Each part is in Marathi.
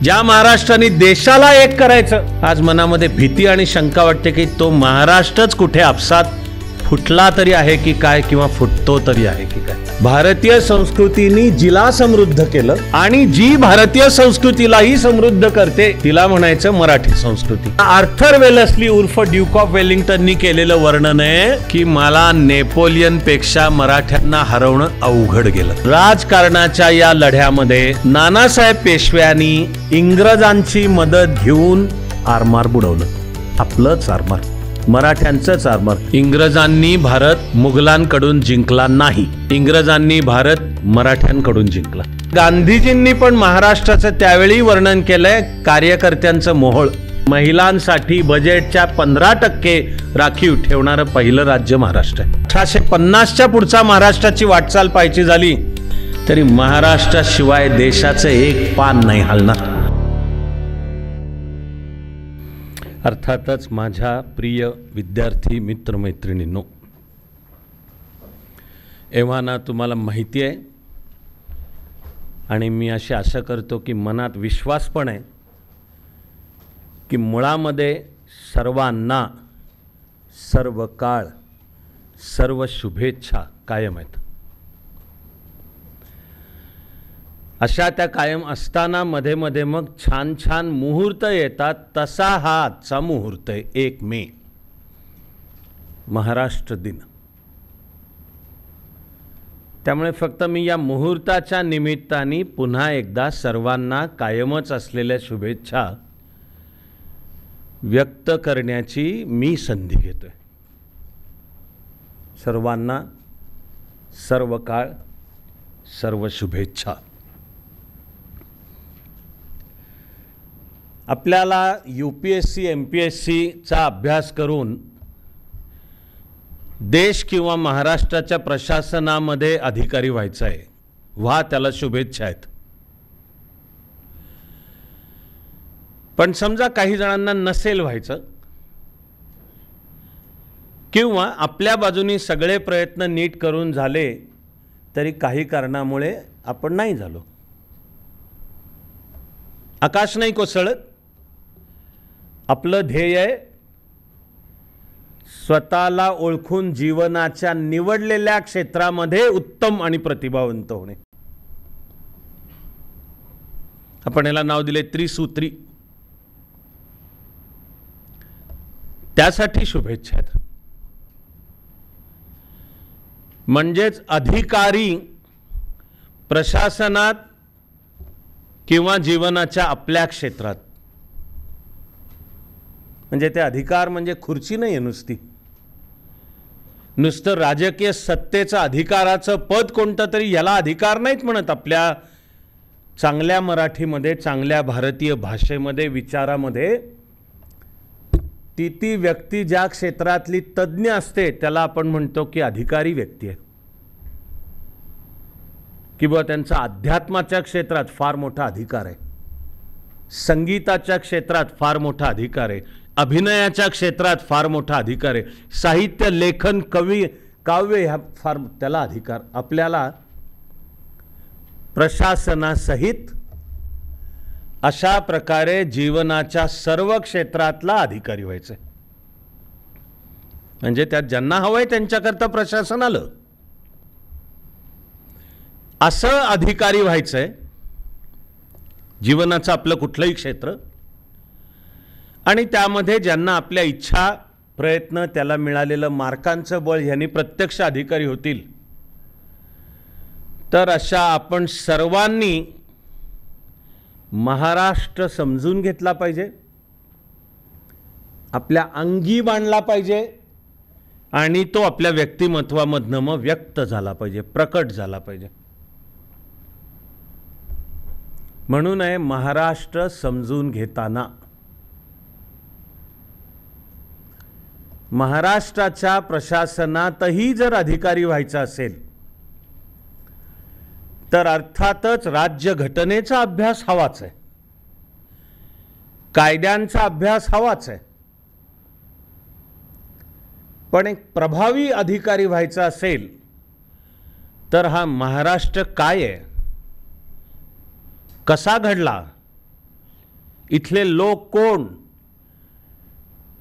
ज्या महाराष्ट्राने देशाला एक करायचं, आज मनामध्ये भीती आणि शंका वाटते की तो महाराष्ट्रच कुठे आपसात फुटला तरी आहे की काय, किंवा फुटतो तरी आहे की काय। भारतीय संस्कृतीने जिला समृद्ध केलं आणि जी भारतीय संस्कृतीलाही समृद्ध करते तिला म्हणायचं मराठी संस्कृती। आर्थर वेलस्ली उर्फ ड्यूक ऑफ वेलिंग्टननी केलेलं वर्णन आहे की मला नेपोलियन पेक्षा मराठ्यांना हरवणं अवघड गेलं। राजकारणाच्या या लढ्यामध्ये नानासाहेब पेशव्यांनी इंग्रजांची मदत घेऊन आरमार बुडवलं, आपलंच आरमार, मराठ्यांचंच आरमार। इंग्रजांनी भारत मुघलांकडून जिंकला नाही, इंग्रजांनी भारत मराठ्यांकडून जिंकला। गांधीजींनी पण महाराष्ट्राचं त्यावेळी वर्णन केलंय कार्यकर्त्यांचं मोहोळ। महिलांसाठी बजेटच्या 15% राखीव ठेवणारं पहिलं राज्य महाराष्ट्र आहे। 1850च्या पुढचा महाराष्ट्राची वाटचाल पाहायची झाली तरी महाराष्ट्राशिवाय देशाचं एक पान नाही हलणार। अर्थातच माझ्या प्रिय विद्यार्थी मित्रमैत्रिणींनो, एव्हाना तुम्हाला माहिती आहे आणि मी अशी आशा करतो की मनात विश्वास पण आहे की मुळामध्ये सर्वांना सर्व काळ सर्व शुभेच्छा कायम आहेत। अशा त्या कायम असताना मध्ये मध्ये मग छान छान मुहूर्त येतात, तसा हा आजचा मुहूर्त आहे 1 मे, महाराष्ट्र दिन। त्यामुळे फक्त मी या मुहूर्ताच्या निमित्ताने पुन्हा एकदा सर्वांना कायमच असलेल्या शुभेच्छा व्यक्त करण्याची मी संधी घेतोय। सर्वांना सर्व काळ सर्व शुभेच्छा। आपल्याला UPSC MPSCचा अभ्यास करून देश किंवा महाराष्ट्राच्या प्रशासनामध्ये अधिकारी व्हायचं आहे, व्हा, त्याला शुभेच्छा आहेत। पण समजा काही जणांना नसेल व्हायचं किंवा आपल्या बाजूनी सगळे प्रयत्न नीट करून झाले तरी काही कारणामुळे आपण नाही झालो, आकाश नाही कोसळत। आपलं ध्येय आहे स्वतःला ओळखून जीवनाच्या निवडलेल्या क्षेत्रामध्ये उत्तम आणि प्रतिभावंत होणे। आपण याला नाव दिले त्रिसूत्री। त्यासाठी शुभेच्छा आहेत। म्हणजेच अधिकारी प्रशासनात किंवा जीवनाच्या आपल्या क्षेत्रात, म्हणजे ते अधिकार म्हणजे खुर्ची नाही आहे नुसती, नुसतं राजकीय सत्तेचं अधिकाराचं पद कोणतं तरी याला अधिकार नाहीत म्हणत। आपल्या चांगल्या मराठीमध्ये, चांगल्या भारतीय भाषेमध्ये, विचारामध्ये ती व्यक्ती ज्या क्षेत्रातली तज्ञ असते त्याला आपण म्हणतो की अधिकारी व्यक्ती आहे, किंवा त्यांचा अध्यात्माच्या क्षेत्रात फार मोठा अधिकार आहे, संगीताच्या क्षेत्रात फार मोठा अधिकार आहे, अभिनयाच्या क्षेत्रात फार मोठा अधिकार आहे, साहित्य लेखन कवी काव्य ह्या फार त्याला अधिकार। आपल्याला प्रशासनासहित अशा प्रकारे जीवनाच्या सर्व क्षेत्रातला अधिकारी व्हायचं, म्हणजे त्यात ज्यांना हवंय त्यांच्याकरता प्रशासन आलं असं अधिकारी व्हायचंय। जीवनाचं आपलं कुठलंही क्षेत्र, आणि त्यामध्ये ज्यांना आपल्या इच्छा, प्रयत्न, त्याला मिळालेलं मार्कांचं बळ ह्यांनी प्रत्यक्ष अधिकारी होतील, तर अशा आपण सर्वांनी महाराष्ट्र समजून घेतला पाहिजे, आपल्या अंगी बांधला पाहिजे आणि तो आपल्या व्यक्तिमत्वामधनं मग व्यक्त झाला पाहिजे, प्रकट झाला पाहिजे। म्हणून आहे महाराष्ट्र समजून घेताना महाराष्ट्राच्या प्रशासनातही जर अधिकारी व्हायचं असेल तर अर्थातच राज्यघटनेचा अभ्यास हवाच आहे, कायद्यांचा अभ्यास हवाच आहे। पण एक प्रभावी अधिकारी व्हायचा असेल तर हा महाराष्ट्र काय आहे, कसा घडला इथले लोक कोण,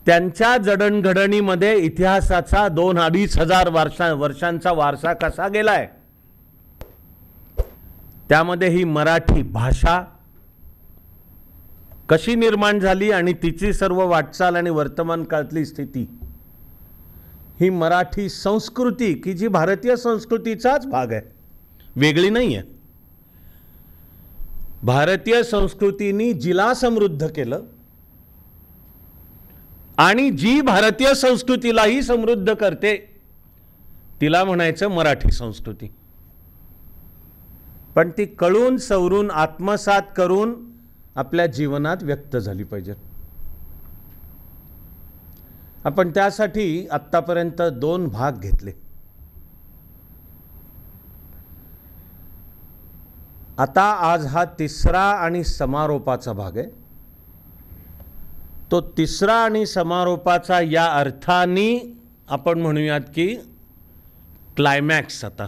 त्यांच्या जडणघडणीमध्ये इतिहासाचा 2,000-2,500 वर्षांचा वारसा कसा गेलाय, त्यामध्ये ही मराठी भाषा कशी निर्माण झाली आणि तिची सर्व वाटचाल आणि वर्तमान काळातली स्थिती, ही मराठी संस्कृती की जी भारतीय संस्कृतीचाच भाग आहे, वेगळी नाही आहे. भारतीय संस्कृतीने जिला समृद्ध केलं आणि जी भारतीय संस्कृतीलाही समृद्ध करते तिला म्हणायचं मराठी संस्कृती. पण ती कळून सवरून आत्मसात करून आपल्या जीवनात व्यक्त झाली पाहिजे. आपण त्यासाठी आत्तापर्यंत 2 भाग घेतले. आता आज हा 3रा आणि समारोपाचा भाग आहे. तो 3रा आणि समारोपाचा या अर्थाने आपण म्हणूयात की क्लायमॅक्स. आता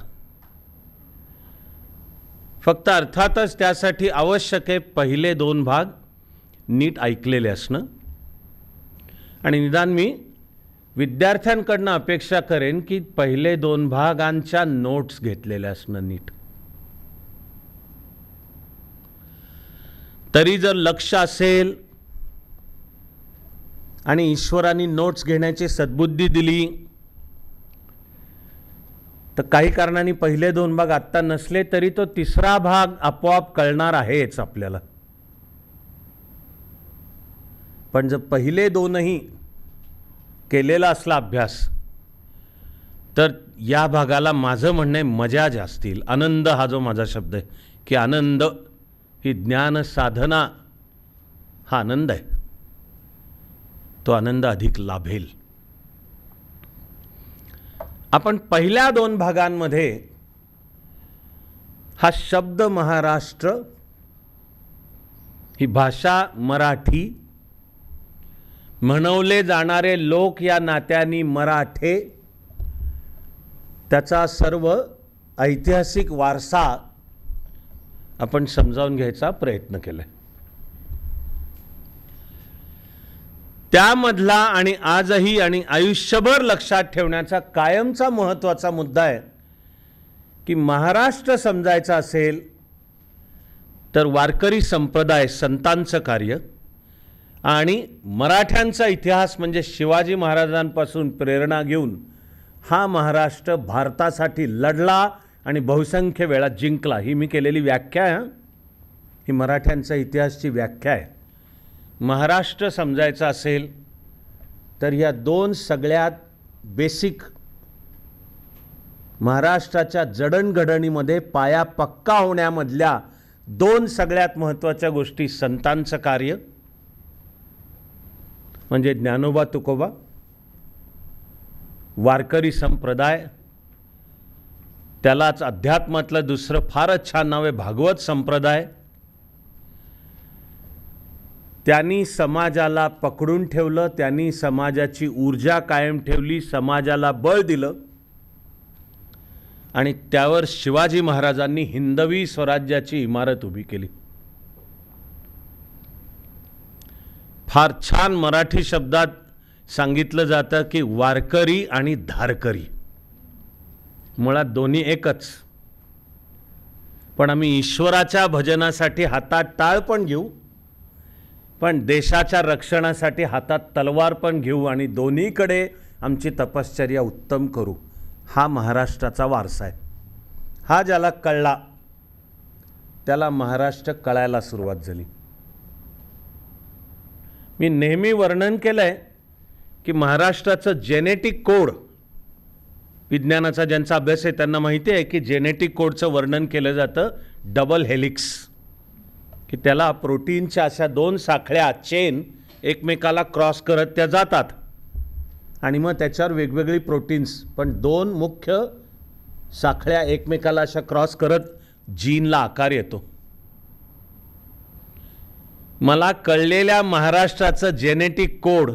फक्त अर्थातच त्यासाठी आवश्यक आहे पहिले 2 भाग नीट ऐकलेले असणं. आणि निदान मी विद्यार्थ्यांकडनं अपेक्षा करेन की पहिले 2 भागांच्या नोट्स घेतलेल्या असणं नीट. तरी जर लक्ष असेल आणि ईश्वराने नोट्स घेण्याची सद्बुद्धी दिली तर काही कारणांनी पहिले 2 भाग आत्ता नसले तरी तो 3रा भाग आपोआप कळणार आहेच आपल्याला. पण जर पहिले 2ही केलेला असला अभ्यास तर या भागाला माझं म्हणणं मजा जास्त येईल. आनंद हा जो माझा शब्द आहे की आनंद ही ज्ञान साधना हा आनंद आहे, तो आनंद अधिक लाभेल. आपण पहिल्या 2 भागांमध्ये हा शब्द महाराष्ट्र, ही भाषा मराठी, म्हणवले जाणारे लोक या नात्याने मराठे, त्याचा सर्व ऐतिहासिक वारसा आपण समजावून घ्यायचा प्रयत्न केला. त्यामधला आणि आजही आणि आयुष्यभर लक्षात ठेवण्याचा कायमचा महत्त्वाचा मुद्दा आहे की महाराष्ट्र समजायचा असेल तर वारकरी संप्रदाय, संतांचं कार्य आणि मराठ्यांचा इतिहास म्हणजे शिवाजी महाराजांपासून प्रेरणा घेऊन हा महाराष्ट्र भारतासाठी लढला आणि बहुसंख्य वेळा जिंकला. ही मी केलेली व्याख्या आहे, ही मराठ्यांचा इतिहासची व्याख्या आहे. महाराष्ट्र समजायचा असेल तर या 2 सगळ्यात बेसिक महाराष्ट्राच्या जडणघडणीमध्ये पाया पक्का होण्यामधल्या 2 सगळ्यात महत्त्वाच्या गोष्टी, संतांचं कार्य म्हणजे ज्ञानोबा तुकोबा, वारकरी संप्रदाय, त्यालाच अध्यात्मातलं दुसरं फारच छान नाव आहे भागवत संप्रदाय. त्यांनी समाजाला पकडून ठेवलं, त्यांनी समाजाची ऊर्जा कायम ठेवली, समाजाला बळ दिलं आणि त्यावर शिवाजी महाराजांनी हिंदवी स्वराज्याची इमारत उभी केली. फार छान मराठी शब्दात सांगितलं जातं की वारकरी आणि धारकरी मुळात दोन्ही एकच. पण आम्ही ईश्वराच्या भजनासाठी हातात टाळ पण घेऊ, पण देशाच्या रक्षणासाठी हातात तलवार पण घेऊ आणि दोन्हीकडे आमची तपश्चर्या उत्तम करू. हा महाराष्ट्राचा वारसा आहे. हा ज्याला कळला त्याला महाराष्ट्र कळायला सुरुवात झाली. मी नेहमी वर्णन केलं आहे की महाराष्ट्राचं जेनेटिक कोड, विज्ञानाचा ज्यांचा अभ्यास आहे त्यांना माहिती आहे की जेनेटिक कोडचं वर्णन केलं जातं डबल हेलिक्स, की त्याला प्रोटीनच्या अशा 2 साखळ्या चेन एकमेकाला क्रॉस करत त्या जातात आणि मग त्याच्यावर वेगवेगळी प्रोटीन्स, पण 2 मुख्य साखळ्या एकमेकाला अशा क्रॉस करत जीनला आकार येतो. मला कळलेल्या महाराष्ट्राचं जेनेटिक कोड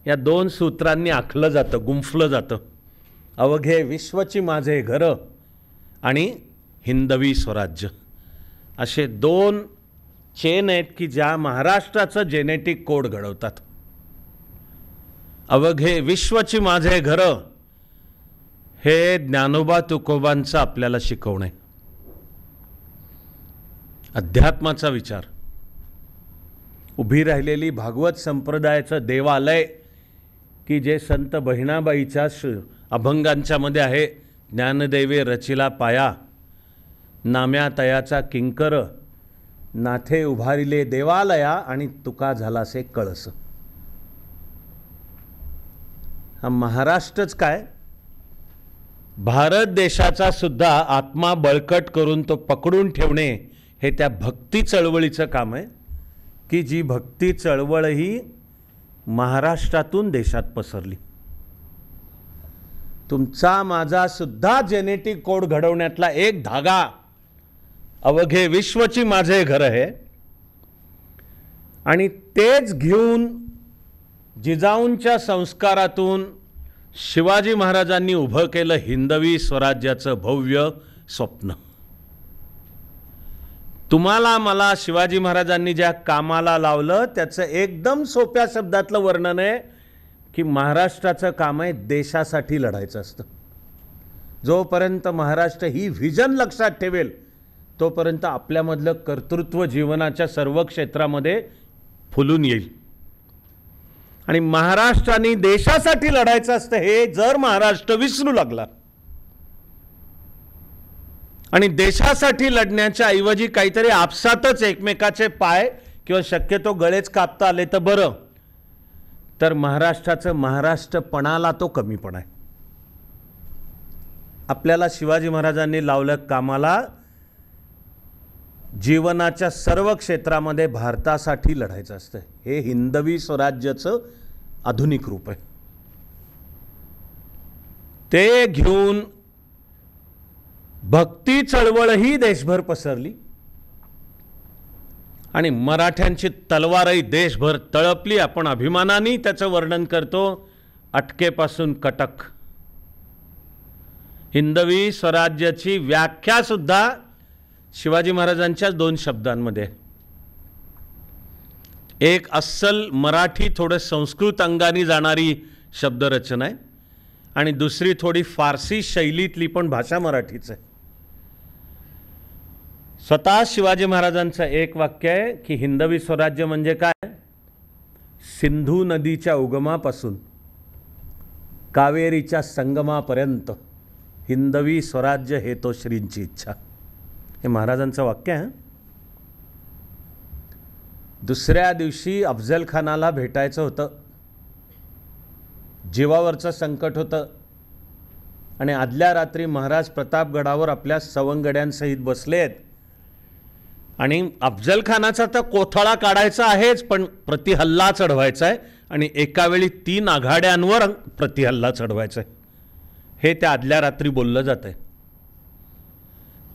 या 2 सूत्रांनी आखलं जातं, गुंफलं जातं. अवघे विश्वची माझे घरं आणि हिंदवी स्वराज्य असे 2 चेन आहेत की ज्या महाराष्ट्राचं जेनेटिक कोड घडवतात. अवघे विश्वची माझे घर हे ज्ञानोबा तुकोबांचं आपल्याला शिकवणे. अध्यात्माचा विचार, उभी राहिलेली भागवत संप्रदायाचं देवालय की जे संत बहिणाबाईच्या अभंगांच्या मध्ये आहे. ज्ञानदेवे रचिला पाया, नाम्या तयाचा किंकर, नाथे उभारिले देवालया आणि तुका झालासे कळस. हा महाराष्ट्रच काय, भारत देशाचा सुद्धा आत्मा बळकट करून तो पकडून ठेवणे हे त्या भक्ती चळवळीचं काम आहे की जी भक्ती चळवळ ही महाराष्ट्रातून देशात पसरली. तुमचा माझा सुद्धा जेनेटिक कोड घडवण्यातला एक धागा अवघे विश्वची माझे घर आहे. आणि तेच घेऊन जिजाऊंच्या संस्कारातून शिवाजी महाराजांनी उभं केलं हिंदवी स्वराज्याचं भव्य स्वप्न. तुम्हाला मला शिवाजी महाराजांनी ज्या कामाला लावलं त्याचं एकदम सोप्या शब्दातलं वर्णन आहे की महाराष्ट्राचं काम आहे देशासाठी लढायचं असतं. जोपर्यंत महाराष्ट्र ही व्हिजन लक्षात ठेवेल तोपर्यंत आपल्यामधलं कर्तृत्व जीवनाच्या सर्व क्षेत्रामध्ये फुलून येईल. आणि महाराष्ट्राने देशासाठी लढायचं असतं हे जर महाराष्ट्र विसरू लागला आणि देशासाठी लढण्याच्या ऐवजी काहीतरी आपसातच एकमेकाचे पाय किंवा शक्यतो गळेच कापता आले तर बरं, तर महाराष्ट्राचं महाराष्ट्रपणाला तो कमीपणा आहे. आपल्याला शिवाजी महाराजांनी लावलं कामाला जीवनाच्या सर्व क्षेत्रामध्ये भारतासाठी लढायचं असतं. हे हिंदवी स्वराज्याचं आधुनिक रूप आहे. ते घेऊन भक्ती चळवळ ही देशभर पसरली आणि मराठ्यांची तलवारही देशभर तळपली. आपण अभिमानाने त्याचं वर्णन करतो, अटकेपासून कटक. हिंदवी स्वराज्याची व्याख्या सुद्धा शिवाजी महाराजांच्या दोन शब्दांमध्ये. एक अस्सल मराठी थोडं संस्कृत अंगाने जाणारी शब्दरचना आहे आणि दुसरी थोडी फारसी शैलीतली पण भाषा मराठीच आहे. स्वतः शिवाजी महाराजांचं एक वाक्य आहे की हिंदवी स्वराज्य म्हणजे काय, सिंधू नदीच्या उगमापासून कावेरीच्या संगमापर्यंत हिंदवी स्वराज्य हे तो श्रींची इच्छा. हे महाराजांचं वाक्य आहे. दुसऱ्या दिवशी अफजल खानाला भेटायचं होतं, जीवावरचं संकट होतं आणि आदल्या रात्री महाराज प्रतापगडावर आपल्या सवंगड्यांसहित बसलेत आणि अफजल खानाचा तर कोथळा काढायचा आहेच पण प्रतिहल्ला चढवायचा आहे आणि एका वेळी 3 आघाड्यांवर प्रतिहल्ला चढवायचा आहे. हे त्या आदल्या रात्री बोललं जातं आहे.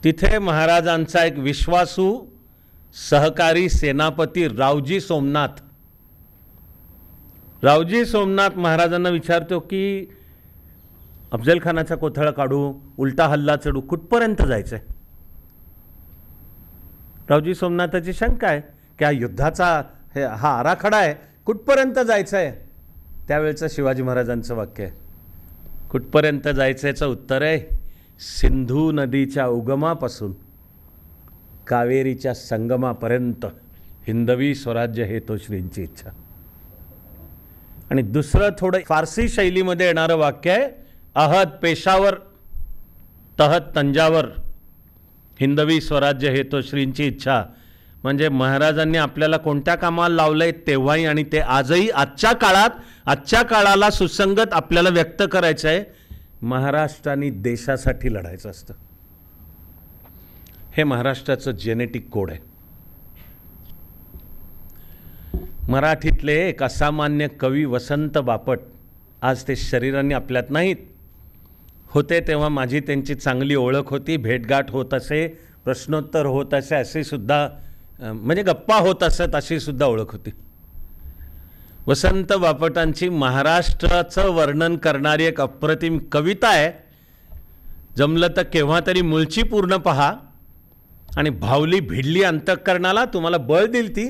तिथे महाराजांचा एक विश्वासू सहकारी सेनापती रावजी सोमनाथ महाराजांना विचारतो की अफजल खानाचा कोथळा काढू, उलटा हल्ला चढू, कुठपर्यंत जायचं आहे. रावजी सोमनाथाची शंका आहे की हा युद्धाचा हा आराखडा आहे, कुठपर्यंत जायचं आहे. त्यावेळचं शिवाजी महाराजांचं वाक्य आहे, कुठपर्यंत जायचं याचं उत्तर आहे सिंधू नदीच्या उगमापासून कावेरीच्या संगमापर्यंत हिंदवी स्वराज्य हे तो श्रींची इच्छा. आणि दुसरं थोडं फारसी शैलीमध्ये येणारं वाक्य आहे अहद पेशावर तहत तंजावर हिंदवी स्वराज्य हे तो श्रींची इच्छा. म्हणजे महाराजांनी आपल्याला कोणत्या कामाला लावलंय तेव्हाही आणि ते आजही आजच्या काळाला सुसंगत आपल्याला व्यक्त करायचं आहे. महाराष्ट्राने देशासाठी लढायचं असतं. हे महाराष्ट्राचं जेनेटिक कोड आहे. मराठीतले एक असामान्य कवी वसंत बापट, आज ते शरीराने आपल्यात नाहीत, होते तेव्हा माझी त्यांची चांगली ओळख होती, भेटगाठ होत असे, प्रश्नोत्तर होत असे, अशी सुद्धा म्हणजे गप्पा होत असत अशी सुद्धा ओळख होती. वसंत बापटांची महाराष्ट्राचं वर्णन करणारी एक अप्रतिम कविता आहे. जमलं तर केव्हा तरी मूळची पूर्ण पहा आणि भावली भिडली अंतःकरणाला, तुम्हाला बळ दिल ती,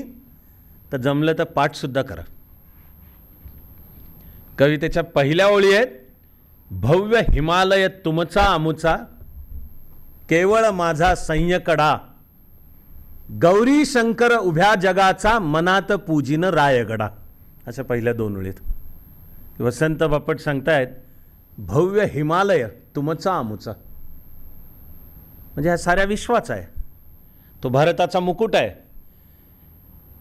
तर जमलं तर पाठसुद्धा करा. कवितेच्या पहिल्या ओळी आहेत, भव्य हिमालय तुमचा आमुचा, केवळ माझा सैन्यकडा, गौरी शंकर उभ्या जगाचा, मनात पूजिन रायगडा. अशा पहिल्या दोन ओळीत वसंत बापट सांगतायत, भव्य हिमालय तुमचा आमुचा, म्हणजे ह्या साऱ्या विश्वाचा आहे, तो भारताचा मुकुट आहे.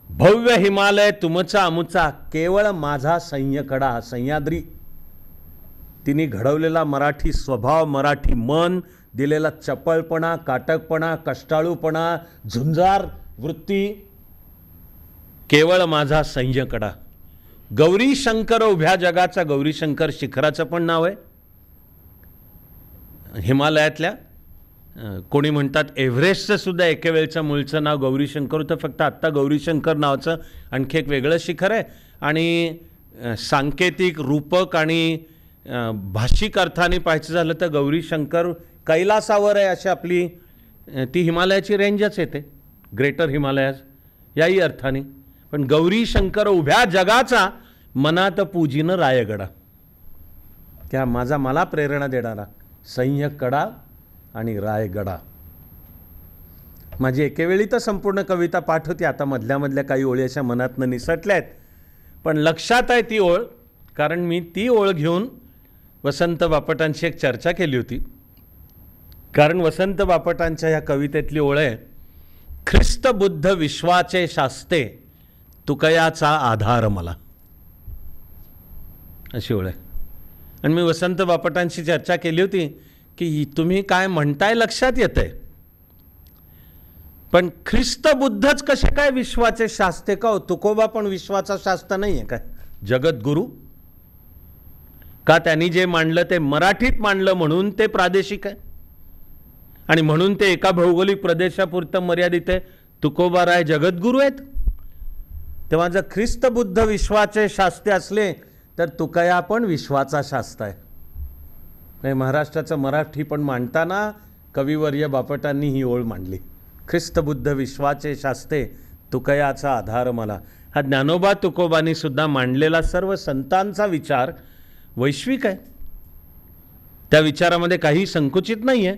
भव्य हिमालय तुमचा आमुचा, केवळ माझा सैन्यकडा, सह्याद्री, तिने घडवलेला मराठी स्वभाव, मराठी मन, दिलेला चपळपणा, काटकपणा, कष्टाळूपणा, झुंजार वृत्ती, केवळ माझा सैन्यकडा. गौरी शंकर उभ्या जगाचा, गौरी शंकर शिखराचं पण नाव आहे हिमालयातल्या. कोणी म्हणतात एव्हरेस्टचं सुद्धा एके वेळचं मूळचं नाव गौरीशंकर होतं, फक्त आत्ता गौरीशंकर नावाचं आणखी एक वेगळं शिखर आहे. आणि सांकेतिक रूपक आणि भाषिक अर्थाने पाहायचं झालं तर गौरीशंकर कैलासावर आहे, अशी आपली ती हिमालयाची रेंजच येते, ग्रेटर हिमालयाज याही अर्थाने. पण गौरीशंकर उभ्या जगाचा, मनात पूजिन रायगडा, त्या माझा मला प्रेरणा देणारा सैन्यकडा आणि रायगडा. माझी एकेवेळी तर संपूर्ण कविता पाठ होती, आता मधल्या मधल्या काही ओळी अशा मनातनं निसटल्या आहेत, पण लक्षात आहे ती ओळ, कारण मी ती ओळ घेऊन वसंत बापटांशी एक चर्चा केली होती. कारण वसंत बापटांच्या ह्या कवितेतली ओळ आहे, ख्रिस्त बुद्ध विश्वाचे शास्ते, तुकयाचा आधार मला, अशी ओळ आहे. आणि मी वसंत बापटांशी चर्चा केली होती की तुम्ही काय म्हणताय लक्षात येतंय, पण ख्रिस्त बुद्धच कसे काय विश्वाचे शास्ते का हो? तुकोबा पण विश्वाचा शास्त्र नाही आहे काय, जगद्गुरू? का त्यांनी जे मांडलं ते मराठीत मांडलं म्हणून ते प्रादेशिक आहे आणि म्हणून ते एका भौगोलिक प्रदेशापुरतं मर्यादित आहे? तुकोबा राय जगद्गुरू आहेत. तेव्हा जर ख्रिस्त बुद्ध विश्वाचे शास्ते असले तर तुकया पण विश्वाचा शास्त्र आहे. महाराष्ट्राचं मराठी पण मांडताना कविवर्य बापटांनी ही ओळ मांडली, ख्रिस्त बुद्ध विश्वाचे शास्ते, तुकयाचा आधार मला. हा ज्ञानोबा तुकोबांनी सुद्धा मांडलेला सर्व संतांचा विचार वैश्विक आहे, त्या विचारामध्ये काही संकुचित नाही आहे.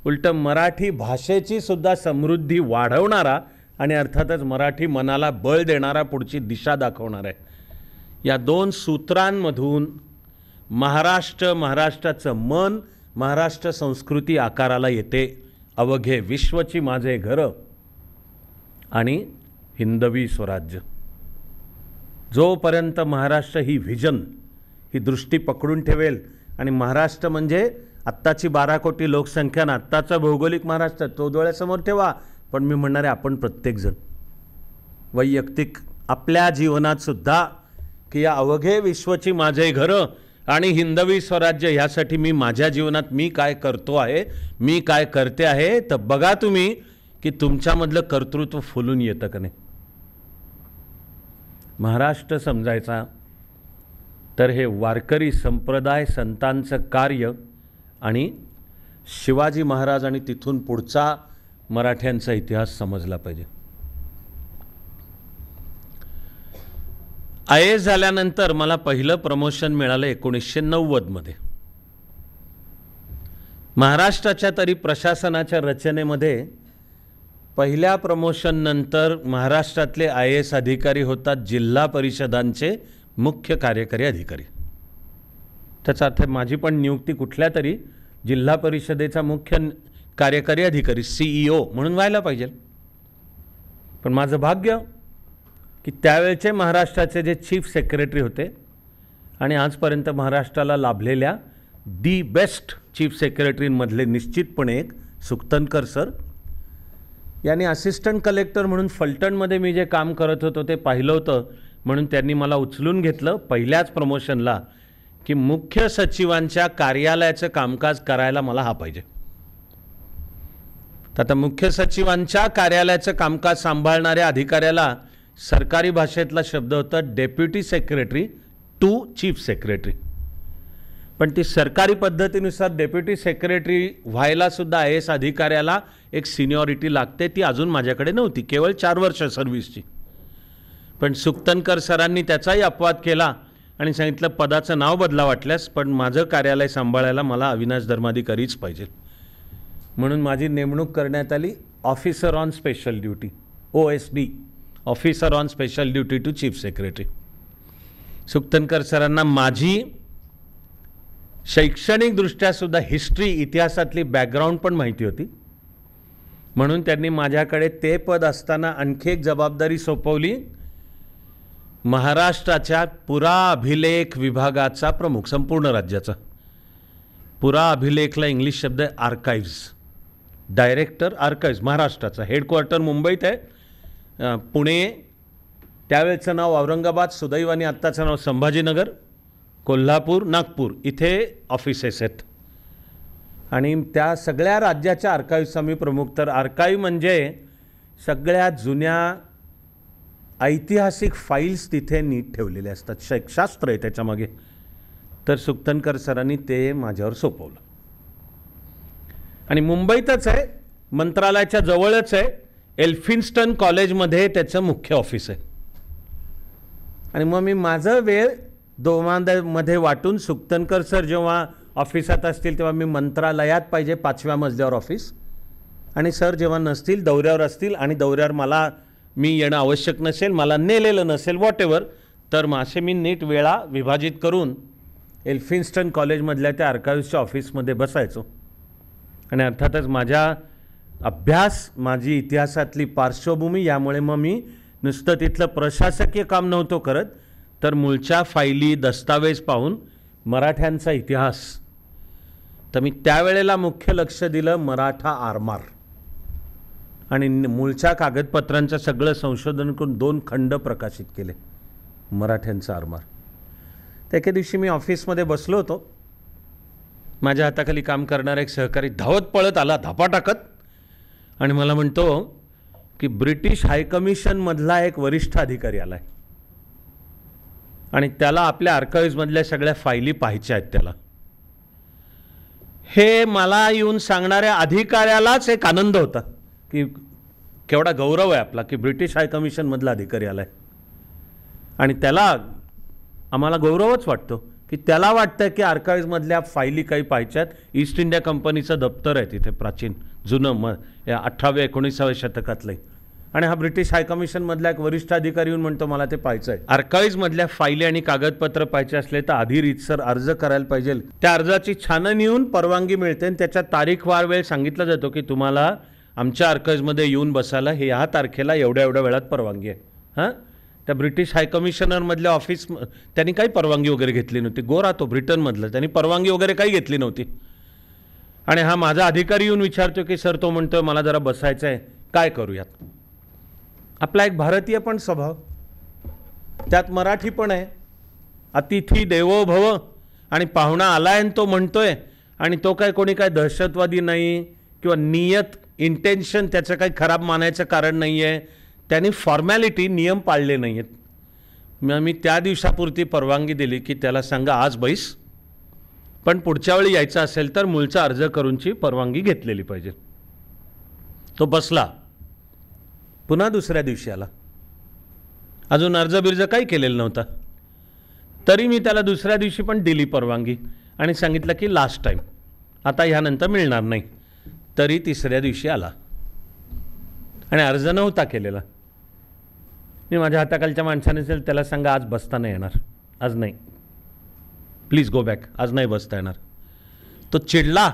उलटं मराठी भाषेची सुद्धा समृद्धी वाढवणारा आणि अर्थातच मराठी मनाला बळ देणारा, पुढची दिशा दाखवणार आहे. या दोन सूत्रांमधून महाराष्ट्र, महाराष्ट्राचं मन, महाराष्ट्र संस्कृती आकाराला येते. अवघे विश्वची माझे घर आणि हिंदवी स्वराज्य. जोपर्यंत महाराष्ट्र ही व्हिजन, ही दृष्टी पकडून ठेवेल, आणि महाराष्ट्र म्हणजे आत्ताची 12 कोटी लोकसंख्या, आत्ताचा भौगोलिक महाराष्ट्र तो डोळ्यासमोर ठेवा. पण मी म्हणणार आहे आपण प्रत्येकजण वैयक्तिक आपल्या जीवनात सुद्धा की या अवघे विश्वची माझे घरं आणि हिंदवी स्वराज्य, ह्यासाठी मी माझ्या जीवनात मी काय करतो आहे, मी काय करते आहे, तर बघा तुम्ही की तुमच्यामधलं कर्तृत्व फुलून येतं का नाही. महाराष्ट्र समजायचा तर हे वारकरी संप्रदाय, संतांचं कार्य आणि शिवाजी महाराज आणि तिथून पुढचा मराठ्यांचा इतिहास समजला पाहिजे. IAS झाल्यानंतर मला पहिलं प्रमोशन मिळालं 1990 मध्ये. महाराष्ट्राच्या तरी प्रशासनाच्या रचनेमध्ये पहिल्या प्रमोशननंतर महाराष्ट्रातले IAS अधिकारी होतात जिल्हा परिषदांचे मुख्य कार्यकारी अधिकारी. त्याचा अर्थ माझी पण नियुक्ती कुठल्या तरी जिल्हा परिषदेचा मुख्य कार्यकारी अधिकारी CEO म्हणून व्हायला पाहिजे. पण माझं भाग्य की त्यावेळचे महाराष्ट्राचे जे चीफ सेक्रेटरी होते आणि आजपर्यंत महाराष्ट्राला लाभलेल्या दी बेस्ट चीफ सेक्रेटरींमधले निश्चितपणे एक सुक्तनकर सर यांनी असिस्टंट कलेक्टर म्हणून फलटणमध्ये मी जे काम करत होतो ते पाहिलं होतं, म्हणून त्यांनी मला उचलून घेतलं पहिल्याच प्रमोशनला की मुख्य सचिवांच्या कार्यालयाचं कामकाज करायला मला हा पाहिजे. तर आता मुख्य सचिवांच्या कार्यालयाचं कामकाज सांभाळणाऱ्या अधिकाऱ्याला सरकारी भाषेतला शब्द होता deputy secretary to chief secretary. पण ती सरकारी पद्धतीनुसार डेप्युटी सेक्रेटरी व्हायला सुद्धा IAS अधिकाऱ्याला एक सिनियरिटी लागते, ती अजून माझ्याकडे नव्हती, केवळ 4 वर्ष सर्व्हिसची. पण सुक्तनकर सरांनी त्याचाही अपवाद केला आणि सांगितलं पदाचं नाव बदला वाटल्यास, पण माझं कार्यालय सांभाळायला मला अविनाश धर्माधिकारीच पाहिजे. म्हणून माझी नेमणूक करण्यात आली officer on special duty, OSD, officer on special duty to chief secretary. Sukthankar सरांना माझी शैक्षणिकदृष्ट्या सुद्धा हिस्ट्री, इतिहासातली बॅकग्राऊंड पण माहिती होती. म्हणून त्यांनी माझ्याकडे ते पद असताना आणखी एक जबाबदारी सोपवली, महाराष्ट्राच्या पुराअभिलेख विभागाचा प्रमुख, संपूर्ण राज्याचा. पुराअभिलेखला इंग्लिश शब्द आहे आर्काइव्ज, डायरेक्टर आर्काइव्ज महाराष्ट्राचा. हेडक्वार्टर मुंबईत आहे, पुणे त्यावेळेचं नाव औरंगाबाद, सुदैवाने आत्ताचं नाव संभाजीनगर, कोल्हापूर, नागपूर इथे ऑफिसेस आहेत. आणि त्या सगळ्या राज्याच्या आर्काइव्हचा मी प्रमुख. तर आर्काइव्ह म्हणजे सगळ्यात जुन्या ऐतिहासिक फाईल्स तिथे नीट ठेवलेल्या असतात, शास्त्र आहे त्याच्यामागे. तर सुक्तनकर सरांनी ते माझ्यावर सोपवलं. आणि मुंबईतच आहे, मंत्रालयाच्या जवळच आहे, एल्फिन्स्टन कॉलेजमध्ये त्याचं मुख्य ऑफिस आहे. आणि मग मी माझं वेळ दोघांमध्ये वाटून, सुक्तनकर सर जेव्हा ऑफिसात असतील तेव्हा मी मंत्रालयात पाहिजे 5व्या मजल्यावर ऑफिस, आणि सर जेव्हा नसतील दौऱ्यावर असतील आणि दौऱ्यावर मी येणं आवश्यक नसेल, मला नेलेलं नसेल, वॉटेवर, तर मग असे मी नीट वेळा विभाजित करून एल्फिन्स्टन कॉलेजमधल्या त्या आर्काइव्हच्या ऑफिसमध्ये बसायचो. आणि अर्थातच माझा अभ्यास, माझी इतिहासातली पार्श्वभूमी, यामुळे मग मी नुसतं तिथलं प्रशासकीय काम नव्हतो करत, तर मूळच्या फायली, दस्तावेज पाहून मराठ्यांचा इतिहास. तर मी त्यावेळेला मुख्य लक्ष दिलं मराठा आरमार, आणि मूळच्या कागदपत्रांचं सगळं संशोधन करून 2 खंड प्रकाशित केले मराठ्यांचा आरमार. तर एके दिवशी मी ऑफिसमध्ये बसलो होतो, माझ्या हाताखाली काम करणारा एक सहकारी धावत पळत आला धापा टाकत, आणि मला म्हणतो की ब्रिटिश हायकमिशनमधला एक वरिष्ठ अधिकारी आला आहे आणि त्याला आपल्या आर्काइव्हमधल्या सगळ्या फायली पाहायच्या आहेत त्याला. हे मला येऊन सांगणाऱ्या अधिकाऱ्यालाच एक आनंद होता की केवढा गौरव आहे आपला की ब्रिटिश हायकमिशनमधला अधिकारी आला आहे. आणि त्याला आम्हाला गौरवच वाटतो की त्याला वाटतं की आर्काइव्हमधल्या फायली काही पाहायच्यात. ईस्ट इंडिया कंपनीचं दप्तर आहे तिथे, प्राचीन जुनं, या 18व्या-19व्या शतकातलं. आणि हा ब्रिटिश हायकमिशनमधला एक वरिष्ठ अधिकारी येऊन म्हणतो मला ते पाहायचं आहे. आर्काइव्हमधल्या फायली आणि कागदपत्र पाहायचे असले तर आधी रीतसर अर्ज करायला पाहिजे. त्या अर्जाची छाननी येऊन परवानगी मिळते आणि त्याच्या तारीखवार वेळ सांगितला जातो की तुम्हाला आमच्या आर्काइव्हमध्ये येऊन बसायला हे ह्या तारखेला एवढ्या वेळात परवानगी आहे. हां, त्या ब्रिटिश हायकमिशनरमधल्या ऑफिस त्यांनी काही परवानगी वगैरे घेतली नव्हती. गोरा तो ब्रिटनमधला, त्यांनी परवानगी वगैरे काही घेतली नव्हती. आणि हा माझा अधिकारी येऊन विचारतो की सर, तो म्हणतोय मला जरा बसायचं आहे, काय करूयात. आपला एक भारतीय पण स्वभाव, त्यात मराठी पण आहे. अतिथी देवो भव, आणि पाहुणा आलाय आणि तो म्हणतोय, आणि तो काय कोणी काय दहशतवादी नाही किंवा नियत इंटेन्शन त्याचं काही खराब मानायचं कारण नाही आहे. त्यांनी फॉर्मॅलिटी, नियम पाळले नाही आहेत. मी त्या दिवसापुरती परवानगी दिली की त्याला सांगा आज बैस, पण पुढच्या वेळी यायचं असेल तर मूळचा अर्ज करूनची परवानगी घेतलेली पाहिजे. तो बसला. पुन्हा दुसऱ्या दिवशी आला, अजून अर्ज बिर्ज काही केलेलं नव्हता. तरी मी त्याला दुसऱ्या दिवशी पण दिली परवानगी आणि सांगितलं की लास्ट टाईम, आता ह्यानंतर मिळणार नाही. तरी तिसऱ्या दिवशी आला आणि अर्ज नव्हता केलेला. मी माझ्या हाताखालच्या माणसाने असेल त्याला सांगा आज बसता नाही येणार, आज नाही, प्लीज गो बॅक, आज नाही बसता येणार. तो चिडला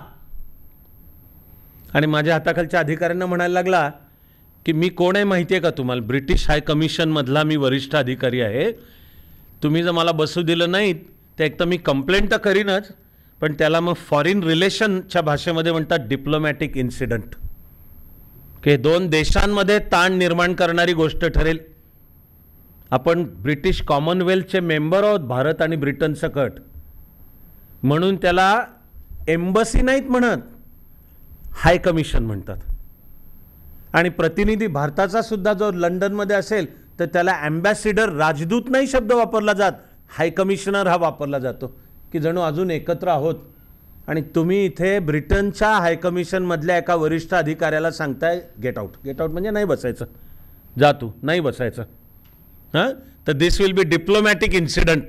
आणि माझ्या हाताखालच्या अधिकाऱ्यांना म्हणायला लागला की मी कोण आहे माहिती आहे का तुम्हाला? ब्रिटिश हाय कमिशनमधला मी वरिष्ठ अधिकारी आहे. तुम्ही जर मला बसू दिलं नाही तर एक तर मी कंप्लेंट तर करीनच, पण त्याला मग फॉरेन रिलेशनच्या भाषेमध्ये म्हणतात डिप्लोमॅटिक इन्सिडंट, की 2 देशांमध्ये ताण निर्माण करणारी गोष्ट ठरेल. आपण ब्रिटिश कॉमनवेल्थचे मेंबर आहोत, भारत आणि ब्रिटन सकट, म्हणून त्याला एम्बसी नाहीत म्हणत, हाय कमिशन म्हणतात. आणि प्रतिनिधी भारताचा सुद्धा जो लंडनमध्ये असेल तर त्याला ॲम्बॅसिडर, राजदूत नाही शब्द वापरला जात, हाय कमिशनर हा वापरला जातो, की जणू अजून एकत्र आहोत आणि तुम्ही इथे ब्रिटनच्या हायकमिशनमधल्या एका वरिष्ठ अधिकाऱ्याला सांगताय गेट आउट. गेट आउट म्हणजे नाही बसायचं, जा तू, नाही बसायचं. हां, तर दिस विल बी डिप्लोमॅटिक इन्सिडंट.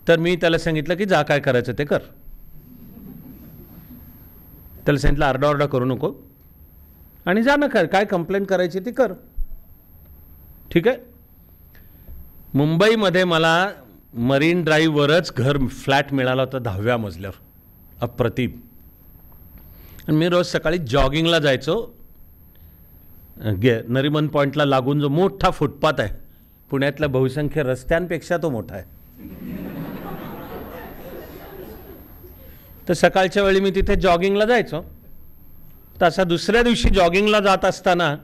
तर मी त्याला सांगितलं की जा, काय करायचं ते कर. त्याला सांगितलं आरडाओरडा करू नको आणि जा ना, कर, काय कंप्लेंट करायची ती कर. ठीक आहे. मुंबईमध्ये मला मरीन ड्राईव्हवरच फ्लॅट मिळाला होता 10व्या मजल्यावर, अप्रतिम. आणि मी रोज सकाळी जॉगिंगला जायचो. नरिमन पॉईंटला लागून जो मोठा फुटपाथ आहे, पुण्यातल्या बहुसंख्य रस्त्यांपेक्षा तो मोठा आहे. तर सकाळच्या वेळी मी तिथे जॉगिंगला जायचो. तर असा दुसऱ्या दिवशी जॉगिंगला जात असताना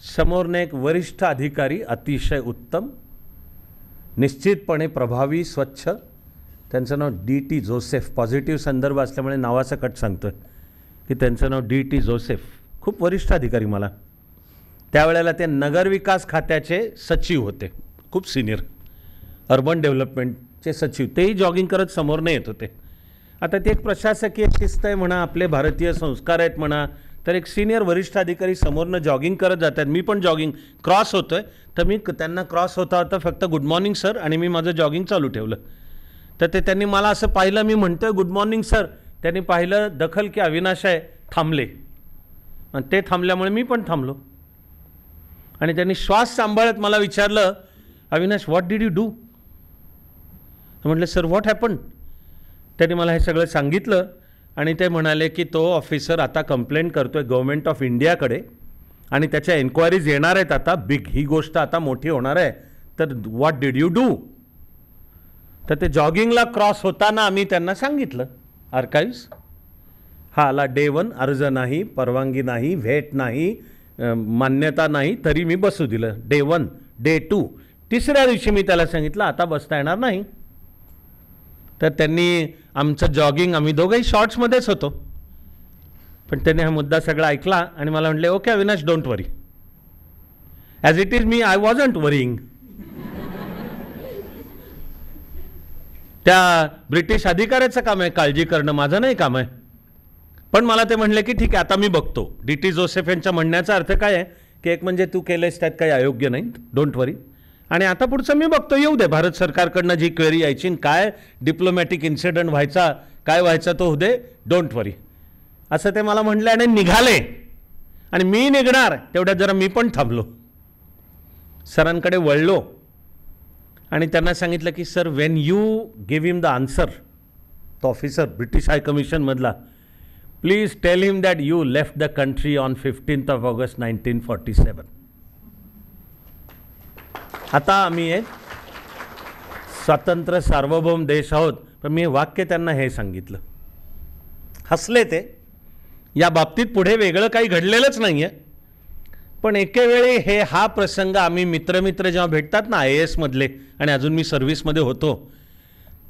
समोरने एक वरिष्ठ अधिकारी, अतिशय उत्तम, निश्चितपणे प्रभावी, स्वच्छ, त्यांचं नाव D.T. जोसेफ, पॉझिटिव्ह संदर्भ असल्यामुळे नावाचं कट सांगतो की त्यांचं नाव D.T. जोसेफ, खूप वरिष्ठ अधिकारी. मला त्यावेळेला ते नगरविकास खात्याचे सचिव होते, खूप सिनियर, अर्बन डेव्हलपमेंटचे सचिव. तेही जॉगिंग करत समोरने येत होते. आता ते एक प्रशासकीय शिस्त आहे म्हणा, आपले भारतीय संस्कार आहेत म्हणा, तर एक सिनियर वरिष्ठ अधिकारी समोरनं जॉगिंग करत जातात. मी पण जॉगिंग क्रॉस होतो आहे, तर मी त्यांना क्रॉस होता होता फक्त गुड मॉर्निंग सर, आणि मी माझं जॉगिंग चालू ठेवलं. तर ते त्यांनी मला असं पाहिलं, मी म्हणतोय गुड मॉर्निंग सर, त्यांनी पाहिलं दखल की अविनाश आहे, थांबले. आणि ते थांबल्यामुळे मी पण थांबलो. आणि त्यांनी श्वास सांभाळत मला विचारलं, Avinash what did you do? म्हटलं सर व्हॉट हॅपन? त्यांनी मला हे सगळं सांगितलं आणि ते म्हणाले की तो ऑफिसर आता कंप्लेंट करतोय गव्हर्नमेंट ऑफ इंडियाकडे आणि त्याच्या एन्क्वायरीज येणार आहेत आता, बिग, ही गोष्ट आता मोठी होणार आहे, तर व्हॉट डिड यू डू? तर ते जॉगिंगला क्रॉस होताना आम्ही त्यांना सांगितलं आर्काइव्स हा आला, डे 1 अर्ज नाही, परवानगी नाही, भेट नाही, मान्यता नाही, तरी मी बसू दिलं. डे 1, डे 2, तिसऱ्या दिवशी मी त्याला सांगितलं आता बसता येणार नाही. तर त्यांनी आमचं जॉगिंग, आम्ही दोघंही शॉर्ट्समध्येच होतो, पण त्यांनी हा मुद्दा सगळा ऐकला आणि मला म्हटले okay Avinash don't worry. As it is me I wasn't worrying. त्या ब्रिटिश अधिकाऱ्याचं काम आहे काळजी करणं, माझं नाही काम आहे. पण मला ते म्हणले की ठीक आहे आता मी बघतो. D.T. जोसेफ यांच्या म्हणण्याचा अर्थ काय आहे की एक म्हणजे तू केलंस त्यात काही अयोग्य नाही, डोंट वरी, आणि आता पुढचं मी बघतो, येऊ दे भारत सरकारकडनं जी क्वेरी यायची, काय डिप्लोमॅटिक इन्सिडेंट व्हायचा, काय व्हायचा तो होऊ दे, डोंट वरी, असं ते मला म्हटले आणि निघाले. आणि मी निघणार तेवढ्यात जरा मी पण थांबलो, सरांकडे वळलो आणि त्यांना सांगितलं की sir when you give him the answer, तो ऑफिसर ब्रिटिश हाय कमिशनमधला, please tell him that you left the country on 15th of August 1947. आता आम्ही एक स्वतंत्र सार्वभौम देश आहोत. पण मी वाक्य त्यांना हे सांगितलं, हसले ते. या बाबतीत पुढे वेगळं काही घडलेलंच नाही आहे, पण एकेवेळी हा प्रसंग आम्ही मित्र जेव्हा भेटतात ना IAS मधले, आणि अजून मी सर्व्हिसमध्ये होतो,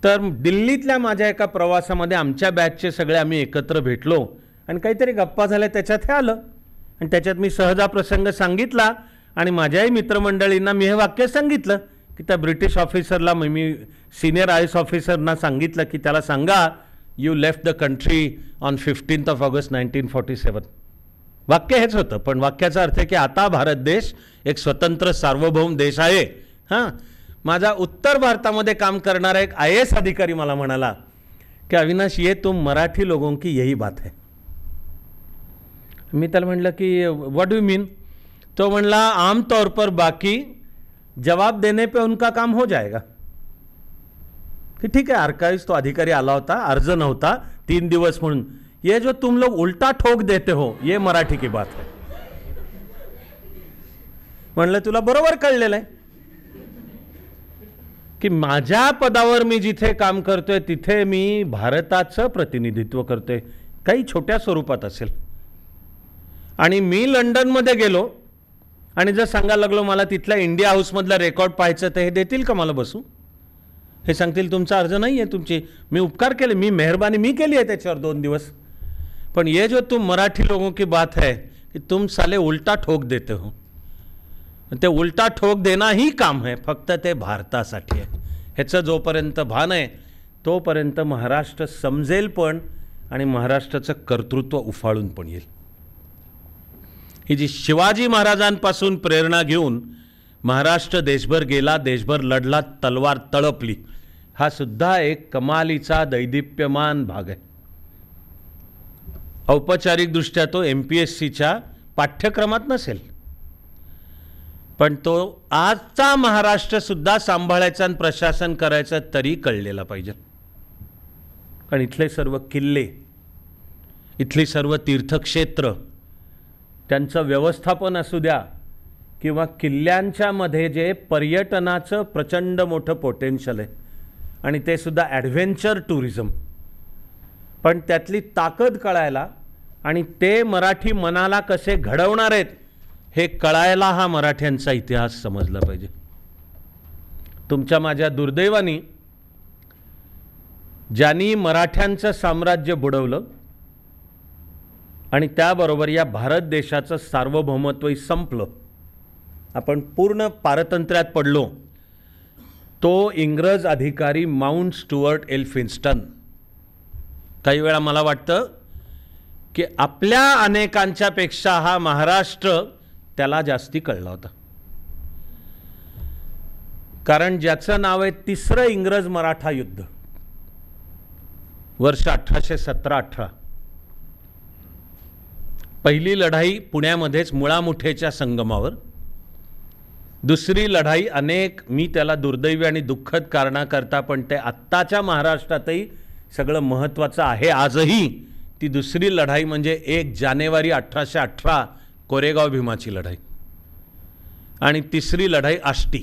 तर दिल्लीतल्या माझ्या एका प्रवासामध्ये आमच्या बॅचचे सगळे आम्ही एकत्र भेटलो आणि काहीतरी गप्पा झाल्या, त्याच्यात हे आलं आणि त्याच्यात मी सहज हा प्रसंग सांगितला आणि माझ्याही मित्रमंडळींना मी हे वाक्य सांगितलं की त्या ब्रिटिश ऑफिसरला, मी सिनियर IAS ऑफिसरना सांगितलं की त्याला सांगा you left the country on 15th of August 1947. वाक्य हेच होतं, पण वाक्याचा अर्थ आहे की आता भारत देश एक स्वतंत्र सार्वभौम देश आहे. हां, माझा उत्तर भारतामध्ये काम करणारा एक IAS अधिकारी मला म्हणाला कि अविनाश ये तुम मराठी लोगों की यही बात है. मी त्याला म्हटलं की व्हाट डू यू मीन? तो म्हणला आम तौर पर बाकी जवाब देने पे उनका काम हो जाएगा. कि ठीक है, आर्काइव्स तो अधिकारी आला होता, अर्ज नव्हता 3 दिवस म्हणून, ये जो तुम लोग उल्टा ठोक देते हो ये मराठी की बात है. म्हणलं तुला बरोबर कळलेलं आहे की माझ्या पदावर मी जिथे काम करतोय तिथे मी भारताचं प्रतिनिधित्व करतोय, काही छोट्या स्वरूपात असेल. आणि मी लंडनमध्ये गेलो आणि जर सांगायला लागलो मला तिथल्या इंडिया हाऊसमधला रेकॉर्ड पाहायचं, तर हे देतील का मला बसू? हे सांगतील तुमचा अर्ज नाही आहे, तुमची मी उपकार केले, मी मेहरबानी मी केली आहे त्याच्यावर 2 दिवस. पण ये जो तुम मराठी लोगों की बात है कि तुम साले उल्टा ठोक देते हो, ते उल्टा ठोक देना ही काम है, फक्त ते भारतासाठी आहे. ह्याचं जोपर्यंत भान आहे तोपर्यंत महाराष्ट्र समजेल, पण आणि महाराष्ट्राचं कर्तृत्व उफाळून पण येईल. ही जी शिवाजी महाराजांपासून प्रेरणा घेऊन महाराष्ट्र देशभर गेला, देशभर लढला, तलवार तळपली, हा सुद्धा एक कमालीचा दैदिप्यमान भाग आहे. औपचारिकदृष्ट्या तो MPSCच्या पाठ्यक्रमात नसेल, पण तो आजचा महाराष्ट्र सुद्धा सांभाळायचा आणि प्रशासन करायचं तरी कळलेला पाहिजे. कारण इथले सर्व किल्ले, इथली सर्व तीर्थक्षेत्र, त्यांचं व्यवस्थापन असू द्या किंवा किल्ल्यांच्या मध्ये जे पर्यटनाचं प्रचंड मोठं पोटेन्शियल आहे आणि ते सुद्धा ॲडव्हेंचर टुरिझम, पण त्यातली ताकद कळायला आणि ते मराठी मनाला कसे घडवणार आहेत हे कळायला हा मराठ्यांचा इतिहास समजला पाहिजे. तुमच्या माझ्या दुर्दैवानी ज्यांनी मराठ्यांचं साम्राज्य बुडवलं आणि त्याबरोबर या भारत देशाचं सार्वभौमत्वही संपलं, आपण पूर्ण पारतंत्र्यात पडलो, तो इंग्रज अधिकारी माउंट स्टुअर्ट एल्फिन्स्टन. काही वेळा मला वाटतं की आपल्या अनेकांच्या पेक्षा हा महाराष्ट्र त्याला जास्ती कळला होता. कारण ज्याचं नाव आहे तिसरं इंग्रज मराठा युद्ध, वर्ष 1817-18. पहिली लढाई पुण्यामध्येच मुळामुठेच्या संगमावर, दुसरी लढाई अनेक, मी त्याला दुर्दैवी आणि दुःखद कारणाकरता, पण ते आत्ताच्या महाराष्ट्रातही सगळं महत्त्वाचं आहे आजही. ती दुसरी लढाई म्हणजे 1 जानेवारी 1818 कोरेगाव भीमाची लढाई, आणि तिसरी लढाई आष्टी.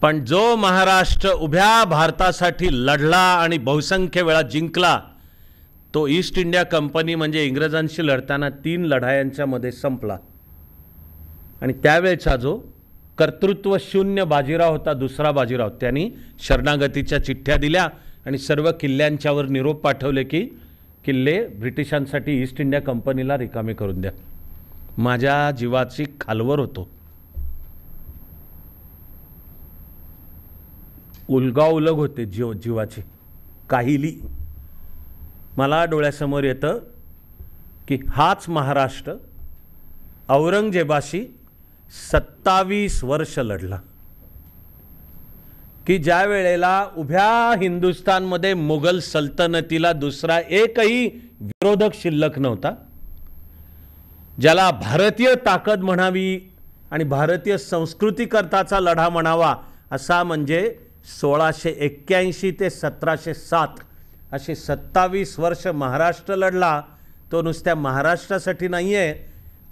पण जो महाराष्ट्र उभ्या भारतासाठी लढला आणि बहुसंख्य वेळा जिंकला, तो ईस्ट इंडिया कंपनी म्हणजे इंग्रजांशी लढताना 3 लढायांच्या मध्ये संपला. आणि त्यावेळचा जो कर्तृत्व शून्य बाजीराव होता, दुसरा बाजीराव, त्यांनी शरणागतीच्या चिठ्ठ्या दिल्या आणि सर्व किल्ल्यांच्यावर निरोप पाठवले की किल्ले ब्रिटिशांसाठी ईस्ट इंडिया कंपनीला रिकामे करून द्या. माझ्या जीवाची खालवर होतो. उलगाउलग होते जीवाची काहिली. मला डोळ्यासमोर येतं की हाच महाराष्ट्र औरंगजेबाशी 27 वर्ष लढला, की ज्या वेळेला उभ्या हिंदुस्थानमध्ये मुघल सल्तनतीला दुसरा एकही विरोधक शिल्लक नव्हता, ज्याला भारतीय ताकद म्हणावी आणि भारतीय संस्कृतीकरताचा लढा म्हणावा असा म्हणजे 1681 ते 1707 असे 27 वर्ष महाराष्ट्र लढला. तो नुसत्या महाराष्ट्रासाठी नाही आहे.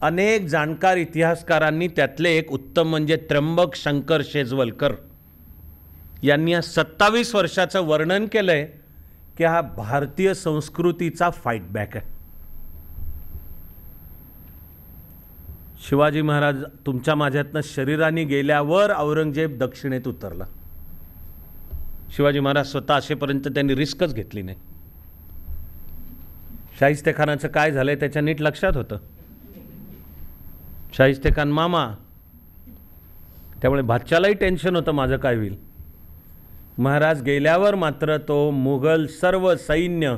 अनेक जाणकार इतिहासकारांनी, त्यातले एक उत्तम म्हणजे त्र्यंबक शंकर शेजवलकर यांनी या 27 वर्षाचं वर्णन केलं आहे की हा भारतीय संस्कृतीचा फाईट बॅक आहे. शिवाजी महाराज तुमच्या माझ्यातनं शरीराने गेल्यावर औरंगजेब दक्षिणेत उतरला. शिवाजी महाराज स्वतः असेपर्यंत त्यांनी रिस्कच घेतली नाही. शाहिस्तेखानाचं काय झालंय त्याच्या नीट लक्षात होतं. शाहिस्तेखान मामा, त्यामुळे भाच्यालाही टेन्शन होतं माझं काय होईल. महाराज गेल्यावर मात्र तो मुघल सर्व सैन्य,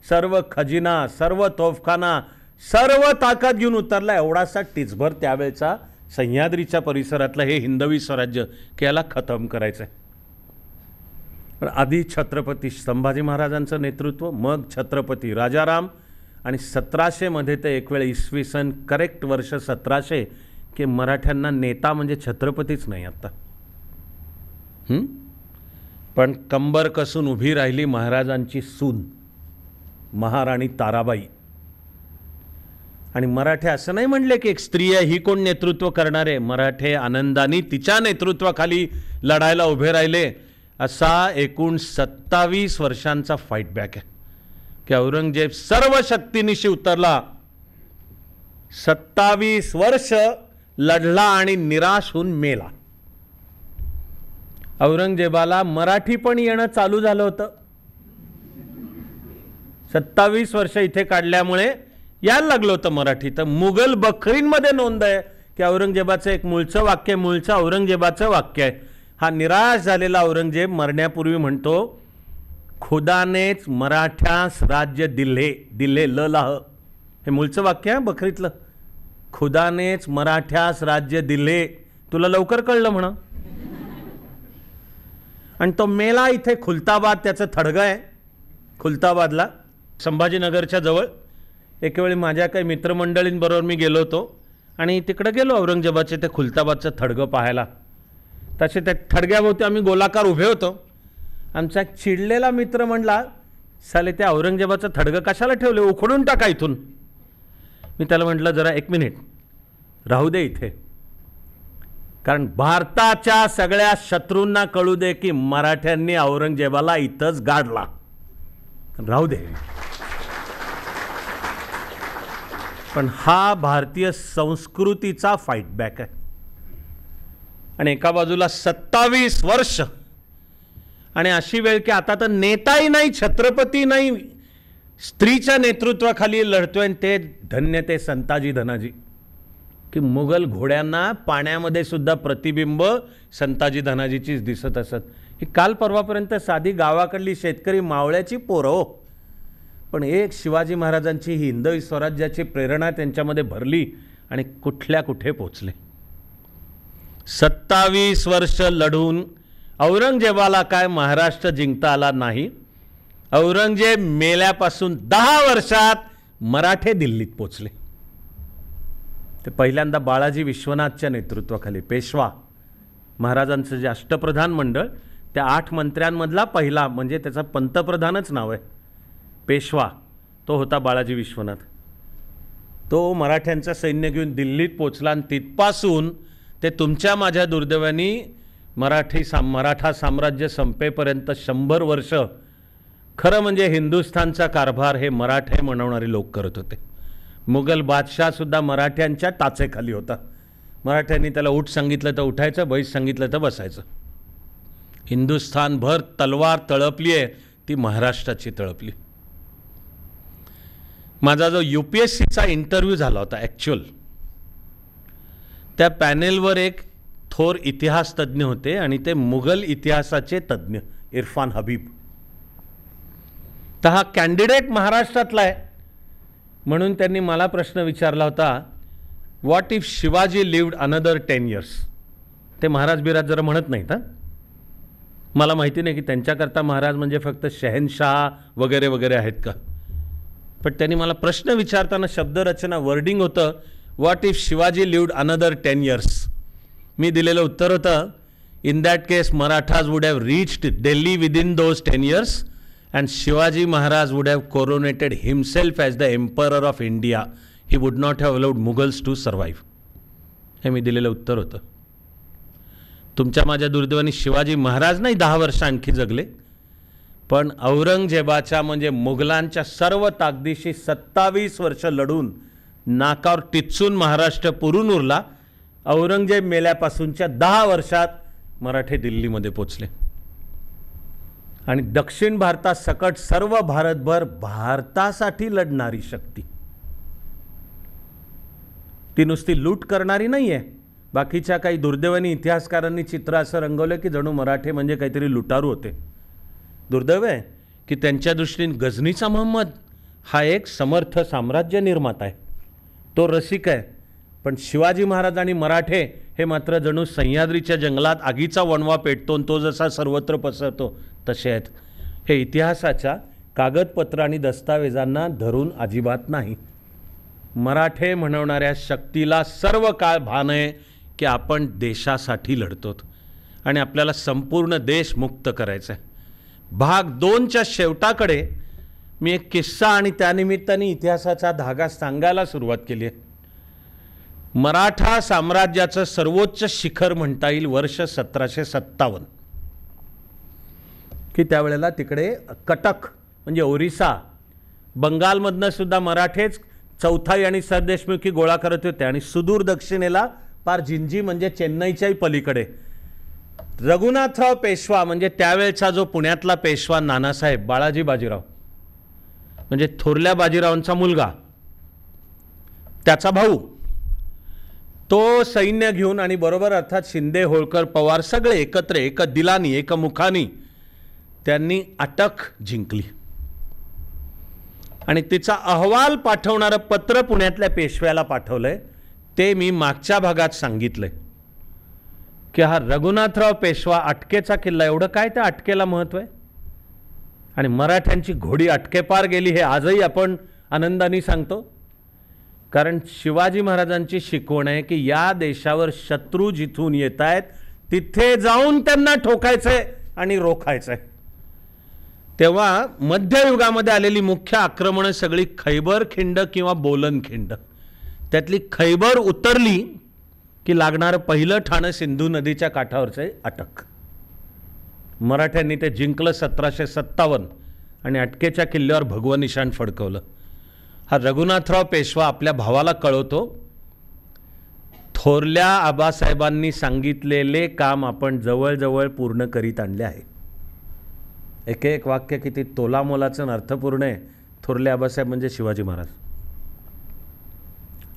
सर्व खजिना, सर्व तोफखाना, सर्व ताकद घेऊन उतरला. एवढासा टिचभर त्यावेळेचा सह्याद्रीच्या परिसरातलं हे हिंदवी स्वराज्य की याला खतम करायचं आहे. पण आधी छत्रपती संभाजी महाराजांचं नेतृत्व, मग छत्रपती राजाराम, आणि 1700 मध्ये ते एक वेळ इसवी सन करेक्ट वर्ष 1700 की मराठ्यांना नेता म्हणजे छत्रपतीच नाही आता. पण कंबर कसून उभी राहिली महाराजांची सून महाराणी ताराबाई. आणि मराठे असं नाही म्हणले की एक स्त्री आहे ही कोण नेतृत्व करणार आहे. मराठे आनंदाने तिच्या नेतृत्वाखाली लढायला उभे राहिले. असा एकूण 27 वर्षांचा फाईट बॅक आहे की औरंगजेब सर्व शक्तीनिशी उतरला. 27 वर्ष लढला आणि निराश होऊन मेला. औरंगजेबाला मराठी पण येणं चालू झालं होतं. 27 वर्ष इथे काढल्यामुळे यायला लागलं होतं मराठी. तर मुघल बखरींमध्ये नोंद आहे की औरंगजेबाचं एक मूळचं वाक्य, मूळचं औरंगजेबाचं वाक्य आहे. हा निराश झालेला औरंगजेब मरण्यापूर्वी म्हणतो खुदानेच मराठ्यास राज्य दिले, दिले ल लाह, हे मूळचं वाक्य आहे बखरीतलं. खुदानेच मराठ्यास राज्य दिले, तुला लवकर कळलं म्हणा. आणि तो मेला इथे खुलताबाद, त्याचं थडगं आहे खुलताबादला, संभाजीनगरच्या जवळ. एक वेळी माझ्या काही मित्रमंडळींबरोबर मी गेलो होतो आणि तिकडे गेलो औरंगजेबाचे ते खुलताबादचं थडगं पाहायला. तसे त्या थडग्याभोवती आम्ही गोलाकार उभे होतो. आमचा एक चिडलेला मित्र म्हणला, साले त्या औरंगजेबाचं थडगं कशाला ठेवले, उखडून टाका इथून. मी त्याला म्हटलं जरा एक मिनिट राहू दे इथे, कारण भारताच्या सगळ्या शत्रूंना कळू दे की मराठ्यांनी औरंगजेबाला इथंच गाडला, राहू दे. पण हा भारतीय संस्कृतीचा फाईट बॅक आहे. आणि एका बाजूला 27 वर्ष आणि अशी वेळ की आता तर नेताही नाही, छत्रपती नाही, स्त्रीच्या नेतृत्वाखाली लढतोय. आणि ते धन्य ते संताजी धनाजी, की मुघल घोड्यांना पाण्यामध्ये सुद्धा प्रतिबिंब संताजी धनाजीचीच दिसत असत. ही काल परवापर्यंत साधी गावाकडली शेतकरी मावळ्याची पोरं हो, पण एक शिवाजी महाराजांची ही हिंदवी स्वराज्याची प्रेरणा त्यांच्यामध्ये भरली आणि कुठल्या कुठे पोचले. 27 वर्ष लढून औरंगजेबाला काय महाराष्ट्र जिंकता आला नाही. औरंगजेब मेल्यापासून 10 वर्षात मराठे दिल्लीत पोचले. ते पहिल्यांदा बाळाजी विश्वनाथच्या नेतृत्वाखाली पेशवा महाराजांचं जे अष्टप्रधान मंडळ, त्या 8 मंत्र्यांमधला पहिला, म्हणजे त्याचा पंतप्रधानच नाव आहे पेशवा, तो होता बाळाजी विश्वनाथ. तो मराठ्यांचं सैन्य घेऊन दिल्लीत पोचला आणि तिथपासून ते तुमच्या माझ्या दुर्दैवाने मराठा साम्राज्य संपेपर्यंत 100 वर्ष खरं म्हणजे हिंदुस्थानचा कारभार हे मराठे म्हणवणारे लोक करत होते. मुघल बादशाहसुद्धा मराठ्यांच्या टाचेखाली होता. मराठ्यांनी त्याला उठ सांगितलं तर उठायचं, बैस सांगितलं तर बसायचं. हिंदुस्थानभर तलवार तळपली आहे, ती महाराष्ट्राची तळपली. माझा जो UPSCचा इंटरव्ह्यू झाला होता ॲक्च्युअल, त्या पॅनेलवर एक थोर इतिहास तज्ज्ञ होते आणि ते मुघल इतिहासाचे तज्ज्ञ इरफान हबीब. तर हा कॅन्डिडेट महाराष्ट्रातला आहे म्हणून त्यांनी मला प्रश्न विचारला होता, what if Shivaji lived another 10 years. ते महाराज बिराज जरा म्हणत नाहीत. हां, मला माहिती नाही की त्यांच्याकरता महाराज म्हणजे फक्त शहनशाह वगैरे वगैरे आहेत का. पण त्यांनी मला प्रश्न विचारताना शब्दरचना वर्डिंग होतं, what if Shivaji lived another 10 years. मी दिलेलं उत्तर होतं, in that case Marathas would have reached Delhi within those 10 years and Shivaji Maharaj would have coronated himself as the emperor of India. He would not have allowed Mughals to survive. हे मी दिलेलं उत्तर होतं. तुमच्या माझ्या दुर्दैवाने शिवाजी महाराज नाही 10 वर्ष आणखी जगले, पण औरंगजेबाच्या म्हणजे मुघलांच्या सर्व ताकदीशी 27 वर्ष लढून नाकावर टिचून महाराष्ट्र पुरून उरला. औरंगजेब मेल्यापासूनच्या 10 वर्षात मराठे दिल्लीमध्ये पोचले आणि दक्षिण भारतासकट सर्व भारतभर भारतासाठी लढणारी शक्ती, ती नुसती लूट करणारी नाही आहे. बाकीच्या काही दुर्दैवानी इतिहासकारांनी चित्र असं रंगवलं की जणू मराठे म्हणजे काहीतरी लुटारू होते. दुर्दैव आहे की त्यांच्या दृष्टीने गझनीचा महम्मद हा एक समर्थ साम्राज्य निर्माता आहे, तो रसिक आहे. पण शिवाजी महाराज आणि मराठे हे मात्र जणू सह्याद्रीच्या जंगलात आगीचा वणवा पेटतो आणि तो जसा सर्वत्र पसरतो तसे आहेत. हे इतिहासाच्या कागदपत्र आणि दस्तावेजांना धरून अजिबात नाही. मराठे म्हणवणाऱ्या शक्तीला सर्व काळ भान आहे की आपण देशासाठी लढतो आणि आपल्याला संपूर्ण देश मुक्त करायचा आहे. भाग 2च्या शेवटाकडे मी एक किस्सा आणि त्यानिमित्ताने इतिहासाचा धागा सांगायला सुरुवात केली आहे. मराठा साम्राज्याचं सर्वोच्च शिखर म्हणता येईल वर्ष 1757, की त्यावेळेला तिकडे कटक म्हणजे ओरिसा, बंगालमधनं सुद्धा मराठेच चौथाई आणि सरदेशमुखी गोळा करत होते आणि सुदूर दक्षिणेला पार जिंजी म्हणजे चेन्नईच्याही पलीकडे रघुनाथराव पेशवा म्हणजे त्यावेळचा जो पुण्यातला पेशवा नानासाहेब बाळाजी बाजीराव म्हणजे थोरल्या बाजीरावांचा मुलगा, त्याचा भाऊ, तो सैन्य घेऊन आणि बरोबर अर्थात शिंदे, होळकर, पवार सगळे एकत्र एक दिलानी एकमुखानी त्यांनी अटक जिंकली आणि तिचा अहवाल पाठवणारं पत्र पुण्यातल्या पेशव्याला पाठवलंय. ते मी मागच्या भागात सांगितलंय की हा रघुनाथराव पेशवा अटकेचा किल्ला, एवढं काय त्या अटकेला महत्त्व आहे. आणि मराठ्यांची घोडी अटकेपार गेली हे आजही आपण आनंदाने सांगतो. कारण शिवाजी महाराजांची शिकवण आहे की या देशावर शत्रू जिथून येत आहेत तिथे जाऊन त्यांना ठोकायचंय आणि रोखायचंय. तेव्हा मध्ययुगामध्ये आलेली मुख्य आक्रमणं सगळी खैबर खिंड किंवा बोलन खिंड, त्यातली खैबर उतरली की लागणारं पहिलं ठाणं सिंधू नदीच्या काठावरचं अटक. मराठ्यांनी ते जिंकलं 1757 आणि अटकेच्या किल्ल्यावर भगवं निशाण फडकवलं. हा रघुनाथराव पेशवा आपल्या भावाला कळवतो, थोरल्या आबासाहेबांनी सांगितलेले काम आपण जवळजवळ पूर्ण करीत आणले आहे. एक एक वाक्य किती तोलामोलाचं अर्थपूर्ण आहे. थोरले आबासाहेब म्हणजे शिवाजी महाराज.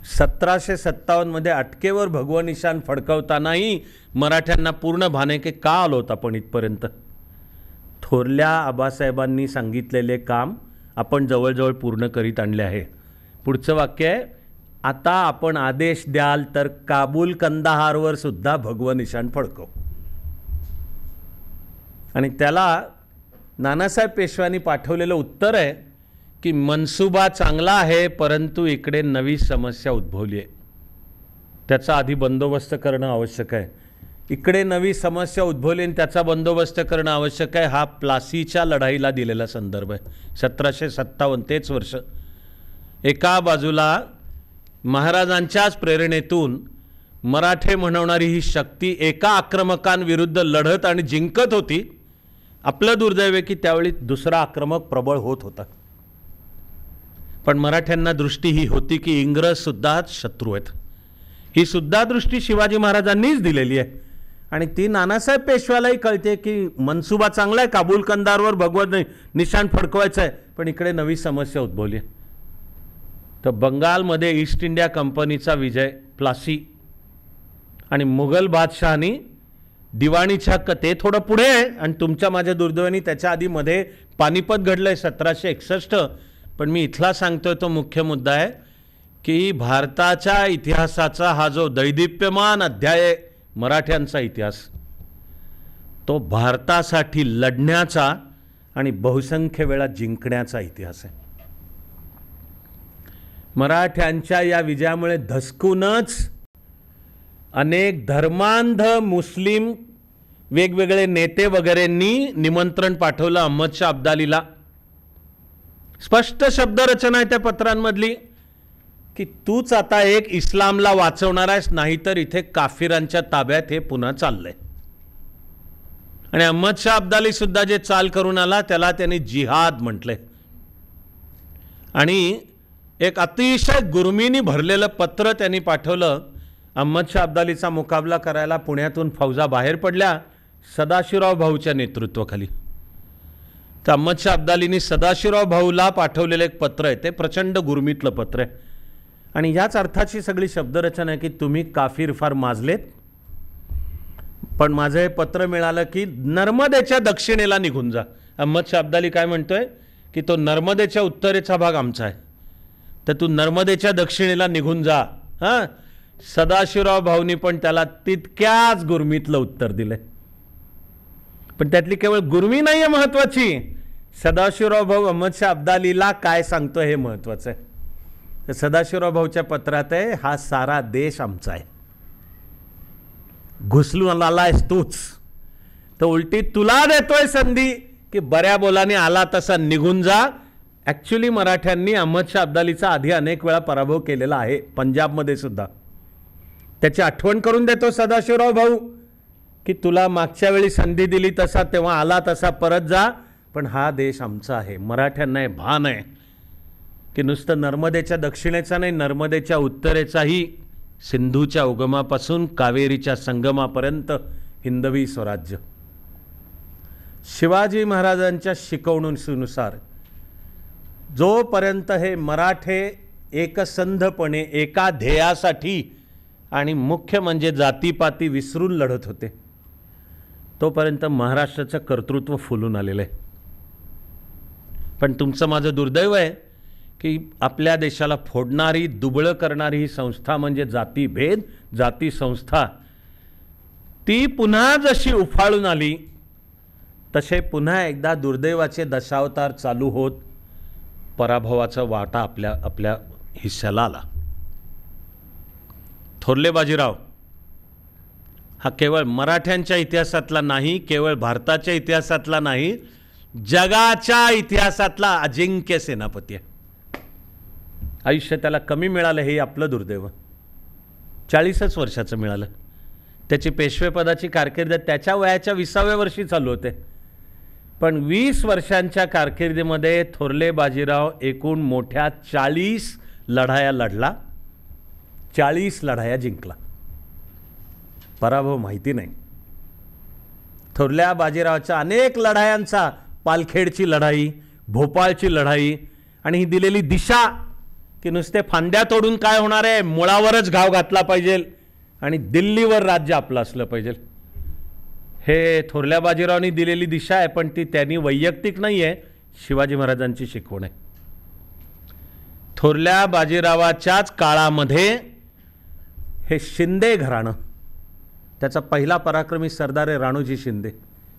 1757 मध्ये अटकेवर भगवं निशाण फडकवतानाही मराठ्यांना पूर्ण भान आहे की का आलोत आपण इथपर्यंत. थोरल्या आबासाहेबांनी सांगितलेले काम आपण जवळजवळ पूर्ण करीत आणले आहे. पुढचं वाक्य आहे, आता आपण आदेश द्याल तर काबूल कंदाहारवर सुद्धा भगवं निशाण फडकव. आणि त्याला नानासाहेब पेशव्यांनी पाठवलेलं उत्तर आहे की मनसुबा चांगला आहे परंतु इकडे नवी समस्या उद्भवली आहे, त्याचा आधी बंदोबस्त करणं आवश्यक आहे. इकडे नवी समस्या उद्भवली आणि त्याचा बंदोबस्त करणं आवश्यक आहे. हा प्लासीच्या लढाईला दिलेला संदर्भ आहे. 1757 तेच वर्ष. एका बाजूला महाराजांच्याच प्रेरणेतून मराठे म्हणवणारी ही शक्ती एका आक्रमकांविरुद्ध लढत आणि जिंकत होती. आपलं दुर्दैव आहे की त्यावेळी दुसरा आक्रमक प्रबळ होत होता. पण मराठ्यांना दृष्टी ही होती की इंग्रजसुद्धा शत्रू आहेत. ही सुद्धा दृष्टी शिवाजी महाराजांनीच दिलेली आहे. आणि ती नानासाहेब पेशव्यालाही कळते की मनसुबा चांगला आहे, काबूल कंदारवर भगवं निशाण फडकवायचं आहे, पण इकडे नवी समस्या उद्भवली आहे. तर बंगालमध्ये ईस्ट इंडिया कंपनीचा विजय, प्लासी आणि मुघल बादशहानी दिवाणीच्या ते थोडं पुढे आहे आणि तुमच्या माझ्या दुर्दैवाने त्याच्या आधी मध्ये पानिपत घडलंय 1761. पण मी इथला सांगतोय तो मुख्य मुद्दा आहे की भारताच्या इतिहासाचा हा जो दैदिप्यमान अध्याय आहे मराठ्यांचा इतिहास, तो भारतासाठी लढण्याचा आणि बहुसंख्य वेळा जिंकण्याचा इतिहास आहे. मराठ्यांच्या या विजयामुळे धसकूनच अनेक धर्मांध मुस्लिम वेगवेगळे नेते वगैरेंनी निमंत्रण पाठवलं अहमदशाह अब्दालीला. स्पष्ट शब्दरचना आहे त्या पत्रांमधली की तूच आता एक इस्लामला वाचवणार आहेस, नाहीतर इथे काफिरांच्या ताब्यात हे पुन्हा चाललंय. आणि अहमदशाह अब्दाली सुद्धा जे चाल करून आला त्याला त्यांनी जिहाद म्हटलंय. आणि एक अतिशय गुरमीनी भरलेलं पत्र त्यांनी पाठवलं. अहमदशाह अब्दालीचा मुकाबला करायला पुण्यातून फौजा बाहेर पडल्या सदाशिवराव भाऊच्या नेतृत्वाखाली. तर अहमदशाह अब्दालींनी सदाशिवराव भाऊला पाठवलेलं एक पत्र आहे, ते प्रचंड गुरमीतलं पत्र आहे. आणि याच अर्थाची सगळी शब्दरचना आहे की तुम्ही काफिर फार माजलेत, पण माझं हे पत्र मिळालं की नर्मदेच्या दक्षिणेला निघून जा. अहमदशाह अब्दाली काय म्हणतोय की तो नर्मदेच्या उत्तरेचा भाग आमचा आहे, तर तू नर्मदेच्या दक्षिणेला निघून जा. हां, सदाशिवराव भाऊनी पण त्याला तितक्याच गुरमीतलं उत्तर दिलंय. पण त्यातली केवळ गुरमी नाही आहे महत्त्वाची, सदाशिवराव भाऊ अहमदशाह अब्दालीला काय सांगतो हे महत्त्वाचं आहे. तर सदाशिवराव भाऊच्या पत्रात आहे, हा सारा देश आमचा आहे, घुसलून आलायस तूच, तर उलटी तुला देतोय संधी की बऱ्या बोलाने आला तसा निघून जा. ॲक्च्युली मराठ्यांनी अहमदशाह अब्दालीचा आधी अनेक वेळा पराभव केलेला आहे, पंजाबमध्ये सुद्धा. त्याची आठवण करून देतो सदाशिवराव भाऊ की तुला मागच्या वेळी संधी दिली तसा तेव्हा आला तसा परत जा, पण हा देश आमचा आहे. मराठ्यांना हे भान आहे की नुसतं नर्मदेच्या दक्षिणेचा नाही, नर्मदेच्या उत्तरेचाही, सिंधूच्या उगमापासून कावेरीच्या संगमापर्यंत हिंदवी स्वराज्य. शिवाजी महाराजांच्या शिकवणुकीनुसार जोपर्यंत हे मराठे एकसंधपणे एका ध्येयासाठी आणि मुख्य म्हणजे जातीपाती विसरून लढत होते, तोपर्यंत महाराष्ट्राचं कर्तृत्व फुलून आलेलं आहे. पण तुमचं माझं दुर्दैव आहे की आपल्या देशाला फोडणारी, दुबळं करणारी ही संस्था म्हणजे जातीभेद, जाती संस्था, ती पुन्हा जशी उफाळून आली तसे पुन्हा एकदा दुर्दैवाचे दशावतार चालू होत पराभवाचा वाटा आपल्या हिस्स्याला आला. थोरले बाजीराव हा केवळ मराठ्यांच्या इतिहासातला नाही, केवळ भारताच्या इतिहासातला नाही, जगाच्या इतिहासातला अजिंक्य सेनापती आहे. आयुष्य त्याला कमी मिळालं हे आपलं दुर्दैव. 40च वर्षाचं मिळालं. त्याची पेशवेपदाची कारकीर्द त्याच्या वयाच्या 20व्या वर्षी चालू होते. पण 20 वर्षांच्या कारकिर्दीमध्ये थोरले बाजीराव एकूण मोठ्या 40 लढाया लढला, 40 लढाया जिंकला. पराभव माहिती नाही. थोरल्या बाजीरावाच्या अनेक लढायांचा, पालखेडची लढाई, भोपाळची लढाई, आणि ही दिलेली दिशा की नुसते फांद्या तोडून काय होणार आहे, मुळावरच घाव घातला पाहिजे आणि दिल्लीवर राज्य आपलं असलं पाहिजे, हे थोरल्या बाजीरावांनी दिलेली दिशा आहे. पण ती त्यांनी वैयक्तिक नाही आहे, शिवाजी महाराजांची शिकवण आहे. थोरल्या बाजीरावाच्याच काळामध्ये हे शिंदे घराणं, त्याचा पहिला पराक्रमी सरदार आहे राणोजी शिंदे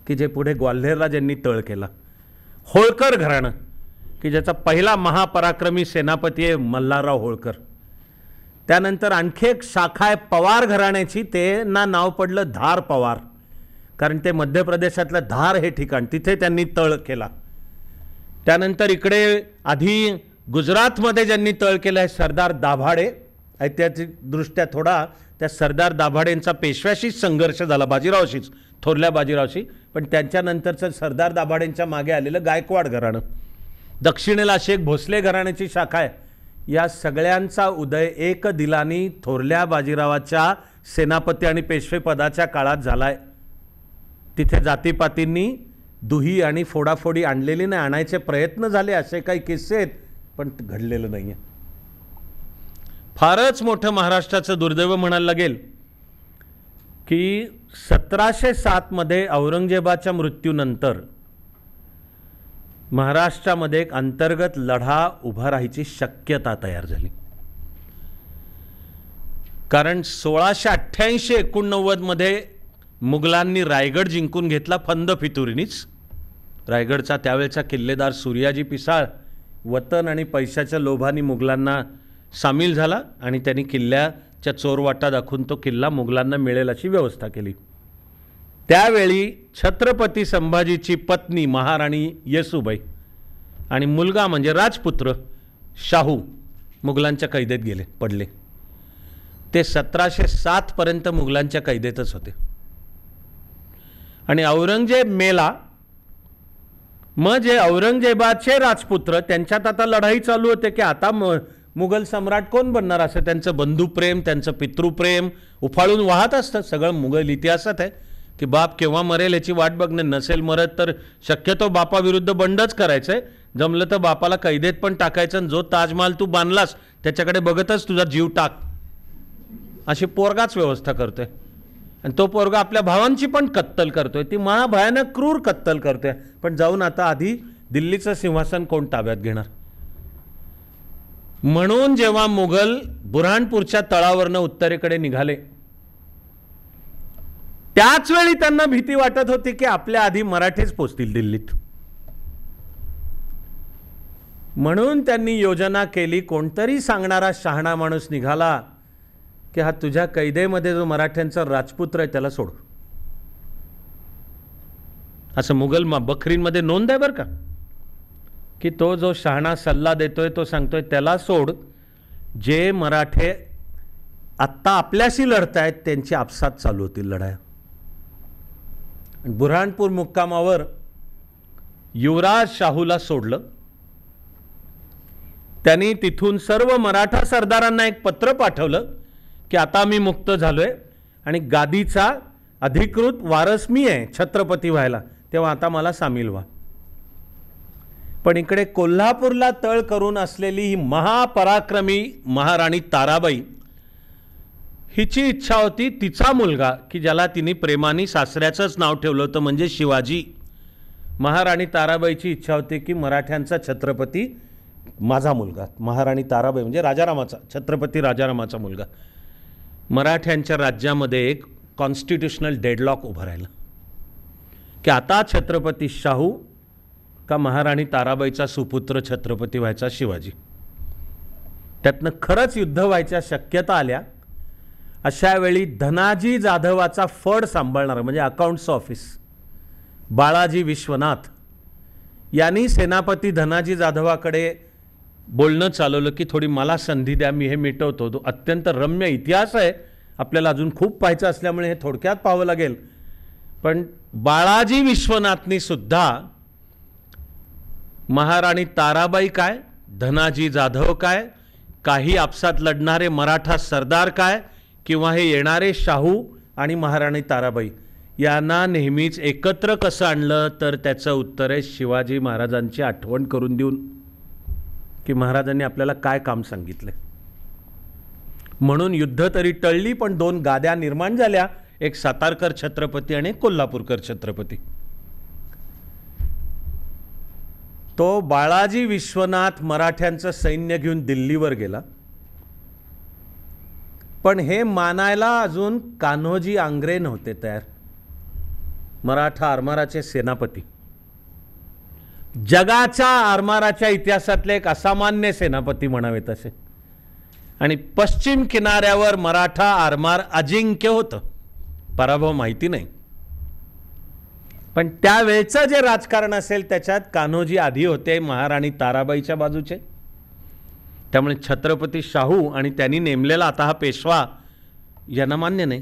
की जे पुढे ग्वाल्हेरला ज्यांनी तळ केला. होळकर घराणं की ज्याचा पहिला महापराक्रमी सेनापती आहे मल्हारराव होळकर. त्यानंतर आणखी एक शाखा आहे पवार घराण्याची, ते नाव पडलं धार पवार, कारण ते मध्य प्रदेशातलं धार हे ठिकाण, तिथे त्यांनी तळ केला. त्यानंतर इकडे आधी गुजरातमध्ये ज्यांनी तळ केलं आहे सरदार दाभाडे. ऐतिहासिकदृष्ट्या थोडा त्या सरदार दाभाडेंचा पेशव्याशीच संघर्ष झाला, बाजीरावशीच, थोरल्या बाजीरावशी. पण त्यांच्यानंतरचं सरदार दाभाडेंच्या मागे आलेलं गायकवाड घराणं. दक्षिणेला अशी एक भोसले घराण्याची शाखा आहे. या सगळ्यांचा उदय एक दिलानी थोरल्या बाजीरावाच्या सेनापती आणि पेशवेपदाच्या काळात झाला आहे. तिथे जातीपातींनी दुही आणि फोडाफोडी आणलेली नाही, आणायचे प्रयत्न झाले, असे काही किस्से आहेत, पण घडलेलं नाही आहे. फारच मोठं महाराष्ट्राचं दुर्दैव म्हणायला लागेल की 1707 मध्ये औरंगजेबाच्या मृत्यूनंतर महाराष्ट्रामध्ये एक अंतर्गत लढा उभा राहायची शक्यता तयार झाली. कारण 1688-89 मध्ये मुघलांनी रायगड जिंकून घेतला, फंद फितुरीनीच. रायगडचा त्यावेळचा किल्लेदार सूर्याजी पिसाळ वतन आणि पैशाच्या लोभाने मुघलांना सामील झाला आणि त्यांनी किल्ल्याच्या चोरवाटा दाखवून तो किल्ला मुघलांना मिळेल अशी व्यवस्था केली. त्यावेळी छत्रपती संभाजीची पत्नी महाराणी येसूबाई आणि मुलगा म्हणजे राजपुत्र शाहू मुघलांच्या कैदेत पडले. ते 1707 पर्यंत मुघलांच्या कैदेतच होते. आणि औरंगजेब मेला, मग जे औरंगजेबाचे राजपुत्र त्यांच्यात आता लढाई चालू होते की आता मुघल सम्राट कोण बनणार, असं त्यांचं बंधुप्रेम, त्यांचं पितृप्रेम उफाळून वाहत असतं. सगळं मुघल इतिहासात आहे की बाप केव्हा मरेल याची वाट बघणे, नसेल मरत तर शक्यतो बापाविरुद्ध बंडच करायचं आहे, जमलं तर बापाला कैदेत पण टाकायचं, आणि जो ताजमहाल तू बांधलास त्याच्याकडे बघतच तुझा जीव टाक, अशी पोरगाच व्यवस्था करतोय. आणि तो पोरगा आपल्या भावांची पण कत्तल करतोय, ती महाभयानक क्रूर कत्तल करतोय. पण जाऊन आता आधी दिल्लीचं सिंहासन कोण ताब्यात घेणार. म्हणून जेव्हा मुघल बुऱ्हाणपूरच्या तळावरनं उत्तरेकडे निघाले त्याच वेळी त्यांना भीती वाटत होती की आपल्या आधी मराठेच पोचतील दिल्लीत. म्हणून त्यांनी योजना केली, कोणतरी सांगणारा शहाणा माणूस निघाला की हा तुझ्या कैदेमध्ये जो मराठ्यांचा राजपुत्र आहे त्याला सोड. असं मुघल बखरींमध्ये नोंद आहे बरं का, की तो जो शहाणा सल्ला देतोय तो सांगतोय त्याला सोड, जे मराठे आत्ता आपल्याशी लढतायत त्यांची आपसात चालू होतील लढाया. बुऱ्हाणपूर मुक्कामावर युवराज शाहूला सोडलं. त्यांनी तिथून सर्व मराठा सरदारांना एक पत्र पाठवलं की आता मी मुक्त झालोय आणि गादीचा अधिकृत वारस मी आहे छत्रपती व्हायला, तेव्हा आता मला सामील व्हा. पण इकडे कोल्हापूरला तळ करून असलेली ही महापराक्रमी महाराणी ताराबाई हिची इच्छा होती तिचा मुलगा की ज्याला तिने प्रेमाने सासऱ्याचंच नाव ठेवलं होतं म्हणजे शिवाजी, महाराणी ताराबाईची इच्छा होती की मराठ्यांचा छत्रपती माझा मुलगा, महाराणी ताराबाई म्हणजे राजारामाचा, छत्रपती राजारामाचा मुलगा, मराठ्यांच्या राज्यामध्ये एक कॉन्स्टिट्यूशनल डेडलॉक उभं राहिलं की आता छत्रपती शाहू का महाराणी ताराबाईचा सुपुत्र छत्रपती व्हायचा शिवाजी. त्यातनं खरंच युद्ध व्हायच्या शक्यता आल्या. अशा वेळी धनाजी जाधवाचा फड सांभाळणारा म्हणजे अकाउंट्स ऑफिस बाळाजी विश्वनाथ यांनी सेनापती धनाजी जाधवाकडे बोलणं चालवलं की थोडी मला संधी द्या, मी हे मिटवतो. तो अत्यंत रम्य इतिहास आहे, आपल्याला अजून खूप पाहायचं असल्यामुळे हे थोडक्यात पाहावं लागेल. पण बाळाजी विश्वनाथनी सुद्धा महाराणी ताराबाई काय, धनाजी जाधव काय, काही आपसात लढणारे मराठा सरदार काय, किंवा हे येणारे शाहू आणि महाराणी ताराबाई यांना नेहमीच एकत्र कसं आणलं, तर त्याचं उत्तर आहे शिवाजी महाराजांची आठवण करून देऊन की महाराजांनी आपल्याला काय काम सांगितलं. म्हणून युद्ध तरी टळली, पण दोन गाद्या निर्माण झाल्या, एक सातारकर छत्रपती आणि एक कोल्हापूरकर छत्रपती. तो बाळाजी विश्वनाथ मराठ्यांचं सैन्य घेऊन दिल्लीवर गेला, पण हे मानायला अजून कान्होजी आंग्रे नव्हते तयार, मराठा आरमाराचे सेनापती, जगाच्या आरमाराच्या इतिहासातले एक असामान्य सेनापती म्हणावे तसे. आणि पश्चिम किनाऱ्यावर मराठा आरमार अजिंक्य होतं, पराभव माहिती नाही. पण त्यावेळचं जे राजकारण असेल त्याच्यात कान्होजी आधी होते महाराणी ताराबाईच्या बाजूचे. त्यामुळे छत्रपती शाहू आणि त्यांनी नेमलेला आता हा पेशवा यांना मान्य नाही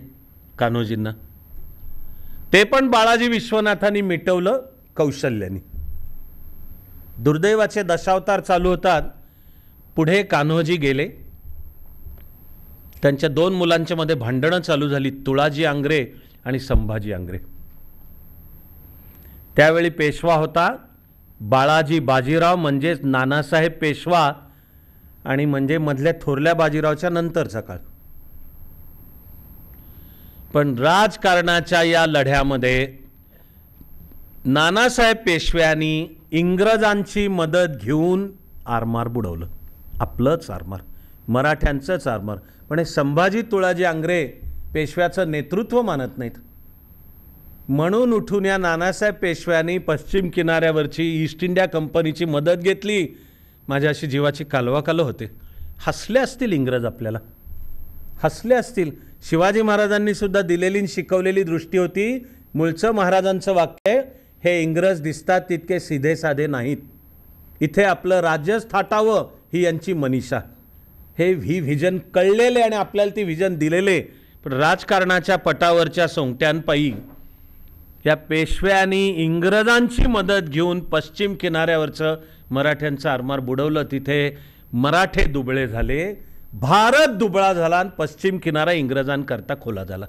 कान्होजींना. ते पण बाळाजी विश्वनाथांनी मिटवलं कौशल्याने. दुर्दैवाचे दशावतार चालू होतात. पुढे कान्होजी गेले, त्यांच्या दोन मुलांच्या मध्ये भांडणं चालू झाली, तुळाजी आंग्रे आणि संभाजी आंग्रे. त्यावेळी पेशवा होता बाळाजी बाजीराव म्हणजेच नानासाहेब पेशवा, आणि म्हणजे मधल्या थोरल्या बाजीरावच्या नंतरचा काळ. पण राजकारणाच्या या लढ्यामध्ये नानासाहेब पेशव्यांनी इंग्रजांची मदत घेऊन आरमार बुडवलं, आपलंच आरमार, मराठ्यांचंच आरमार. पण हे संभाजी तुळाजी आंग्रे पेशव्याचं नेतृत्व मानत नाहीत. म्हणून उठून या नानासाहेब पेशव्यांनी पश्चिम किनाऱ्यावरची ईस्ट इंडिया कंपनीची मदत घेतली. माझ्या अशी जीवाची कालवाकालं होते. हसले असतील इंग्रज, आपल्याला हसले असतील. शिवाजी महाराजांनी सुद्धा दिलेली शिकवलेली दृष्टी होती. मूळचं महाराजांचं वाक्य आहे, हे इंग्रज दिसतात तितके सीधे साधे नाहीत, इथे आपलं राज्यच थाटावं ही यांची मनीषा. हे ही व्हिजन कळलेले आणि आपल्याला ती व्हिजन दिलेले. पण राजकारणाच्या पटावरच्या सोंगट्यांपायी या पेशव्यांनी इंग्रजांची मदत घेऊन पश्चिम किनाऱ्यावरचं मराठ्यांचं आरमार बुडवलं. तिथे मराठे दुबळे झाले, भारत दुबळा झाला आणि पश्चिम किनारा इंग्रजांकरता खुला झाला.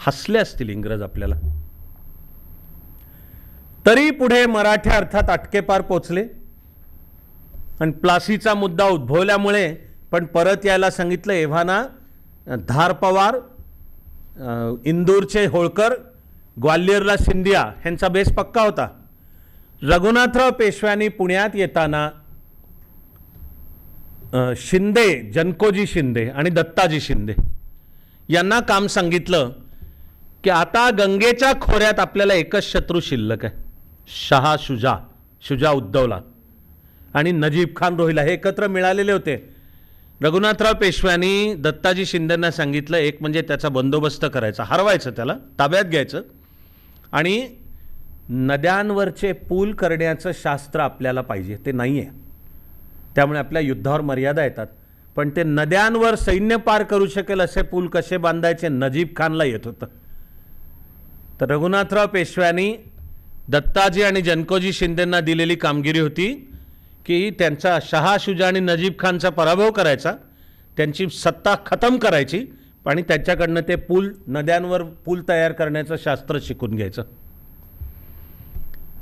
हसले असतील इंग्रज आपल्याला. तरी पुढे मराठे अर्थात अटकेपार पोचले आणि प्लासीचा मुद्दा उद्भवल्यामुळे पण परत यायला सांगितलं. एव्हाना धार पवार, इंदूरचे होळकर, ग्वाल्हेरला सिंधिया ह्यांचा बेस पक्का होता. रघुनाथराव पेशव्यांनी पुण्यात येताना शिंदे, जनकोजी शिंदे आणि दत्ताजी शिंदे यांना काम सांगितलं की आता गंगेच्या खोऱ्यात आपल्याला एकच शत्रू शिल्लक आहे, शहा शुजा, शुजा उद्दौला आणि नजीब खान रोहिला. हे एकत्र मिळालेले होते. रघुनाथराव पेशव्यांनी दत्ताजी शिंदेंना सांगितलं, एक म्हणजे त्याचा बंदोबस्त करायचा, हरवायचं, त्याला ताब्यात घ्यायचं, आणि नद्यांवरचे पूल करण्याचं शास्त्र आपल्याला पाहिजे, ते नाही आहे. त्यामुळे आपल्या युद्धावर मर्यादा येतात. पण ते नद्यांवर सैन्य पार करू शकेल असे पूल कसे बांधायचे नजीब खानला येत होतं. तर रघुनाथराव पेशव्यांनी दत्ताजी आणि जनकोजी शिंदेंना दिलेली कामगिरी होती की त्यांचा शहा शुजा आणि नजीब खानचा पराभव करायचा, त्यांची सत्ता खतम करायची आणि त्यांच्याकडनं ते पूल, नद्यांवर पूल तयार करण्याचं शास्त्र शिकून घ्यायचं.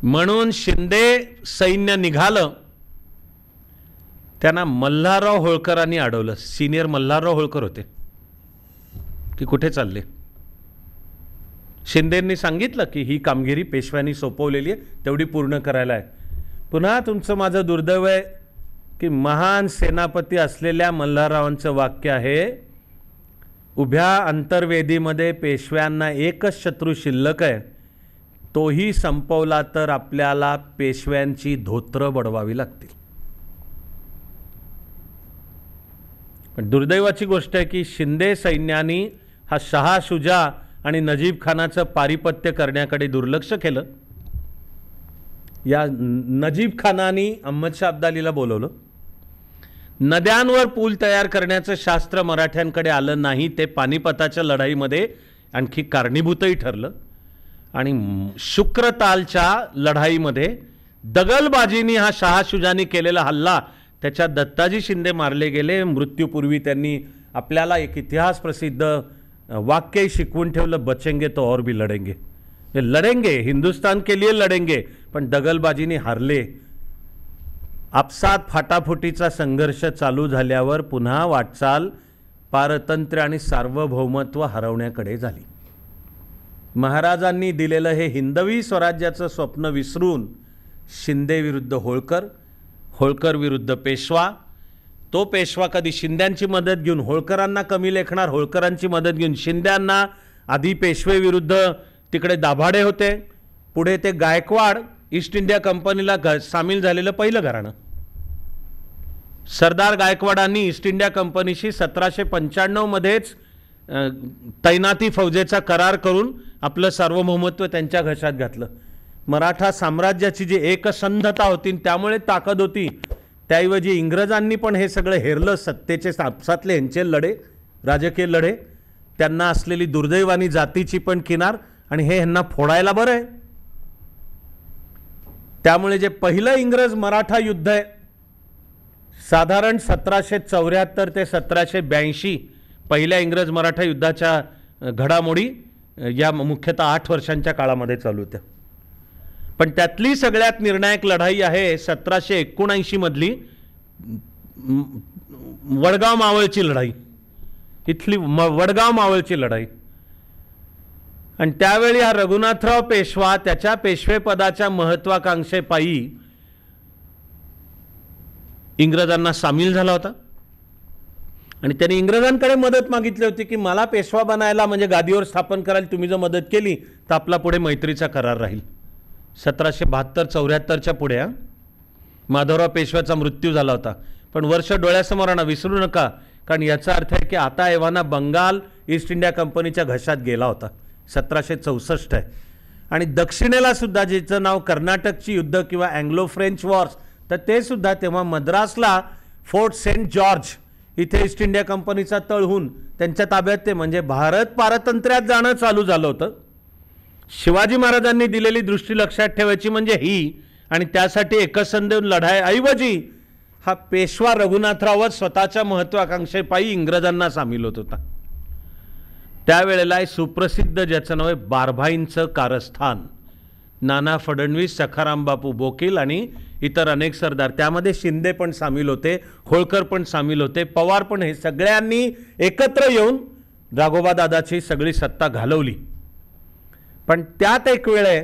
म्हणून शिंदे सैन्य निघालं. त्यांना मल्हारराव होळकरांनी अडवलं. सिनियर मल्हारराव होळकर होते. की कुठे चालले? शिंदेंनी सांगितलं की ही कामगिरी पेशव्यांनी सोपवलेली आहे, तेवढी पूर्ण करायला आहे. पुन्हा तुमचं माझं दुर्दैव आहे की महान सेनापती असलेल्या मल्हाररावांचं वाक्य आहे, उभ्या अंतर्वेदीमध्ये पेशव्यांना एकच शत्रू शिल्लक आहे, तोही संपवला तर आपल्याला पेशव्यांची धोत्रं बडवावी लागतील. पण दुर्दैवाची गोष्ट आहे की शिंदे सैन्याने हा शहा शुजा आणि नजीब खानाचं पारिपत्य करण्याकडे दुर्लक्ष केलं. या नजीब खानाने अहमद शाह अब्दालीला बोलवलं. नद्यांवर पूल तयार करण्याचं शास्त्र मराठ्यांकडे आलं नाही, ते पानिपताच्या लढाईमध्ये आणखी कारणीभूतही ठरलं. आणि शुक्रतालच्या लढाईमध्ये दगलबाजीने हा शहाशुजानी केलेला हल्ला, त्याच्यात दत्ताजी शिंदे मारले गेले. मृत्यूपूर्वी त्यांनी आपल्याला एक इतिहास प्रसिद्ध वाक्य शिकवून ठेवलं, बचेंगे तो और भी लढेंगे. लढेंगे, हिंदुस्तान के लिए लढेंगे, पण दगलबाजीने हारले. आपसात फाटाफुटीचा संघर्ष चालू झाल्यावर पुन्हा वाटचाल पारतंत्र्य आणि सार्वभौमत्व हरवण्याकडे झाली. महाराजांनी दिलेलं हे हिंदवी स्वराज्याचं स्वप्न विसरून शिंदे विरुद्ध होळकर, होळकर विरुद्ध पेशवा, तो पेशवा कधी शिंद्यांची मदत घेऊन होळकरांना कमी लेखणार, होळकरांची मदत घेऊन शिंद्यांना. आधी पेशवे विरुद्ध तिकडे दाभाडे होते, पुढे ते गायकवाड, ईस्ट इंडिया कंपनीला सामील झालेलं पहिलं घराणं. सरदार गायकवाडांनी ईस्ट इंडिया कंपनीशी 1795 मध्येच तैनाती फौजेचा करार करून आपलं सार्वभौमत्व त्यांच्या घशात घातलं. मराठा साम्राज्याची जी एकसंधता होती, त्यामुळे ताकद होती, त्याऐवजी इंग्रजांनी पण हे सगळं हेरलं. सत्तेचे आपसातले यांचे लढे, राजकीय लढे, त्यांना असलेली दुर्दैवानी जातीची पण किनार, आणि हे ह्यांना फोडायला बरं आहे. त्यामुळे जे पहिलं इंग्रज मराठा युद्ध आहे, साधारण 1774 ते 1782 पहिल्या इंग्रज मराठा युद्धाच्या घडामोडी या मुख्यतः 8 वर्षांच्या काळामध्ये चालू होत्या. पण त्यातली सगळ्यात निर्णायक लढाई आहे 1779 मधली वडगाव मावळची लढाई. इथली वडगाव मावळची लढाई. आणि त्यावेळी हा रघुनाथराव पेशवा त्याच्या पेशवेपदाच्या महत्वाकांक्षेपायी इंग्रजांना सामील झाला होता. आणि त्यांनी इंग्रजांकडे मदत मागितली होती की मला पेशवा बनायला, म्हणजे गादीवर स्थापन करायला तुम्ही जर मदत केली तर आपला पुढे मैत्रीचा करार राहील. 1772-74च्या पुढे माधवराव पेशव्याचा मृत्यू झाला होता. पण वर्ष डोळ्यासमोर आणा, विसरू नका, कारण याचा अर्थ आहे की आता एव्हाना बंगाल ईस्ट इंडिया कंपनीच्या घशात गेला होता. 1764 आहे. आणि दक्षिणेला सुद्धा, ज्याचं नाव कर्नाटकची युद्ध किंवा अँग्लो फ्रेंच वॉर्स, तर ते सुद्धा तेव्हा मद्रासला फोर्ट सेंट जॉर्ज इथे ईस्ट इंडिया कंपनीचा तळ होऊन त्यांच्या ताब्यात ते, म्हणजे भारत पारतंत्र्यात जाणं चालू झालं होतं. शिवाजी महाराजांनी दिलेली दृष्टी लक्षात ठेवायची म्हणजे ही, आणि त्यासाठी एकसंध लढाईऐवजी हा पेशवा रघुनाथराव स्वतःच्या महत्वाकांक्षेपायी इंग्रजांना सामील होत होता. त्यावेळेला सुप्रसिद्ध ज्याचं नाव आहे बारभाईंचं कारस्थान, नाना फडणवीस, सखाराम बापू बोकील आणि इतर अनेक सरदार, त्यामध्ये शिंदे पण सामील होते, होळकर पण सामील होते, पवार पण, हे सगळ्यांनी एकत्र येऊन राघोबा दादाची सगळी सत्ता घालवली. पण त्यात एक वेळ आहे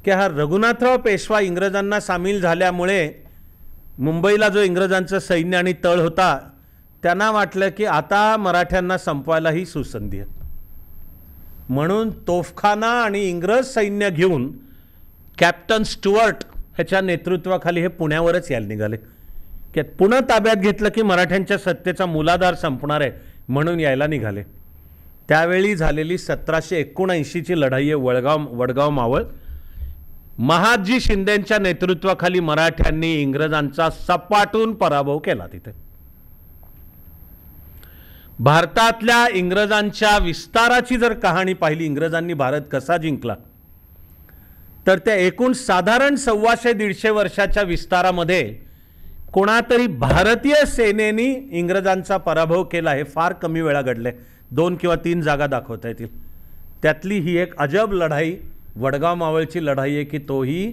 की हा रघुनाथराव पेशवा इंग्रजांना सामील झाल्यामुळे मुंबईला जो इंग्रजांचं सैन्य आणि तळ होता, त्यांना वाटलं की आता मराठ्यांना संपवायला ही सुसंधी आहे. म्हणून तोफखाना आणि इंग्रज सैन्य घेऊन कॅप्टन स्टुअर्ट ह्याच्या नेतृत्वाखाली हे पुण्यावरच यायला निघाले. की पुणे ताब्यात घेतलं की मराठ्यांच्या सत्तेचा मूलाधार संपणार आहे, म्हणून यायला निघाले. त्यावेळी झालेली 1779ची लढाई आहे वडगाव मावळ. महादजी शिंदेंच्या नेतृत्वाखाली मराठ्यांनी इंग्रजांचा सपाटून पराभव केला. तिथे भारतातल्या इंग्रजांच्या विस्ताराची जर कहाणी पाहिली, इंग्रजांनी भारत कसा जिंकला, तर त्या एकूण साधारण 125-150 वर्षाच्या विस्तारामध्ये कोणातरी भारतीय सेनेने इंग्रजांचा पराभव केला. हे फार कमी वेळा घडले, 2 किंवा 3 जागा दाखवता येतील. त्यातली ही एक अजब लढाई वडगाव मावळची लढाई आहे की तोही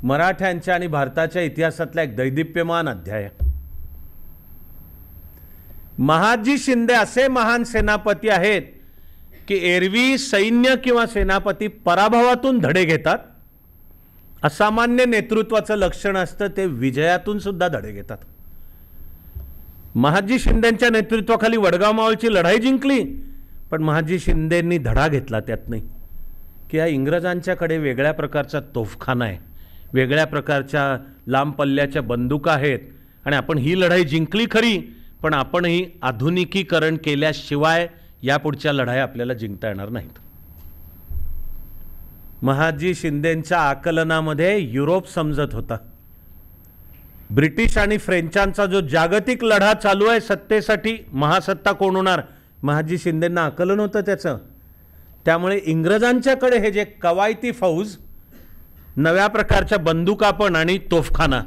मराठ्यांच्या आणि भारताच्या इतिहासातला एक दैदिप्यमान अध्याय आहे. महादजी शिंदे असे महान सेनापती आहेत की एरवी सैन्य किंवा सेनापती पराभवातून धडे घेतात, असामान्य नेतृत्वाचं लक्षण असतं ते विजयातून सुद्धा धडे घेतात. महादजी शिंदेंच्या नेतृत्वाखाली वडगाव मावळची लढाई जिंकली, पण महादजी शिंदेंनी धडा घेतला त्यात नाही की या इंग्रजांच्याकडे वेगळ्या प्रकारचा तोफखाना आहे, वेगळ्या प्रकारच्या लांब पल्ल्याच्या बंदुका आहेत आणि आपण ही लढाई जिंकली खरी, पण आपणही आधुनिकीकरण केल्याशिवाय या पुढच्या लढाई आपल्याला जिंकता येणार नाहीत. महादजी शिंदेंच्या आकलनामध्ये युरोप समजत होता. ब्रिटिश आणि फ्रेंचांचा जो जागतिक लढा चालू आहे सत्तेसाठी, महासत्ता कोण होणार, महादजी शिंदेंना आकलन होतं त्याचं. त्यामुळे इंग्रजांच्याकडे हे जे कवायती फौज, नव्या प्रकारच्या बंदुका पण आणि तोफखाना,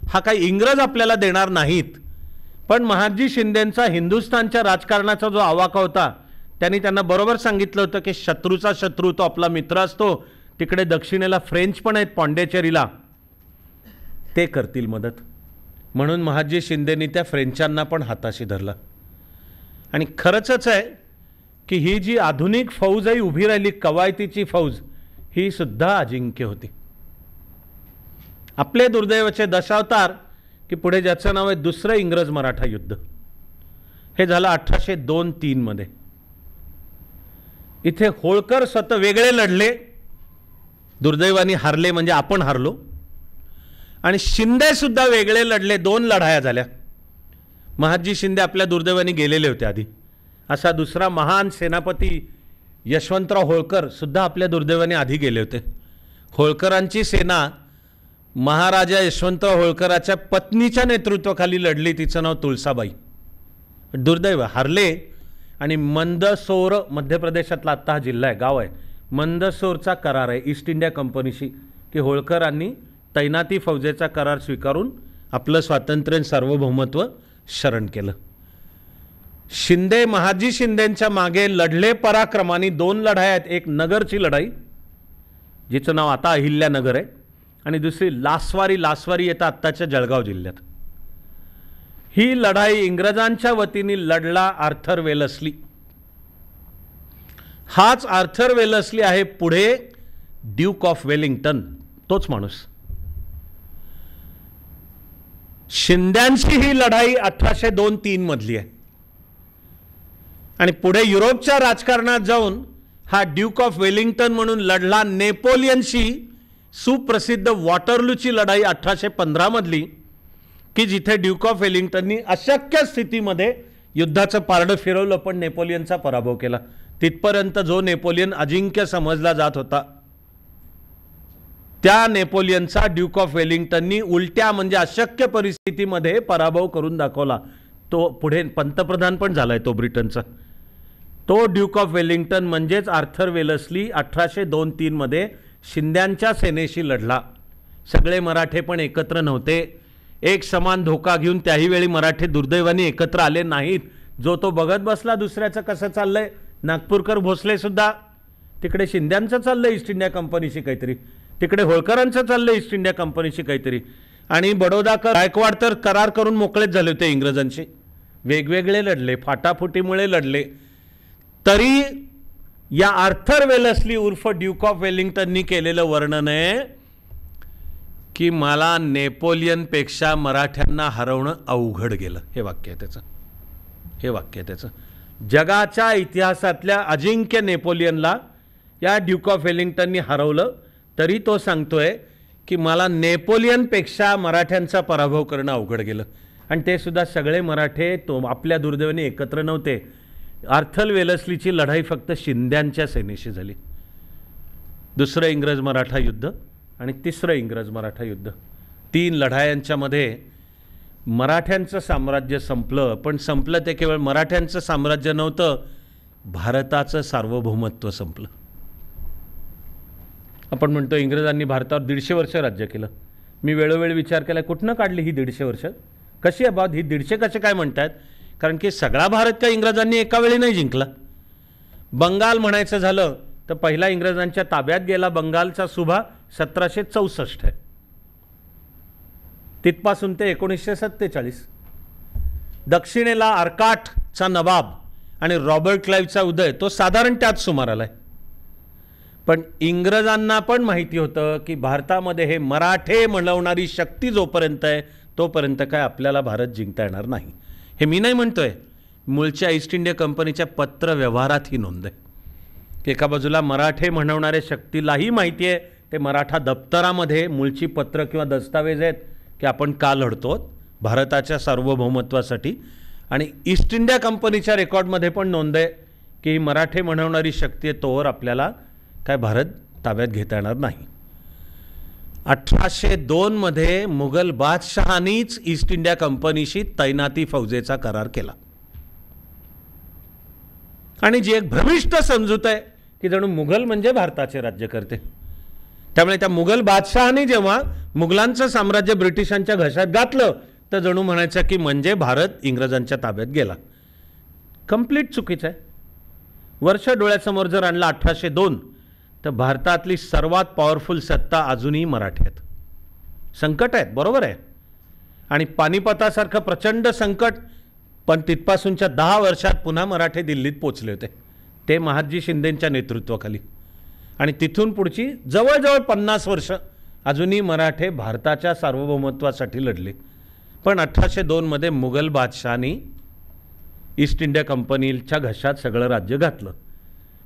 हा काही इंग्रज आपल्याला देणार नाहीत. पण महादजी शिंदेंचा हिंदुस्थानच्या राजकारणाचा जो आवाका होता, त्यांनी त्यांना बरोबर सांगितलं होतं की शत्रूचा शत्रू तो आपला मित्र असतो. तिकडे दक्षिणेला फ्रेंच पण आहेत, पॉंडेचेरीला, ते करतील मदत. म्हणून महादजी शिंदेंनी त्या फ्रेंचांना पण हाताशी धरला. आणि खरंच आहे की ही जी आधुनिक फौजही उभी राहिली, कवायतीची फौज, ही सुद्धा अजिंक्य होती. आपले दुर्दैवाचे दशावतार की पुढे ज्याचं नाव आहे दुसरं इंग्रज मराठा युद्ध, हे झालं 1802-3 मध्ये. इथे होळकर स्वतः वेगळे लढले, दुर्दैवाने हारले, म्हणजे आपण हारलो. आणि शिंदे सुद्धा वेगळे लढले, 2 लढाया झाल्या. महादजी शिंदे आपल्या दुर्दैवाने गेलेले होते आधी. असा दुसरा महान सेनापती यशवंतराव होळकर सुद्धा आपल्या दुर्दैवाने आधी गेले होते. होळकरांची सेना महाराजा यशवंतराव होळकराच्या पत्नीच्या नेतृत्वाखाली लढली, तिचं नाव तुळसाबाई. दुर्दैव हारले. आणि मंदसौर, मध्य प्रदेशातला आत्ता हा जिल्हा आहे, गाव आहे, मंदसौरचा करार आहे ईस्ट इंडिया कंपनीशी, की होळकरांनी तैनाती फौजेचा करार स्वीकारून आपलं स्वातंत्र्य सार्वभौमत्व शरण केलं. शिंदे महादजी शिंदेंच्या मागे लढले पराक्रमाने. 2 लढाया आहेत, एक नगरची लढाई जिचं नाव आता अहिल्यानगर आहे, आणि दुसरी लासवारी येतं आत्ताच्या जळगाव जिल्ह्यात. ही लढाई इंग्रजांच्या वतीने लढला आर्थर वेलस्ली. हाच आर्थर वेलस्ली आहे पुढे ड्यूक ऑफ वेलिंग्टन, तोच माणूस. शिंद्यांची ही लढाई 1802-3 मधली आहे. आणि पुढे युरोपच्या राजकारणात जाऊन हा ड्यूक ऑफ वेलिंग्टन म्हणून लढला नेपोलियनशी. सुप्रसिद्ध वॉटरलूची लढाई 1815 मधली, की जिथे ड्यूक ऑफ वेलिंग्टननी अशक्य स्थितीमध्ये युद्धाचं पारडं फिरवलं पण नेपोलियनचा पराभव केला. तिथपर्यंत जो नेपोलियन अजिंक्य समजला जात होता, त्या नेपोलियनचा ड्यूक ऑफ वेलिंग्टननी उलट्या म्हणजे अशक्य परिस्थितीमध्ये पराभव करून दाखवला. तो पुढे पंतप्रधान पण झालाय तो ब्रिटनचा. तो ड्यूक ऑफ वेलिंग्टन म्हणजेच आर्थर वेलस्ली 1802-3 मध्ये शिंद्यांच्या सेनेशी लढला. सगळे मराठे पण एकत्र नव्हते. एक समान धोका घेऊन त्याही वेळी मराठे दुर्दैवाने एकत्र आले नाहीत. जो तो बघत बसला दुसऱ्याचं कसं चाललंय. नागपूरकर भोसले सुद्धा तिकडे शिंद्यांचं चाललंय ईस्ट इंडिया कंपनीशी काहीतरी, तिकडे होळकरांचं चाललंय ईस्ट इंडिया कंपनीशी काहीतरी, आणि बडोदाकर गायकवाड तर करार करून मोकळेच झाले होते इंग्रजांशी. वेगवेगळे लढले, फाटाफुटीमुळे लढले. तरी या आर्थर वेलस्ली उर्फ ड्यूक ऑफ वेलिंग्टननी केलेलं वर्णन आहे की मला नेपोलियनपेक्षा मराठ्यांना हरवणं अवघड गेलं. हे वाक्य आहे त्याचं, हे वाक्य आहे त्याचं. जगाच्या इतिहासातल्या अजिंक्य नेपोलियनला या ड्यूक ऑफ वेलिंग्टननी हरवलं, तरी तो सांगतोय की मला नेपोलियनपेक्षा मराठ्यांचा पराभव करणं अवघड गेलं. आणि ते सुद्धा सगळे मराठे तो आपल्या दुर्दैवाने एकत्र नव्हते. आर्थर वेलस्लीची लढाई फक्त शिंद्यांच्या सेनेशी झाली. दुसरं इंग्रज मराठा युद्ध आणि तिसरं इंग्रज मराठा युद्ध, 3 लढायांच्यामध्ये मराठ्यांचं साम्राज्य संपलं. पण संपलं ते केवळ मराठ्यांचं साम्राज्य नव्हतं, भारताचं सार्वभौमत्व संपलं. आपण म्हणतो इंग्रजांनी भारतावर 150 वर्ष राज्य केलं. मी वेळोवेळी विचार केला कुठनं काढली ही 150 वर्ष, कशी आहे बाबा ही 150 कसे काय म्हणतात. कारण की सगळा भारत त्या इंग्रजांनी एका वेळी नाही जिंकला. बंगाल म्हणायचं झालं तर पहिला इंग्रजांच्या ताब्यात गेला बंगालचा सुभा 1764 आहे. तिथपासून ते 1947. दक्षिणेला अर्काटचा नवाब आणि रॉबर्ट क्लाईव्हचा उदय तो साधारण त्याच सुमाराला आहे. पण इंग्रजांना पण माहिती होतं की भारतामध्ये हे मराठे म्हणवणारी शक्ती जोपर्यंत आहे तोपर्यंत काय आपल्याला भारत जिंकता येणार नाही. हे मी नाही म्हणतोय, मूळच्या ईस्ट इंडिया कंपनीच्या पत्र व्यवहारात ही नोंद आहे की एका बाजूला मराठे म्हणवणाऱ्या शक्तीलाही माहिती आहे, ते मराठा दप्तरामध्ये मूळची पत्र किंवा दस्तावेज आहेत की आपण का लढतो भारताच्या सार्वभौमत्वासाठी, आणि ईस्ट इंडिया कंपनीच्या रेकॉर्डमध्ये पण नोंद आहे की ही मराठे म्हणवणारी शक्ती आहे तोवर आपल्याला काय भारत ताब्यात घेता येणार नाही. 1802 मध्ये मुघल बादशहानीच ईस्ट इंडिया कंपनीशी तैनाती फौजेचा करार केला आणि जी एक भ्रमिष्ट समजूत आहे की जणू मुघल म्हणजे भारताचे राज्यकर्ते. त्यामुळे त्या मुघल बादशहानी जेव्हा मुघलांचं साम्राज्य ब्रिटिशांच्या घशात घातलं तर जणू म्हणायचं की म्हणजे भारत इंग्रजांच्या ताब्यात गेला. कंप्लीट चुकीचं आहे. वर्ष डोळ्यासमोर जर आणलं 1802 तर भारतातली सर्वात पॉवरफुल सत्ता अजूनही मराठी आहेत. संकट आहेत, बरोबर आहे, आणि पानिपतासारखं प्रचंड संकट, पण तिथपासूनच्या 10 वर्षात पुन्हा मराठे दिल्लीत पोचले होते, ते महादजी शिंदेंच्या नेतृत्वाखाली, आणि तिथून पुढची जवळजवळ 50 वर्ष अजूनही मराठे भारताच्या सार्वभौमत्वासाठी लढले. पण 1802 मध्ये मुघल बादशहानी ईस्ट इंडिया कंपनीच्या घशात सगळं राज्य घातलं.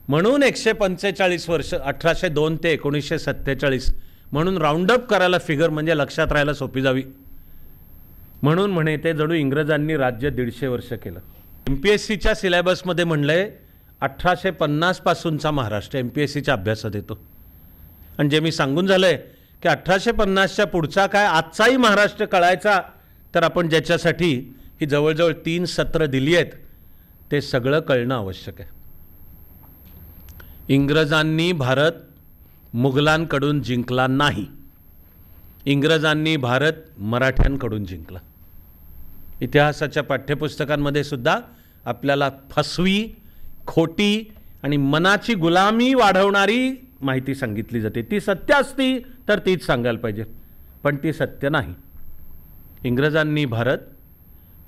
म्हणून 145 वर्ष 1802 ते 1947 म्हणून राऊंडअप करायला फिगर म्हणजे लक्षात राहायला सोपी जावी म्हणून म्हणे ते जणू इंग्रजांनी राज्य 150 वर्ष केलं. MPSCच्या सिलेबसमध्ये म्हणलंय 1850 पासूनचा महाराष्ट्र MPSCच्या अभ्यासात येतो. आणि जे मी सांगून झालंय की 1850च्या पुढचा काय आजचाही महाराष्ट्र कळायचा तर आपण ज्याच्यासाठी ही जवळजवळ 3 सत्र दिली आहेत ते सगळं कळणं आवश्यक आहे. इंग्रजांनी भारत मुघलांकडून जिंकला नाही, इंग्रजांनी भारत मराठ्यांकडून जिंकला. इतिहासाच्या पाठ्यपुस्तकांमध्ये सुद्धा आपल्याला फसवी, खोटी आणि मनाची गुलामी वाढवणारी माहिती सांगितली जाते. ती सत्य असती तर तीच सांगायला पाहिजे, पण ती सत्य नाही. इंग्रजांनी भारत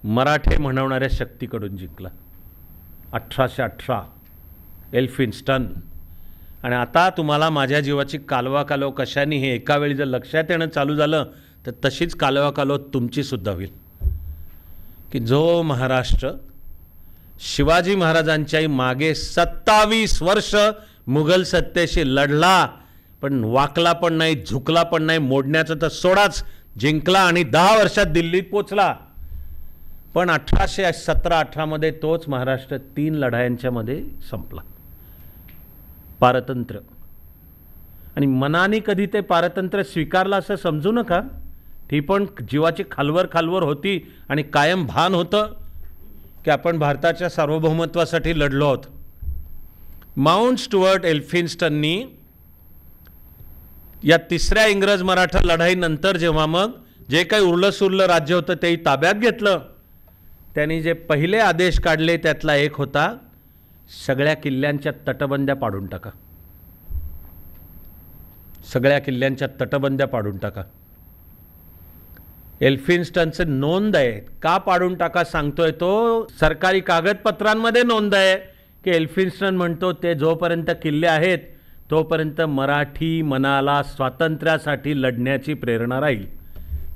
मराठे म्हणवणाऱ्या शक्तीकडून जिंकला 1818 एल्फिन्स्टन. आणि आता तुम्हाला माझ्या जीवाची कालवाकालव कशाने हे एका वेळी जर लक्षात येणं चालू झालं तर तशीच कालवाकालव तुमची सुद्धा होईल की जो महाराष्ट्र शिवाजी महाराजांच्याही मागे 27 वर्ष मुघल सत्तेशी लढला, पण वाकला पण नाही, झुकला पण नाही, मोडण्याचं तर सोडाच, जिंकला आणि 10 वर्षात दिल्लीत पोचला. पण 1817-18 मध्ये तोच महाराष्ट्र 3 लढायांच्या मध्ये संपला. पारतंत्र्य, आणि मनाने कधी ते पारतंत्र्य स्वीकारलं असं समजू नका. ती पण जीवाची खालवर होती आणि कायम भान होतं की आपण भारताच्या सार्वभौमत्वासाठी लढलो आहोत. माउंट स्टुअर्ट एल्फिन्स्टननी या 3ऱ्या इंग्रज मराठा लढाईनंतर जेव्हा मग जे काही उरलं सुरलं राज्य होतं तेही ताब्यात घेतलं, त्यांनी जे पहिले आदेश काढले त्यातला एक होता सगळ्या किल्ल्यांच्या तटबंद्या पाडून टाका. सगळ्या किल्ल्यांच्या तटबंद्या पाडून टाका. एल्फिन्स्टनचं नोंद आहे. का पाडून टाका सांगतोय तो, सरकारी कागदपत्रांमध्ये नोंद आहे की एल्फिन्स्टन म्हणतो ते जोपर्यंत किल्ले आहेत तोपर्यंत मराठी मनाला स्वातंत्र्यासाठी लढण्याची प्रेरणा राहील.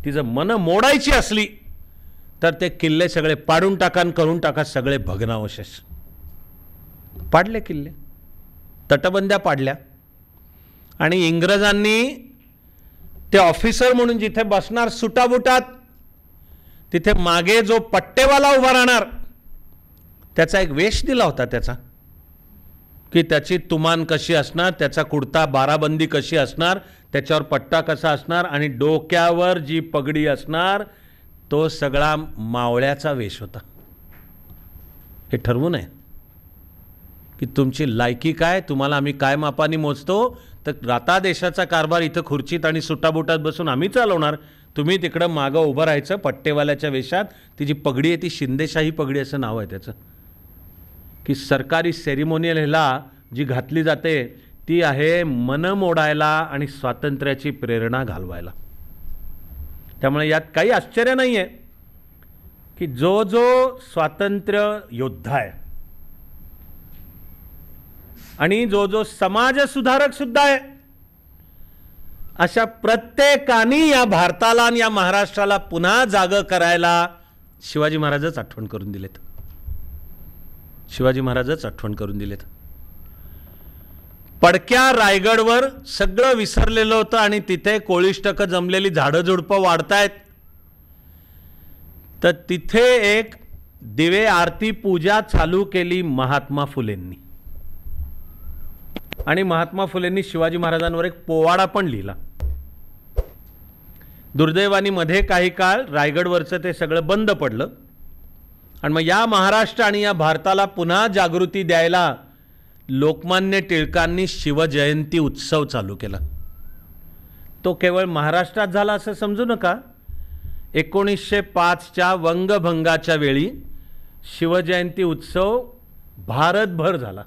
ती जर मन मोडायची असली तर ते किल्ले सगळे पाडून टाका, करून टाका सगळे भग्नावशेष. पाडले किल्ले, तटबंद्या पाडल्या, आणि इंग्रजांनी ते ऑफिसर म्हणून जिथे बसणार सुटाबुटात तिथे मागे जो पट्टेवाला उभा राहणार त्याचा एक वेश दिला होता त्याचा, की त्याची तुमान कशी असणार, त्याचा कुर्ता बाराबंदी कशी असणार, त्याच्यावर पट्टा कसा असणार, आणि डोक्यावर जी पगडी असणार तो सगळा मावळ्याचा वेश होता. हे ठरवून आहे की तुमची लायकी काय, तुम्हाला आम्ही काय मापाने मोजतो. तर आता देशाचा कारभार इथं खुर्चीत आणि सुटाबुटात बसून आम्ही चालवणार, तुम्ही तिकडं मागं उभं राहायचं पट्टेवाल्याच्या वेशात. ती जी पगडी आहे ती शिंदेशाही पगडी असं नाव आहे त्याचं, की सरकारी सेरिमोनियल ह्याला जी घातली जाते ती आहे मन मोडायला आणि स्वातंत्र्याची प्रेरणा घालवायला. त्यामुळे यात काही आश्चर्य नाही आहे की जो स्वातंत्र्य योद्धा आहे आणि जो जो समाज सुधारक सुद्धा आहे, अशा प्रत्येकाने या भारताला आणि या महाराष्ट्राला पुन्हा जागं करायला शिवाजी महाराजच आठवण करून दिलेत. शिवाजी महाराजच आठवण करून दिलेत. पडक्या रायगडवर सगळं विसरलेलं होतं आणि तिथे कोळिष्टक जमलेली झाडं झुडपं वाढतायत. तर तिथे एक दिवे आरती पूजा चालू केली महात्मा फुलेंनी. आणि महात्मा फुलेंनी शिवाजी महाराजांवर एक पोवाडा पण लिहिला. दुर्दैवानी मध्ये काही काळ रायगडवरचं ते सगळं बंद पडलं. आणि मग या महाराष्ट्र आणि या भारताला पुन्हा जागृती द्यायला लोकमान्य टिळकांनी शिवजयंती उत्सव चालू केला. तो केवळ महाराष्ट्रात झाला असं समजू नका. 1905च्या वंगभंगाच्या वेळी शिवजयंती उत्सव भारतभर झाला.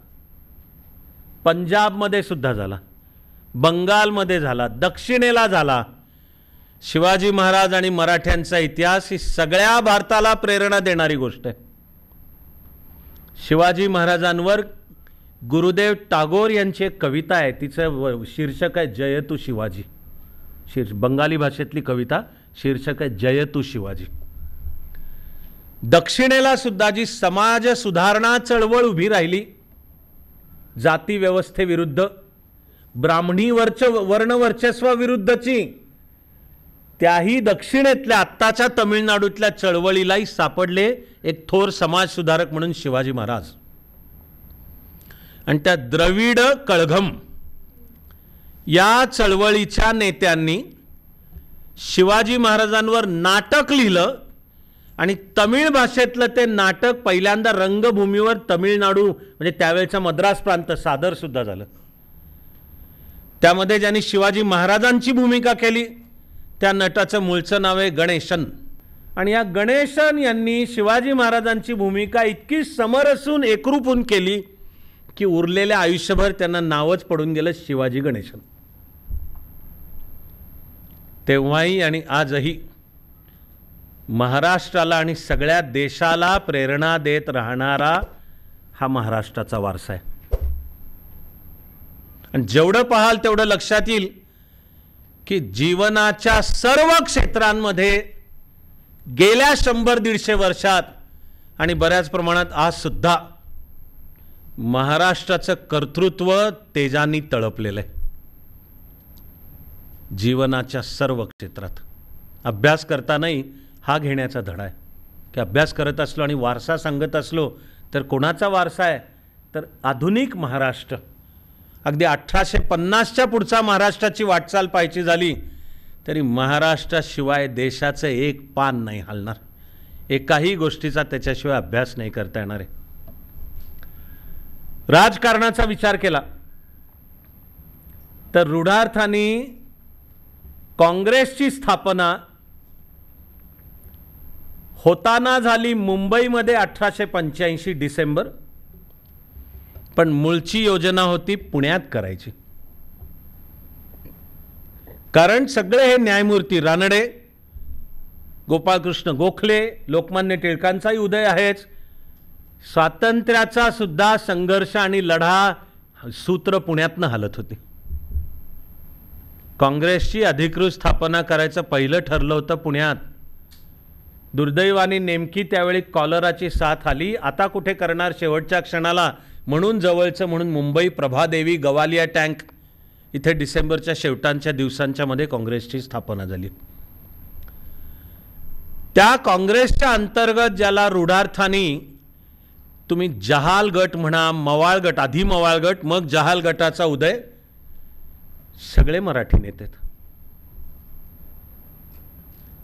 पंजाबमध्ये सुद्धा झाला, बंगालमध्ये झाला, दक्षिणेला झाला. शिवाजी महाराज आणि मराठ्यांचा इतिहास ही सगळ्या भारताला प्रेरणा देणारी गोष्ट आहे. शिवाजी महाराजांवर गुरुदेव टागोर यांची एक कविता आहे, तिचं शीर्षक आहे जय तू शिवाजी. बंगाली भाषेतली कविता, शीर्षक आहे जय तू शिवाजी. दक्षिणेला सुद्धा जी समाज सुधारणा चळवळ उभी राहिली, जाती व्यवस्थेविरुद्ध, ब्राह्मणी वर्णवर्चस्वा विरुद्धची, त्याही दक्षिणेतल्या आत्ताच्या तमिळनाडूतल्या चळवळीलाही सापडले एक थोर समाज सुधारक म्हणून शिवाजी महाराज. आणि त्या द्रविड कळघम या चळवळीच्या नेत्यांनी शिवाजी महाराजांवर नाटक लिहिलं आणि तमिळ भाषेतलं ते नाटक पहिल्यांदा रंगभूमीवर तमिळनाडू म्हणजे त्यावेळचा मद्रास प्रांत सादर सुद्धा झालं. त्यामध्ये ज्यांनी शिवाजी महाराजांची भूमिका केली त्या नटाचं मूळचं नाव आहे गणेशन. आणि या गणेशन यांनी शिवाजी महाराजांची भूमिका इतकी समरसून एकरूपून केली की उरलेल्या आयुष्यभर त्यांना नावच पडून गेलं शिवाजी गणेशन. तेव्हाही आणि आजही महाराष्ट्राला आणि सगळ्या देशाला प्रेरणा देत राहणारा हा महाराष्ट्राचा वारसा आहे. आणि जेवढं पाहाल तेवढं लक्षात येईल की जीवनाच्या सर्व क्षेत्रांमध्ये गेल्या 100-150 वर्षात आणि बऱ्याच प्रमाणात आज सुद्धा महाराष्ट्राचं कर्तृत्व तेजानी तळपलेलं आहे. जीवनाच्या सर्व क्षेत्रात अभ्यास करतानाही हा घेण्याचा धडा आहे की अभ्यास करत असलो आणि वारसा सांगत असलो तर कोणाचा वारसा आहे, तर आधुनिक महाराष्ट्र. अगदी 1850च्या पुढचा महाराष्ट्राची वाटचाल पाहायची झाली तरी महाराष्ट्राशिवाय देशाचं एक पान नाही हलणार. एकाही गोष्टीचा त्याच्याशिवाय अभ्यास नाही करता येणार आहे. राजकारणाचा विचार केला तर रूढार्थाने काँग्रेसची स्थापना होताना झाली मुंबईमध्ये 1885 डिसेंबर, पण मूळची योजना होती पुण्यात करायची. कारण सगळे हे न्यायमूर्ती रानडे, गोपाळकृष्ण गोखले, लोकमान्य टिळकांचाही उदय आहेच. स्वातंत्र्याचा सुद्धा संघर्ष आणि लढा सूत्र पुण्यातनं हालत होती. काँग्रेसची अधिकृत स्थापना करायचं पहिलं ठरलं होतं पुण्यात. दुर्दैवाने नेमकी त्यावेळी कॉलराची साथ आली. आता कुठे करणार शेवटच्या क्षणाला, म्हणून जवळचं म्हणून मुंबई प्रभादेवी गवालिया टँक इथे डिसेंबरच्या शेवटांच्या दिवसांच्या मध्ये काँग्रेसची स्थापना झाली. त्या काँग्रेसच्या अंतर्गत ज्याला रूढार्थाने तुम्ही जहाल गट म्हणा, मवाळ गट, आधी मवाळ गट मग जहाल गटाचा उदय, सगळे मराठी नेते.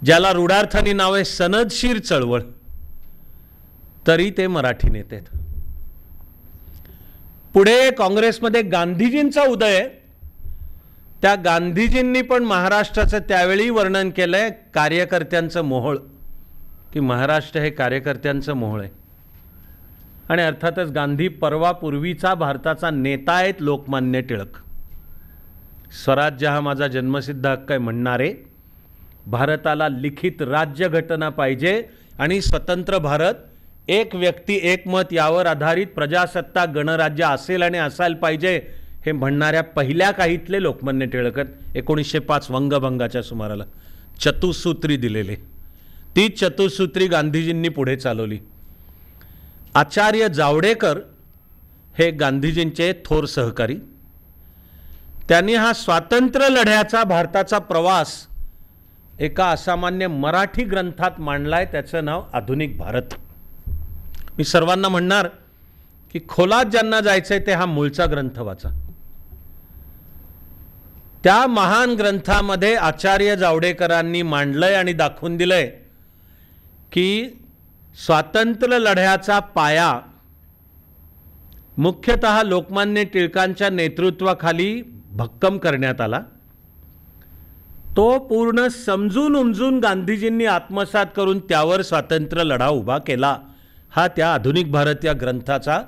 ज्याला रूढार्थाने नाव आहे सनदशीर चळवळ, तरी ते मराठी नेते. पुढे काँग्रेसमध्ये गांधीजींचा उदय, त्या गांधीजींनी पण महाराष्ट्राचं त्यावेळी वर्णन केलंय कार्यकर्त्यांचं मोहोळ, की महाराष्ट्र हे कार्यकर्त्यांचं मोहोळ आहे. आणि अर्थातच गांधी परवापूर्वीचा भारताचा नेता आहेत लोकमान्य टिळक. स्वराज्य हा माझा जन्मसिद्ध हक्क आहे म्हणणारे, भारताला लिखित राज्यघटना पाहिजे आणि स्वतंत्र भारत एक व्यक्ती एक मत यावर आधारित प्रजासत्ताक गणराज्य असेल आणि असायला पाहिजे हे म्हणणाऱ्या पहिल्या काहीतले लोकमान्य टिळक 1905 वंगभंगाच्या सुमाराला चतुसूत्री दिलेले. ती चतुसूत्री गांधीजींनी पुढे चालवली. आचार्य जावडेकर हे गांधीजींचे थोर सहकारी. त्यांनी हा स्वातंत्र्य लढ्याचा भारताचा प्रवास एका असामान्य मराठी ग्रंथात मांडलाय. त्याचं नाव आधुनिक भारत. मी सर्वांना म्हणणार की खोलात ज्यांना जायचंय ते हा मूळचा ग्रंथ वाचा. त्या महान ग्रंथामध्ये आचार्य जावडेकरांनी मांडलंय आणि दाखवून दिलंय की स्वातंत्र्य लढ्याचा पाया मुख्यतः लोकमान्य टिळकांच्या नेतृत्वाखाली भक्कम करण्यात आला. तो पूर्ण समजून उमजून गांधीजींनी आत्मसात करून त्यावर स्वातंत्र्य लढा उभा केला. हा त्या आधुनिक भारत या ग्रंथाचा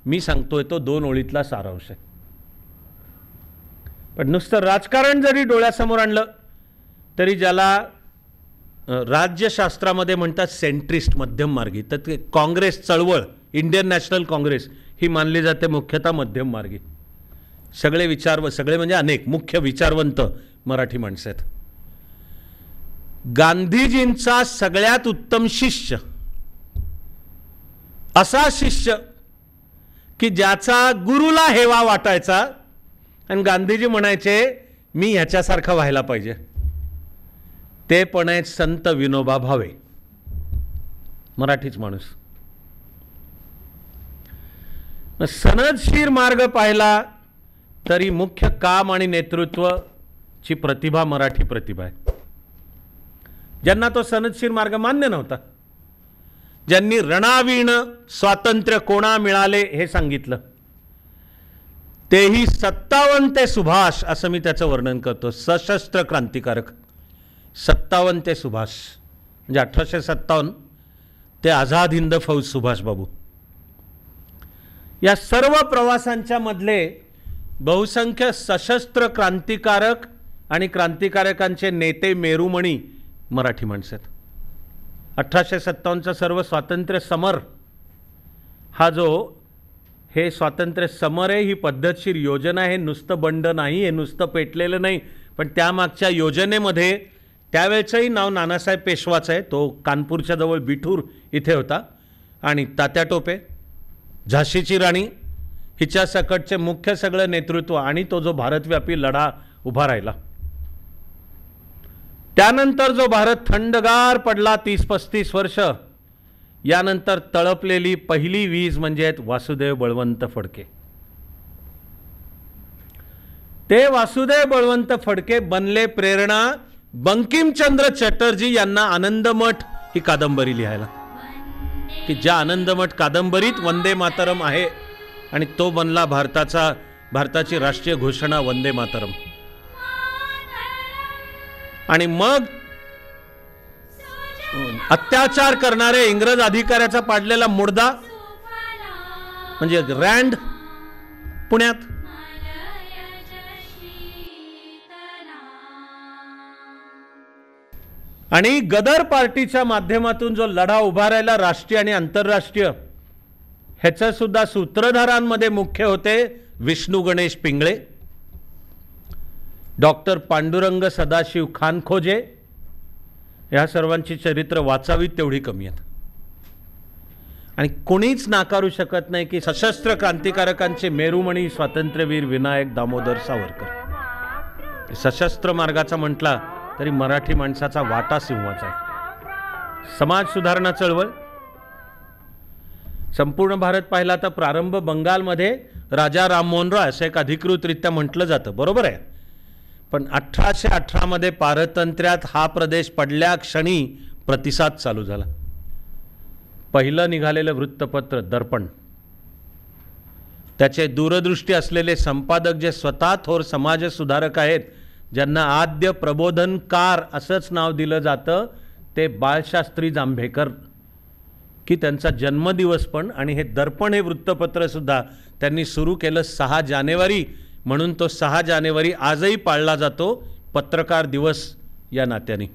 मी सांगतोय तो 2 ओळीतला सारांश आहे. पण नुसतं राजकारण जरी डोळ्यासमोर आणलं तरी ज्याला राज्यशास्त्रामध्ये म्हणतात सेंट्रिस्ट मध्यम मार्गी, तर ते काँग्रेस चळवळ इंडियन नॅशनल काँग्रेस ही मानली जाते मुख्यतः मध्यम मार्गी. सगळे म्हणजे अनेक मुख्य विचारवंत मराठी माणसं आहेत. गांधीजींचा सगळ्यात उत्तम शिष्य असा शिष्य की ज्याचा गुरुला हेवा वाटायचा आणि गांधीजी म्हणायचे मी ह्याच्यासारखा व्हायला पाहिजे, ते पण आहेत संत विनोबा भावे. मराठीच माणूस. सनदशीर मार्ग पाहिला तरी मुख्य काम आणि नेतृत्वची प्रतिभा मराठी प्रतिभा आहे. ज्यांना तो सनदशीर मार्ग मान्य नव्हता, ज्यांनी रणावीण स्वातंत्र्य कोणा मिळाले हे सांगितलं, तेही 57 ते सुभाष असं मी त्याचं वर्णन करतो. सशस्त्र क्रांतिकारक 57 ते सुभाष म्हणजे 1857 ते आझाद हिंद फौज सुभाषबाबू. या सर्व प्रवासांच्या मधले बहुसंख्य सशस्त्र क्रांतिकारक आणि क्रांतिकारकांचे नेते मेरुमणी मराठी माणसं आहेत. 1857चा सर्व स्वातंत्र्य समर हा जो हे स्वातंत्र्य समर आहे, ही पद्धतशीर योजना आहे. नुसतं बंड नाही, हे नुसतं पेटलेलं नाही, पण त्यामागच्या योजनेमध्ये त्यावेळचंही नाव नानासाहेब पेशवाचं आहे. तो कानपूरच्या जवळ बिठूर इथे होता. आणि तात्या टोपे, झाशीची राणी हिच्या सकटचे मुख्य सगळं नेतृत्व आणि तो जो भारतव्यापी लढा उभा राहिला. त्यानंतर जो भारत थंडगार पडला 30-35 वर्ष, यानंतर तळपलेली पहिली वीज म्हणजे वासुदेव बळवंत फडके. ते वासुदेव बळवंत फडके बनले प्रेरणा बंकिमचंद्र चटर्जी यांना आनंदमठ ही कादंबरी लिहायला, की ज्या आनंदमठ कादंबरीत वंदे मातरम आहे आणि तो बनला भारताची राष्ट्रीय घोषणा वंदे मातरम. आणि मग अत्याचार करणारे इंग्रज अधिकाऱ्याचा पाडलेला मुर्दा म्हणजे रँड पुण्यात. आणि गदर पार्टीच्या माध्यमातून जो लढा उभा राहिला राष्ट्रीय आणि आंतरराष्ट्रीय, ह्याचं सुद्धा सूत्रधारांमध्ये मुख्य होते विष्णू गणेश पिंगळे, डॉक्टर पांडुरंग सदाशिव खानखोजे. ह्या सर्वांची चरित्र वाचावीत तेवढी कमी आहेत. आणि कोणीच नाकारू शकत नाही की सशस्त्र क्रांतिकारकांचे मेरुमणी स्वातंत्र्यवीर विनायक दामोदर सावरकर. सशस्त्र मार्गाचा म्हटला तरी मराठी माणसाचा वाटा सिंहाचा आहे. समाज सुधारणा चळवळ संपूर्ण भारत पाहिला तर प्रारंभ बंगालमध्ये राजा राममोहन रॉय असं एक अधिकृतरित्या म्हटलं जातं, बरोबर आहे. पण 1818 मध्ये पारतंत्र्यात हा प्रदेश पडल्या क्षणी प्रतिसाद चालू झाला. पहिलं निघालेलं वृत्तपत्र दर्पण, त्याचे दूरदृष्टी असलेले संपादक जे स्वतः थोर समाज सुधारक आहेत, ज्यांना आद्य प्रबोधनकार असंच नाव दिलं जातं, ते बाळशास्त्री जांभेकर, की त्यांचा जन्मदिवस पण. आणि हे दर्पण हे वृत्तपत्र सुद्धा त्यांनी सुरू केलं 6 जानेवारी म्हणून. तो 6 जानेवारी आजही पाळला जातो पत्रकार दिवस या नात्याने.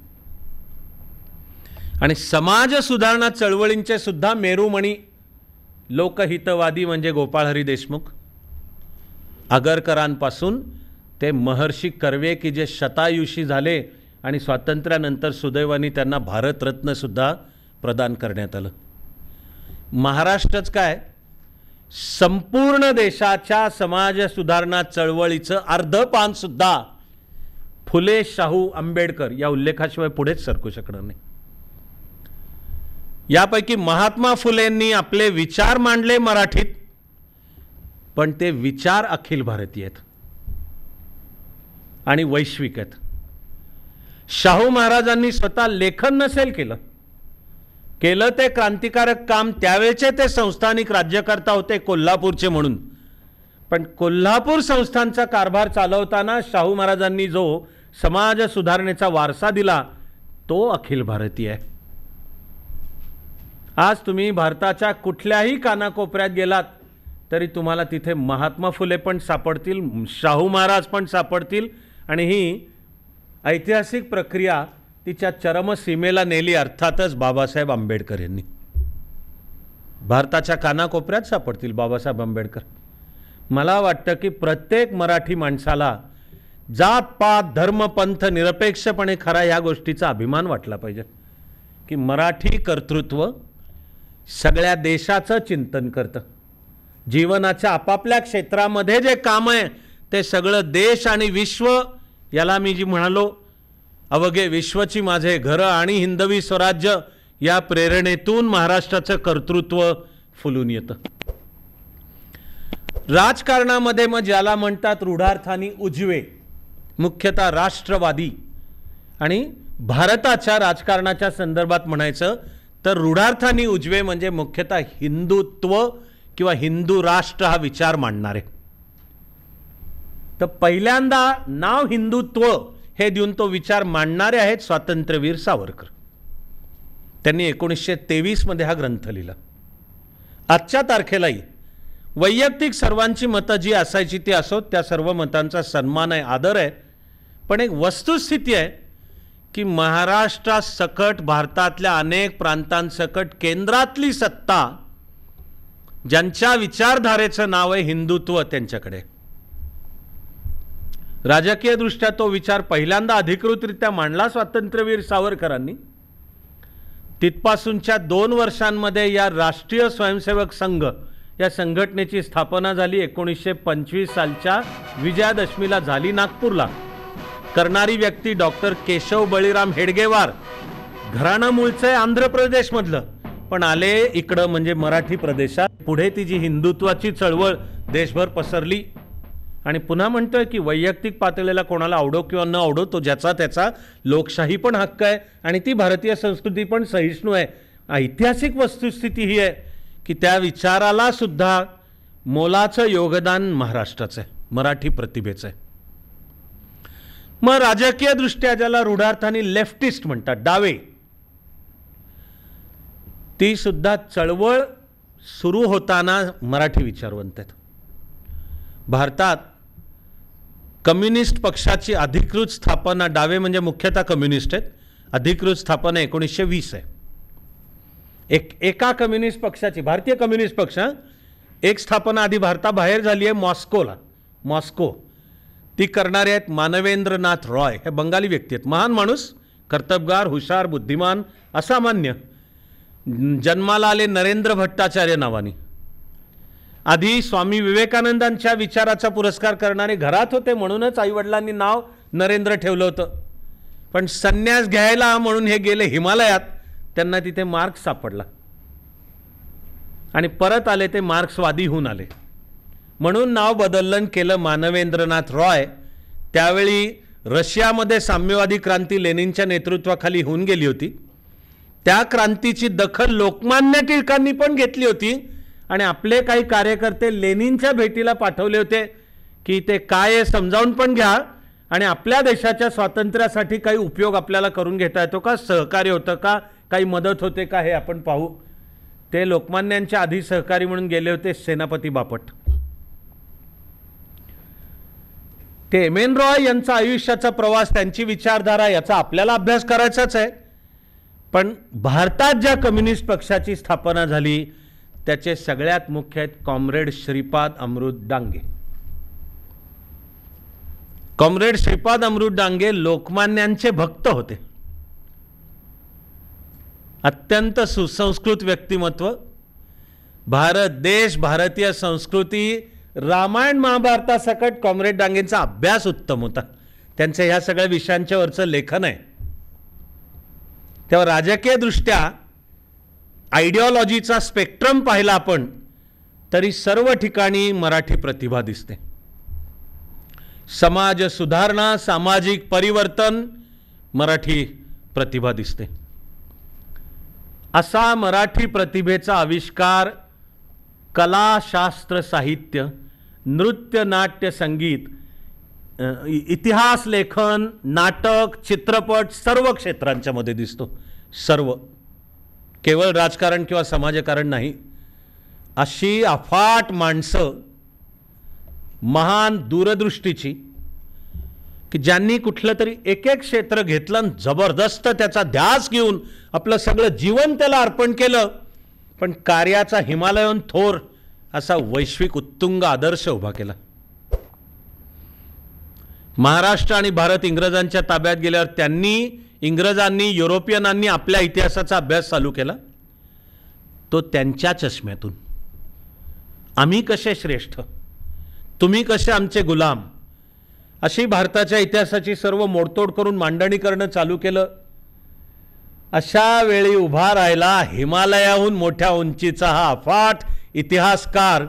आणि समाज सुधारणा चळवळींचे सुद्धा मेरुमणी लोकहितवादी म्हणजे गोपाळहरी देशमुख, आगरकरांपासून ते महर्षी कर्वे की जे शतायुषी झाले आणि स्वातंत्र्यानंतर सुदैवाने त्यांना भारतरत्नसुद्धा प्रदान करण्यात आलं. महाराष्ट्रच काय, संपूर्ण देशाच्या समाज सुधारणा चळवळीचं अर्धपानसुद्धा फुले, शाहू, आंबेडकर या उल्लेखाशिवाय पुढेच सरकू शकणार नाही. यापैकी महात्मा फुलेंनी आपले विचार मांडले मराठीत, पण ते विचार अखिल भारतीय आहेत आणि वैश्विक आहेत. शाहू महाराजांनी स्वतः लेखन नसेल केलं ते क्रांतिकारक काम त्यावेळेचे ते संस्थानिक राज्यकर्ता होते कोल्हापूरचे म्हणून, पण कोल्हापूर संस्थांचा कारभार चालवताना शाहू महाराजांनी जो समाज सुधारणेचा वारसा दिला तो अखिल भारतीय आहे. आज तुम्ही भारताच्या कुठल्याही कानाकोपऱ्यात गेलात तरी तुम्हाला तिथे महात्मा फुले पण सापडतील, शाहू महाराज पण सापडतील, आणि ही ऐतिहासिक प्रक्रिया तिच्या चरमसीमेला नेली अर्थातच बाबासाहेब आंबेडकर यांनी. भारताच्या कानाकोपऱ्यात सापडतील बाबासाहेब आंबेडकर. मला वाटतं की प्रत्येक मराठी माणसाला जात पात धर्म पंथ निरपेक्षपणे खरा या गोष्टीचा अभिमान वाटला पाहिजे की मराठी कर्तृत्व सगळ्या देशाचं चिंतन करतं. जीवनाच्या आपापल्या क्षेत्रामध्ये जे काम आहे ते सगळं देश आणि विश्व, याला मी जी म्हणालो अवघे विश्वची माझे घर आणि हिंदवी स्वराज्य, या प्रेरणेतून महाराष्ट्राचं कर्तृत्व फुलून येतं. राजकारणामध्ये मग ज्याला म्हणतात रूढार्थानी उजवे, मुख्यतः राष्ट्रवादी, आणि भारताच्या राजकारणाच्या संदर्भात म्हणायचं तर रूढार्थानी उजवे म्हणजे मुख्यतः हिंदुत्व किंवा हिंदू राष्ट्र हा विचार मांडणारे. तर पहिल्यांदा नाव हिंदुत्व हे देऊन तो विचार मांडणारे आहेत स्वातंत्र्यवीर सावरकर. त्यांनी 1923 मध्ये हा ग्रंथ लिहिला. आजच्या तारखेलाही वैयक्तिक सर्वांची मतं जी असायची ती असोत, त्या सर्व मतांचा सन्मान आहे, आदर आहे, पण एक वस्तुस्थिती आहे की महाराष्ट्रासकट भारतातल्या अनेक प्रांतांसकट केंद्रातली सत्ता ज्यांच्या विचारधारेचं नाव आहे हिंदुत्व त्यांच्याकडे. राजकीय दृष्ट्या तो विचार पहिल्यांदा अधिकृतरित्या मांडला स्वातंत्र्यवीर सावरकरांनी. तिथपासूनच्या 2 वर्षांमध्ये या राष्ट्रीय स्वयंसेवक संघ या संघटनेची स्थापना झाली. 1925 सालच्या विजयादशमीला झाली नागपूरला. करणारी व्यक्ती डॉक्टर केशव बळीराम हेडगेवार, घराणं मूळचं आंध्र प्रदेशमधलं, पण आले इकडं म्हणजे मराठी प्रदेशात. पुढे ती जी हिंदुत्वाची चळवळ देशभर पसरली. आणि पुन्हा म्हणतोय की वैयक्तिक पातळीला कोणाला आवडो किंवा न आवडो, तो ज्याचा त्याचा लोकशाही पण हक्क आहे आणि ती भारतीय संस्कृती पण सहिष्णू आहे. ऐतिहासिक वस्तुस्थिती ही आहे की त्या विचाराला सुद्धा मोलाचं योगदान महाराष्ट्राचं आहे, मराठी प्रतिभेचं आहे. मग राजकीय दृष्ट्या ज्याला रूढार्थाने लेफ्टिस्ट म्हणतात, डावे, ती सुद्धा चळवळ सुरू होताना मराठी विचारवंत आहेत. भारतात कम्युनिस्ट पक्षाची अधिकृत स्थापना, डावे म्हणजे मुख्यतः कम्युनिस्ट आहेत, अधिकृत स्थापना 1920 आहे. एका कम्युनिस्ट पक्षाची, भारतीय कम्युनिस्ट पक्ष, एक स्थापना आधी भारताबाहेर झाली आहे मॉस्कोला, मॉस्को. ती करणारे आहेत मानवेंद्रनाथ रॉय. हे बंगाली व्यक्ती आहेत, महान माणूस, कर्तबगार, हुशार, बुद्धिमान, असामान्य. जन्माला आले नरेंद्र भट्टाचार्य नावाने. आधी स्वामी विवेकानंदांच्या विचाराचा पुरस्कार करणारे घरात होते म्हणूनच आईवडिलांनी नाव नरेंद्र ठेवलं होतं. पण संन्यास घ्यायला म्हणून हे गेले हिमालयात, त्यांना तिथे मार्क्स सापडला आणि परत आले, ते मार्क्सवादी होऊन आले म्हणून नाव बदललं केलं मानवेंद्रनाथ रॉय. त्यावेळी रशियामध्ये साम्यवादी क्रांती लेनिनच्या नेतृत्वाखाली होऊन गेली होती. त्या क्रांतीची दखल लोकमान्य टिळकांनी पण घेतली होती आणि आपले काही कार्यकर्ते लेनिनच्या भेटीला पाठवले होते की ते काय समजावून पण घ्या आणि आपल्या देशाच्या स्वातंत्र्यासाठी काही उपयोग आपल्याला करून घेता येतो का, सहकार्य होतं का, काही मदत होते का, हे आपण पाहू. ते लोकमान्यांच्या आधी सहकारी म्हणून गेले होते सेनापती बापट. ते एम एन रॉय यांचा आयुष्याचा प्रवास, त्यांची विचारधारा, याचा आपल्याला अभ्यास करायचाच आहे. पण भारतात ज्या कम्युनिस्ट पक्षाची स्थापना झाली त्याचे सगळ्यात मुख्य आहेत कॉम्रेड श्रीपाद अमृत डांगे. कॉम्रेड श्रीपाद अमृत डांगे लोकमान्यांचे भक्त होते. अत्यंत सुसंस्कृत व्यक्तिमत्व. भारत देश, भारतीय संस्कृती, रामायण महाभारतासकट कॉम्रेड डांगेंचा अभ्यास उत्तम होता. त्यांचं ह्या सगळ्या विषयांच्यावरचं लेखन आहे. तेव्हा राजकीय दृष्ट्या आयडिओलॉजीचा स्पेक्ट्रम पाहिला आपण तरी सर्व ठिकाणी मराठी प्रतिभा दिसते. समाज सुधारणा, सामाजिक परिवर्तन, मराठी प्रतिभा दिसते. असा मराठी प्रतिभेचा आविष्कार कला, शास्त्र, साहित्य, नृत्य, नाट्य, संगीत, इतिहास लेखन, नाटक, चित्रपट सर्व क्षेत्रांच्या मध्ये दिसतो. सर्व, केवळ राजकारण किंवा समाजकारण नाही. अशी अफाट माणसं, महान दूरदृष्टीची, की ज्यांनी कुठलं तरी एक एक क्षेत्र घेतलं आणि जबरदस्त त्याचा ध्यास घेऊन आपलं सगळं जीवन त्याला अर्पण केलं, पण कार्याचा हिमालयन थोर असा वैश्विक उत्तुंग आदर्श उभा केला. महाराष्ट्र आणि भारत इंग्रजांच्या ताब्यात गेल्यावर इंग्रजांनी, युरोपियनांनी आपल्या इतिहासाचा अभ्यास चालू केला. तो त्यांच्या चष्म्यातून. आम्ही कसे श्रेष्ठ, तुम्ही कसे आमचे गुलाम, अशी भारताच्या इतिहासाची सर्व मोडतोड करून मांडणी करणं चालू केलं. अशा वेळी उभा राहिला हिमालयाहून मोठ्या उंचीचा हा अफाट इतिहासकार,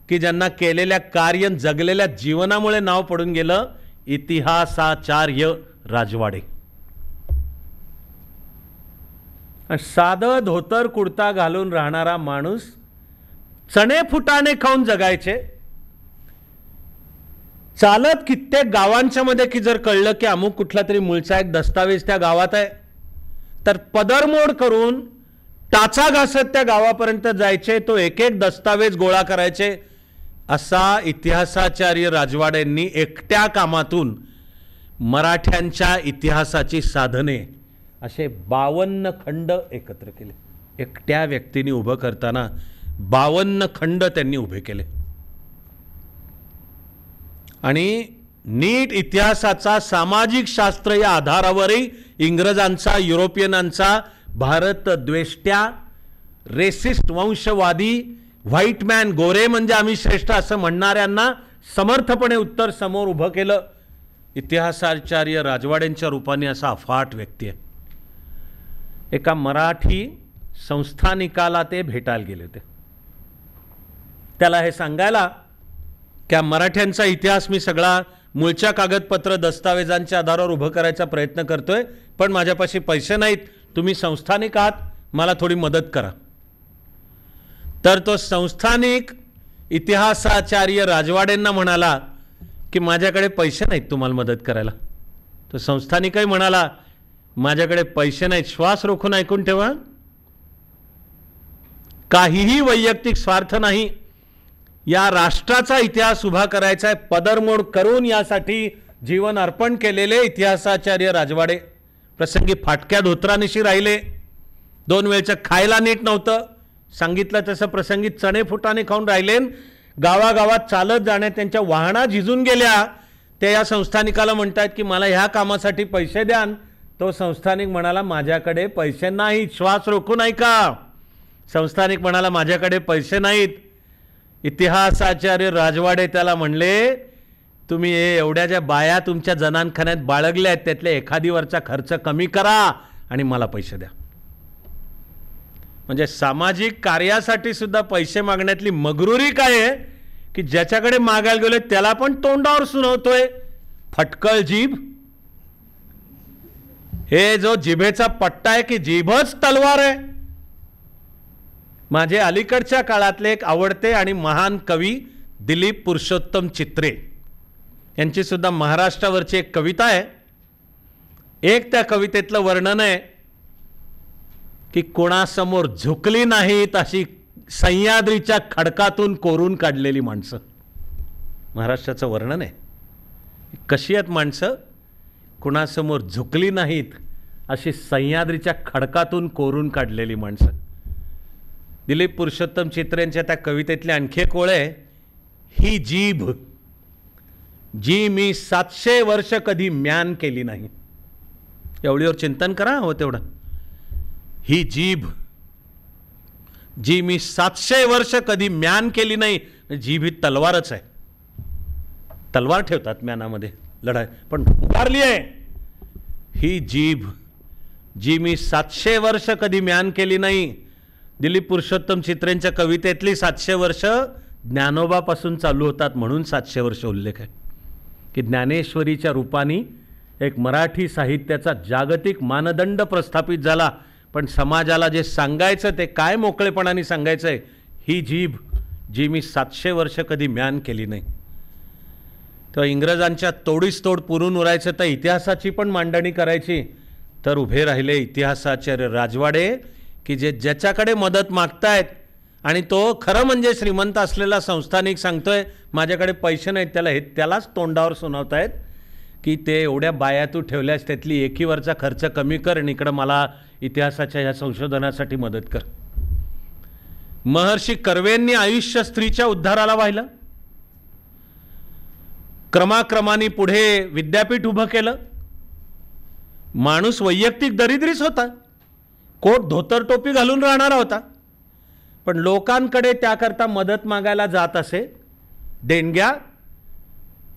की ज्यांना केलेल्या कार्य, जगलेल्या जीवनामुळे नाव पडून गेलं, इतिहासाचार्य राजवाडे. साधं धोतर कुर्ता घालून राहणारा माणूस, चणे फुटाणे खाऊन जगायचे. चालत कित्येक गावांच्या मध्ये की जर कळलं की अमुक कुठला तरी मूळचा एक दस्तावेज त्या गावात आहे, तर पदरमोड करून टाचा घासत त्या गावापर्यंत जायचे, तो एक एक दस्तावेज गोळा करायचे. असा इतिहासाचार्य राजवाडेंनी एकट्या कामातून मराठ्यांच्या इतिहासाची साधने असे 52 खंड एकत्र केले. एकट्या व्यक्तीने उभं करताना 52 खंड त्यांनी उभे केले. आणि नीट इतिहासाचा, सामाजिक शास्त्र या आधारावरही इंग्रजांचा, युरोपियनांचा, भारत द्वेष्ट्या, रेसिस्ट, वंशवादी, व्हाईट मॅन, गोरे म्हणजे आम्ही श्रेष्ठ असं म्हणणाऱ्यांना समर्थपणे उत्तर समोर उभं केलं. इतिहासाचार्य राजवाडेंच्या रूपाने असा अफाट व्यक्ती आहे. एका मराठी संस्थानिकाला ते भेटायला गेले होते. त्याला हे सांगायला की मराठ्यांचा इतिहास मी सगळा मूळच्या कागदपत्र, दस्तावेजांच्या आधारावर उभं करायचा प्रयत्न करतोय, पण माझ्यापाशी पैसे नाहीत, तुम्ही संस्थानिक आहात, मला थोडी मदत करा. तर तो संस्थानिक इतिहासाचार्य राजवाडेंना म्हणाला की माझ्याकडे पैसे नाहीत तुम्हाला मदत करायला. तो संस्थानिकही म्हणाला माझ्याकडे पैसे नाहीत. श्वास रोखून ऐकून ठेवा. काहीही वैयक्तिक स्वार्थ नाही. या राष्ट्राचा इतिहास उभा करायचा आहे, पदरमोड करून यासाठी जीवन अर्पण केलेले इतिहासाचार्य राजवाडे प्रसंगी फाटक्या धोत्रानिशी राहिले. 2 वेळचं खायला नीट नव्हतं, सांगितलं तसं प्रसंगी चणे फुटाणे खाऊन राहिले. गावागावात चालत जाण्या त्यांच्या वाहना झिजून गेल्या. ते या संस्थानिकाला म्हणतात की मला ह्या कामासाठी पैसे द्यान. तो संस्थानिक म्हणाला माझ्याकडे पैसे नाहीत. श्वास रोखून ऐका. संस्थानिक म्हणाला माझ्याकडे पैसे नाहीत. इतिहासाचार्य राजवाडे त्याला म्हणले तुम्ही एवढ्या ज्या बाया तुमच्या जनानखान्यात बाळगल्या आहेत त्यातल्या एखादीवरचा खर्च कमी करा आणि मला पैसे द्या. म्हणजे सामाजिक कार्यासाठी सुद्धा पैसे मागण्यातली मगरुरी काय आहे की ज्याच्याकडे मागायला गेलोय त्याला पण तोंडावर सुनावतोय. फटकळ जीभ. हे जो जिभेचा पट्टा आहे की जीभच तलवार आहे. माझे अलीकडच्या काळातले एक आवडते आणि महान कवी दिलीप पुरुषोत्तम चित्रे यांची सुद्धा महाराष्ट्रावरची एक कविता आहे. एक त्या कवितेतलं वर्णन आहे की कोणासमोर झुकली नाहीत अशी सह्याद्रीच्या खडकातून कोरून काढलेली माणसं. महाराष्ट्राचं वर्णन आहे. कशी आहेत माणसं? कोणासमोर झुकली नाहीत अशी सह्याद्रीच्या खडकातून कोरून काढलेली माणसं. दिलीप पुरुषोत्तम चित्रेंच्या त्या कवितेतले आणखी एक ओळ आहे, ही जीभ जी मी 700 वर्ष कधी म्यान केली नाही. एवढीवर चिंतन करा हो तेवढं. ही जीभ जी मी 700 वर्ष कधी म्यान केली नाही. जीभ ही तलवारच आहे. तलवार ठेवतात म्यानामध्ये लढाई, पण उभारली आहे. ही जीभ जी मी 700 वर्ष कधी म्यान केली नाही. दिलीप पुरुषोत्तम चित्रेंच्या कवितेतली 700 वर्ष ज्ञानोबापासून चालू होतात, म्हणून 700 वर्ष उल्लेख आहे की ज्ञानेश्वरीच्या रूपाने एक मराठी साहित्याचा जागतिक मानदंड प्रस्थापित झाला. पण समाजाला जे सांगायचं ते काय मोकळेपणाने सांगायचं आहे, ही जीभ जी मी 700 वर्ष कधी म्यान केली नाही. तेव्हा इंग्रजांच्या तोडीस तोड पुरून उरायचं तर इतिहासाची पण मांडणी करायची, तर उभे राहिले इतिहासाचे राजवाडे की जे ज्याच्याकडे मदत मागतायत आणि तो खरं म्हणजे श्रीमंत असलेला संस्थानिक सांगतोय माझ्याकडे पैसे नाहीत, त्यालाच तोंडावर सुनावतायत की ते एवढ्या बाया तू ठेवल्यास त्यातली एकीवरचा खर्च कमी कर आणि इकडं मला इतिहासाच्या ह्या संशोधनासाठी मदत कर. महर्षी कर्वेंनी आयुष्य स्त्रीच्या उद्धाराला वाहिलं. क्रमाक्रमाने पुढे विद्यापीठ उभं केलं. माणूस वैयक्तिक दरिद्रीच होता, कोट धोतर टोपी घालून राहणारा होता, पण लोकांकडे त्याकरता मदत मागायला जात असे.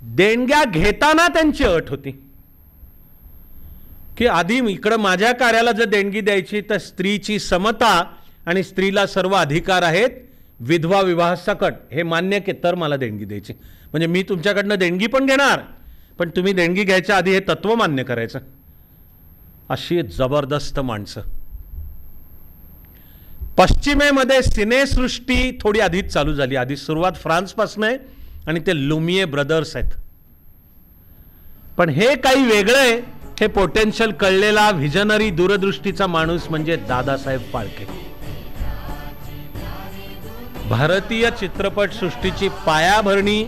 देणग्या घेताना त्यांची अट होती की आधी इकडं माझ्या कार्याला जर देणगी द्यायची तर स्त्रीची समता आणि स्त्रीला सर्व अधिकार आहेत, विधवा विवाह सकट हे मान्य के तर मला देणगी द्यायची. म्हणजे मी तुमच्याकडनं देणगी पण घेणार, पण तुम्ही देणगी घ्यायच्या आधी हे तत्व मान्य करायचं. अशी जबरदस्त माणसं. पश्चिमेमध्ये सिनेसृष्टी थोडी आधीच चालू झाली. आधी सुरुवात फ्रान्सपासून आहे आणि ते लुमिये ब्रदर्स आहेत. पण हे काही वेगळं आहे. हे पोटेन्शियल कळलेला व्हिजनरी दूरदृष्टीचा माणूस म्हणजे दादासाहेब फाळके. भारतीय चित्रपट सृष्टीची पायाभरणी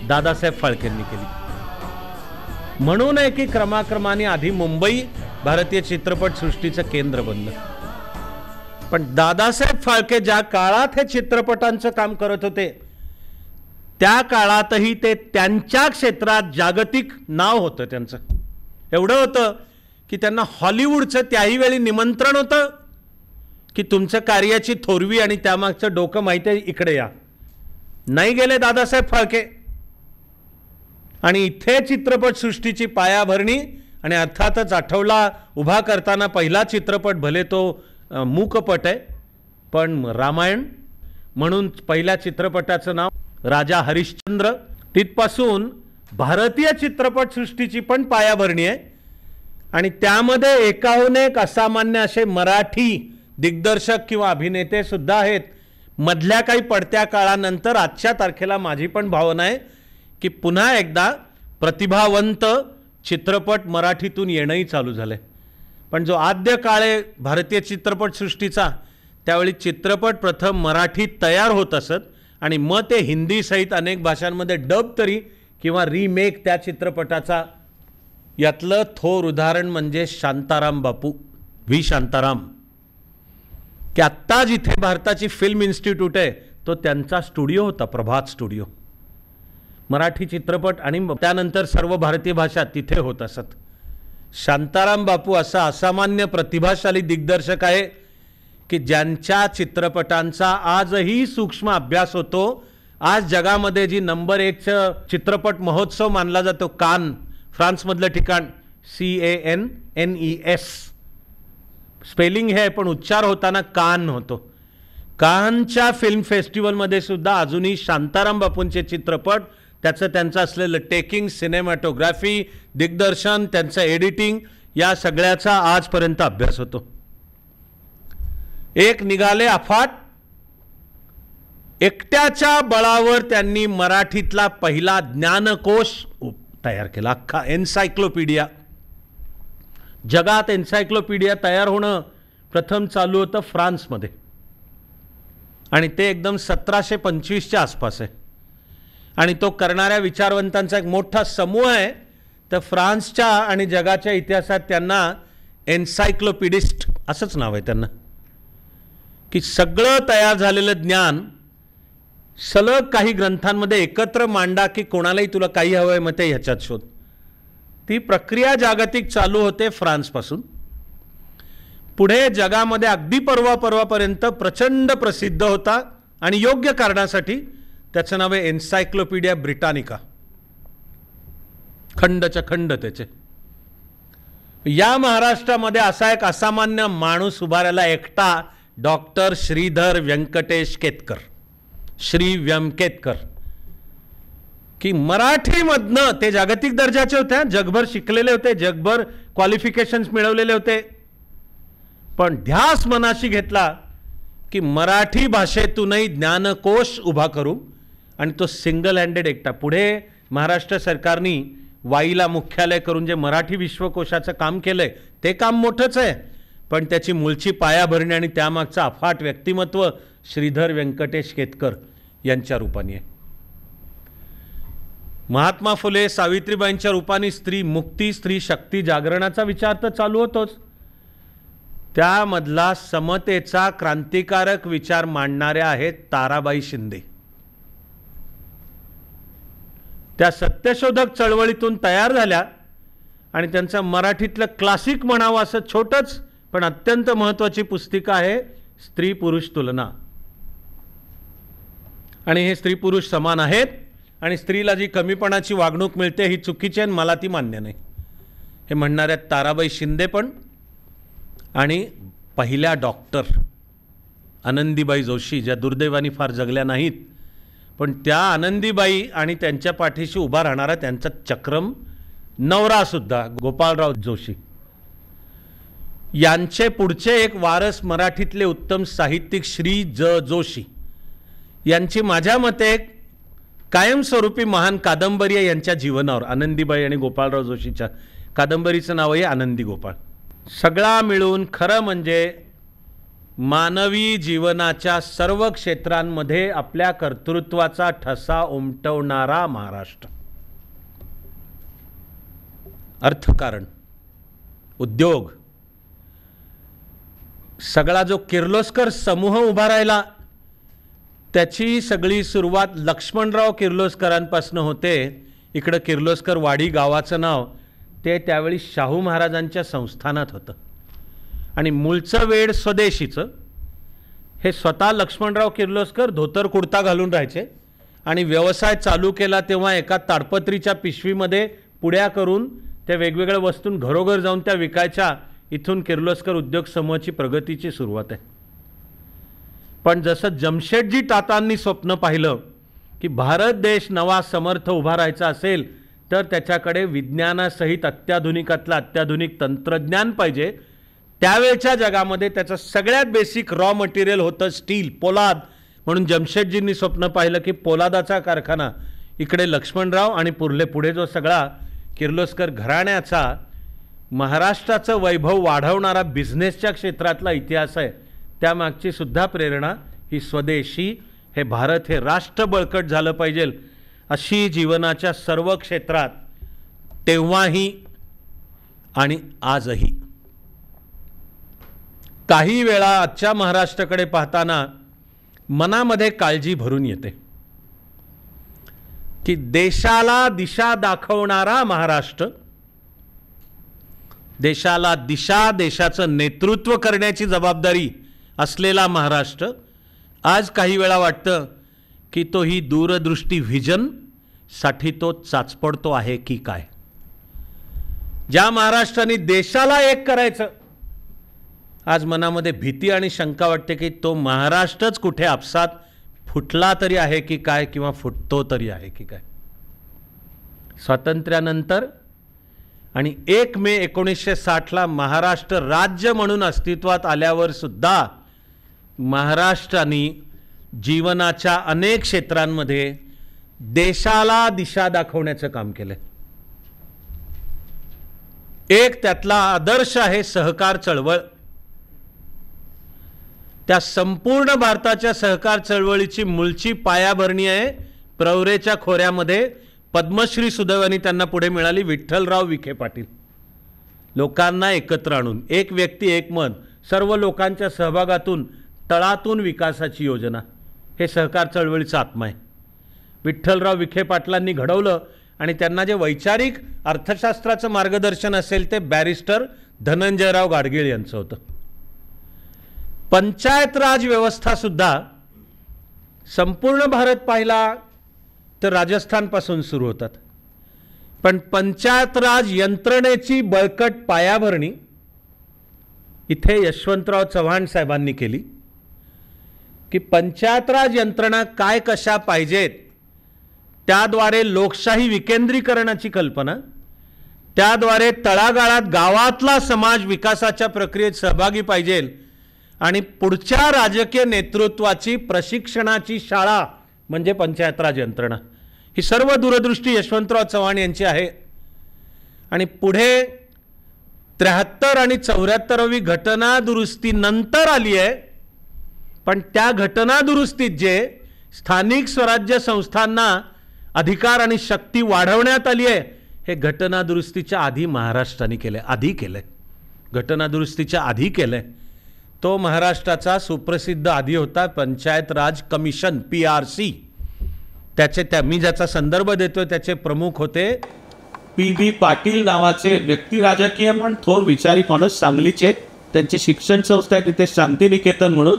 दादासाहेब फाळकेंनी केली. म्हणून आहे की क्रमाक्रमाने आधी मुंबई भारतीय चित्रपट सृष्टीचं केंद्र बनलं. पण दादासाहेब फाळके ज्या काळात हे चित्रपटांचं काम करत होते त्या काळातही ते त्यांच्या क्षेत्रात जागतिक नाव होतं त्यांचं. एवढं होतं की त्यांना हॉलिवूडचं त्याही वेळी निमंत्रण होतं की तुमच्या कार्याची थोरवी आणि त्यामागचं डोकं माहिती आहे, इकडे या. नाही गेले दादासाहेब फाळके आणि इथे चित्रपट सृष्टीची पायाभरणी. आणि अर्थातच आठवला उभा करताना पहिला चित्रपट भले तो मूकपट आहे, पण रामायण म्हणून पहिल्या चित्रपटाचं नाव राजा हरिश्चंद्र. तिथपासून भारतीय चित्रपट सृष्टीची पण पायाभरणी आहे आणि त्यामध्ये एकाहून एक असामान्य असे मराठी दिग्दर्शक किंवा अभिनेते सुद्धा आहेत. मधल्या काही पडत्या काळानंतर आजच्या तारखेला माझी पण भावना आहे की पुन्हा एकदा प्रतिभावंत चित्रपट मराठीतून येणंही चालू झालंय. पण जो आद्य काळ आहे भारतीय चित्रपट सृष्टीचा, त्यावेळी चित्रपट प्रथम मराठीत तयार होत असत आणि मग ते हिंदी सहित अनेक भाषांमध्ये डब तरी किंवा रिमेक त्या चित्रपटाचा. यातलं थोर उदाहरण म्हणजे शांताराम बापू, व्ही शांताराम, की आत्ता जिथे भारताची फिल्म इन्स्टिट्यूट आहे तो त्यांचा स्टुडिओ होता, प्रभात स्टुडिओ. मराठी चित्रपट आणि त्यानंतर सर्व भारतीय भाषा तिथे होत असत. शांताराम बापू असा असामान्य प्रतिभाशाली दिग्दर्शक आहे की ज्यांच्या चित्रपटांचा आजही सूक्ष्म अभ्यास होतो. आज जगामध्ये जी नंबर 1चं चित्रपट महोत्सव मानला जातो, कान, फ्रान्समधलं ठिकाण, CANNES, स्पेलिंग हे पण उच्चार होताना कान होतो. कानच्या फिल्म फेस्टिवलमध्ये सुद्धा अजूनही शांताराम बापूंचे चित्रपट, त्यांचं असलेलं टेकिंग, सिनेमॅटोग्राफी, दिग्दर्शन, त्यांचं एडिटिंग, या सगळ्याचा आजपर्यंत अभ्यास होतो. एक निघाले अफाट. एकट्याच्या बळावर त्यांनी मराठीतला पहिला ज्ञानकोश तयार केला, अख्खा एन्सायक्लोपीडिया. जगात एन्सायक्लोपीडिया तयार होणं प्रथम चालू होतं फ्रान्समध्ये आणि ते एकदम 1725च्या आसपास आहे. आणि तो करणाऱ्या विचारवंतांचा एक मोठा समूह आहे. तर फ्रान्सच्या आणि जगाच्या इतिहासात त्यांना एन्सायक्लोपीडिस्ट असंच नाव आहे त्यांना, की सगळं तयार झालेलं ज्ञान सलग काही ग्रंथांमध्ये एकत्र मांडा, की कोणालाही तुला काही हवंय मग ते ह्याच्यात शोध. ती प्रक्रिया जागतिक चालू होते फ्रान्सपासून. पुढे जगामध्ये अगदी परवापर्यंत प्रचंड प्रसिद्ध होता आणि योग्य कारणासाठी. त्याचं नाव आहे एन्सायक्लोपीडिया ब्रिटानिका, खंडच्या खंड त्याचे. या महाराष्ट्रामध्ये असा एक असामान्य माणूस उभारायला एकटा, डॉक्टर श्रीधर व्यंकटेश केतकर, श्री व्यंकेतकर, की मराठीमधनं ते जागतिक दर्जाचे होते, जगभर शिकलेले होते, जगभर क्वालिफिकेशन्स मिळवलेले होते. पण ध्यास मनाशी घेतला की मराठी भाषेतूनही ज्ञानकोश उभा करू, आणि तो सिंगल हँडेड एकटा. पुढे महाराष्ट्र सरकारने वाईला मुख्यालय करून जे मराठी विश्वकोशाचं काम केलंय ते काम मोठंच आहे, पण त्याची मूळची पायाभरणी आणि त्यामागचं अफाट व्यक्तिमत्व श्रीधर व्यंकटेश केतकर यांच्या रूपाने आहे. महात्मा फुले सावित्रीबाईंच्या रूपाने स्त्री मुक्ती, स्त्री शक्ती जागरणाचा विचार तर चालू होतोच. त्यामधला समतेचा क्रांतिकारक विचार मांडणाऱ्या आहेत ताराबाई शिंदे. त्या सत्यशोधक चळवळीतून तयार झाल्या आणि त्यांचं मराठीतलं क्लासिक म्हणावं असं छोटंच पण अत्यंत महत्त्वाची पुस्तिका आहे स्त्री पुरुष तुलना. आणि हे स्त्री पुरुष समान आहेत आणि स्त्रीला जी कमीपणाची वागणूक मिळते ही चुकीची आहे, मला ती मान्य नाही, हे म्हणणाऱ्या ताराबाई शिंदे पण. आणि पहिल्या डॉक्टर आनंदीबाई जोशी, ज्या दुर्दैवाने फार जगल्या नाहीत, पण त्या आनंदीबाई आणि त्यांच्या पाठीशी उभा राहणारा त्यांचा चक्रम नवरासुद्धा गोपाळराव जोशी, यांचे पुढचे एक वारस मराठीतले उत्तम साहित्यिक श्री ज जोशी यांची माझ्या मते कायमस्वरूपी महान कादंबरी आहे यांच्या जीवनावर. आनंदीबाई आणि गोपाळराव जोशीच्या कादंबरीचं नाव आहे आनंदी गोपाळ. सगळा मिळून खरं म्हणजे मानवी जीवनाच्या सर्व क्षेत्रांमध्ये आपल्या कर्तृत्वाचा ठसा उमटवणारा महाराष्ट्र. अर्थकारण, उद्योग, सगळा जो किर्लोस्कर समूह उभा राहिला त्याची सगळी सुरुवात लक्ष्मणराव किर्लोस्करांपासून होते. इकडं किर्लोस्कर वाडी गावाचं नाव ते त्यावेळी शाहू महाराजांच्या संस्थानात होतं. आणि मूळचं वेड स्वदेशीचं हे स्वतः लक्ष्मणराव किर्लोस्कर धोतर कुर्ता घालून राहायचे आणि व्यवसाय चालू केला तेव्हा एका ताडपत्रीच्या पिशवीमध्ये पुड्या करून त्या वेगवेगळ्या वस्तून घरोघर जाऊन त्या विकायच्या. इथून किर्लोस्कर उद्योग समूहाची प्रगतीची सुरुवात आहे. पण जसं जमशेदजी टाटांनी स्वप्न पाहिलं की भारत देश नवा समर्थ उभा राहायचा असेल तर त्याच्याकडे विज्ञानासहित अत्याधुनिकातलं अत्याधुनिक तंत्रज्ञान पाहिजे. त्यावेळच्या जगामध्ये त्याचं सगळ्यात बेसिक रॉ मटेरियल होतं स्टील, पोलाद. म्हणून जमशेदजींनी स्वप्न पाहिलं की पोलादाचा कारखाना इकडे लक्ष्मणराव आणि पुढे जो सगळा किर्लोस्कर घराण्याचा महाराष्ट्राचं वैभव वाढवणारा बिझनेसच्या क्षेत्रातला इतिहास आहे. त्यामागची सुद्धा प्रेरणा ही स्वदेशी, हे भारत हे राष्ट्र बळकट झालं पाहिजे अशी जीवनाच्या सर्व क्षेत्रात तेव्हाही आणि आजही. काही वेळा आजच्या महाराष्ट्राकडे पाहताना मनामध्ये काळजी भरून येते की देशाला दिशा दाखवणारा महाराष्ट्र, देशाला दिशा, देशाचं नेतृत्व करण्याची जबाबदारी असलेला महाराष्ट्र आज काही वेळा वाटतं की तो ही दूरदृष्टी व्हिजन साठी तो चाचपडतो आहे की काय. ज्या महाराष्ट्राने देशाला एक करायचं, आज मनामध्ये भीती आणि शंका वाटते की तो महाराष्ट्रच कुठे आपसात फुटला तरी आहे की काय, किंवा फुटतो तरी आहे की काय. स्वातंत्र्यानंतर आणि 1 मे 1960ला महाराष्ट्र राज्य म्हणून अस्तित्वात आल्यावर सुद्धा महाराष्ट्राने जीवनाच्या अनेक क्षेत्रांमध्ये देशाला दिशा दाखवण्याचं काम केलं. एक त्यातला आदर्श आहे सहकार चळवळ. त्या संपूर्ण भारताच्या सहकार चळवळीची मूळची पायाभरणी आहे प्रवरेच्या खोऱ्यामध्ये पद्मश्री सुदैवाने त्यांना पुढे मिळाली विठ्ठलराव विखे पाटील. लोकांना एकत्र आणून एक व्यक्ती एक मत, सर्व लोकांच्या सहभागातून तळातून विकासाची योजना, हे सहकार चळवळीचा आत्मा आहे. विठ्ठलराव विखे पाटलांनी घडवलं आणि त्यांना जे वैचारिक अर्थशास्त्राचं मार्गदर्शन असेल ते बॅरिस्टर धनंजयराव गाडगीळ यांचं होतं. पंचायत राज व्यवस्था सुद्धा संपूर्ण भारत पाहिला तर राजस्थानपासून सुरू होतात, पण पंचायत राज यंत्रणेची बळकट पायाभरणी इथे यशवंतराव चव्हाण साहेबांनी केली की पंचायत राज यंत्रणा काय कशा पाहिजेत, त्याद्वारे लोकशाही विकेंद्रीकरणाची कल्पना, त्याद्वारे तळागाळात गावातला समाज विकासाच्या प्रक्रियेत सहभागी पाहिजे आणि पुढच्या राजकीय नेतृत्वाची प्रशिक्षणाची शाळा म्हणजे पंचायत राज यंत्रणा. ही सर्व दूरदृष्टी यशवंतराव चव्हाण यांची आहे. आणि पुढे 73 आणि 74वी घटना दुरुस्ती नंतर आली आहे, पण त्या घटना दुरुस्तीत जे स्थानिक स्वराज्य संस्थांना अधिकार आणि शक्ती वाढवण्यात आली आहे, हे घटना दुरुस्तीच्या आधी महाराष्ट्राने केले, आधी केले, घटना दुरुस्तीच्या आधी केले. तो महाराष्ट्राचा सुप्रसिद्ध आधी होता पंचायत राज कमिशन, PRC. मी ज्याचा संदर्भ देतोय त्याचे प्रमुख होते PB पाटील नावाचे व्यक्ती, राजकीय पण थोर विचारी माणूस, सांगलीचे. त्यांची शिक्षण संस्था आहे तिथे शांतिनिकेतन म्हणून.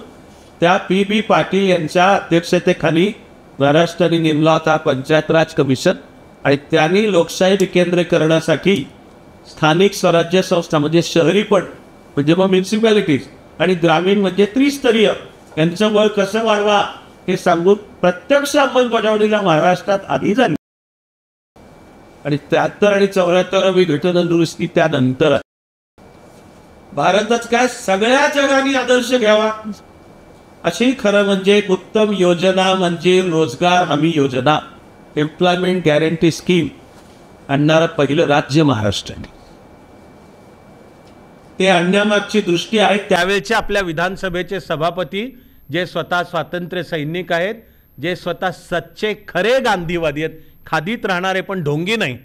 त्या PB पाटील यांच्या अध्यक्षतेखाली महाराष्ट्राने नेमला होता पंचायत राज कमिशन आणि त्यांनी लोकशाही विकेंद्रीकरणासाठी स्थानिक स्वराज्य संस्था म्हणजे शहरी पण म्हणजे मग म्युन्सिपॅलिटीज आणि ग्रामीण म्हणजे त्रिस्तरीय यांचं बळ कसं वाढवा हे सांगून प्रत्यक्ष अंमलबजावणीला महाराष्ट्रात आधी झाली. आणि 73 आणि 74वी घटना दुरुस्ती त्यानंतर. भारतच काय सगळ्या जगाने आदर्श घ्यावा अशी खरं म्हणजे उत्तम योजना म्हणजे रोजगार हमी योजना, एम्प्लॉयमेंट गॅरंटी स्कीम आणणारं पहिलं राज्य महाराष्ट्राने. ते आणण्यामागची दृष्टी आहे. त्यावेळचे आपल्या विधानसभेचे सभापती जे स्वतः स्वातंत्र्य सैनिक आहेत, जे स्वतः सच्चे खरे गांधीवादी आहेत, खादीत राहणारे पण ढोंगी नाही,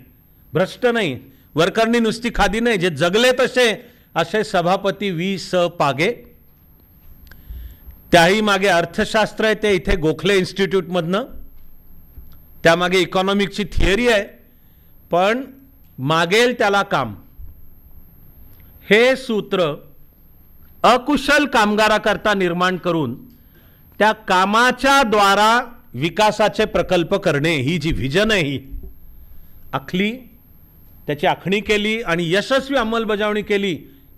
भ्रष्ट नाही, वरकरणी नुसती खादी नाही, जे जगले तसे असे सभापती V.स. पागे. त्याही मागे अर्थशास्त्र आहे, ते इथे गोखले इन्स्टिट्यूटमधनं, त्यामागे इकॉनॉमिकची थिअरी आहे, पण मागेल त्याला काम हे सूत्र अकुशल कामगाराकरता निर्माण करून त्या कामाच्या द्वारा विकासाचे प्रकल्प करणे, ही जी व्हिजन आहे ही आखली, त्याची आखणी केली आणि यशस्वी अंमलबजावणी केली,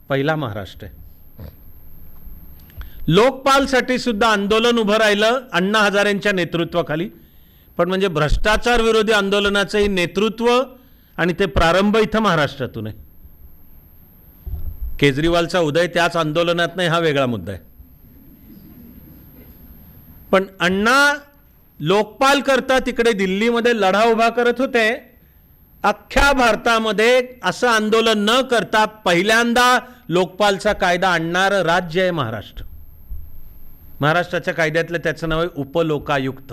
पहिला महाराष्ट्र आहे. लोकपालसाठी सुद्धा आंदोलन उभं राहिलं अण्णा हजारेंच्या नेतृत्वाखाली, पण म्हणजे भ्रष्टाचार विरोधी आंदोलनाचंही नेतृत्व आणि ते प्रारंभ इथं महाराष्ट्रातून आहे. केजरीवालचा उदय त्याच आंदोलनात नाही, हा वेगळा मुद्दा आहे. पण अण्णा लोकपाल करता तिकडे दिल्लीमध्ये लढा उभा करत होते. अख्ख्या भारतामध्ये असं आंदोलन न करता पहिल्यांदा लोकपालचा कायदा आणणारं राज्य आहे महाराष्ट्र. महाराष्ट्राच्या कायद्यातलं त्याचं नाव आहे उपलोकायुक्त.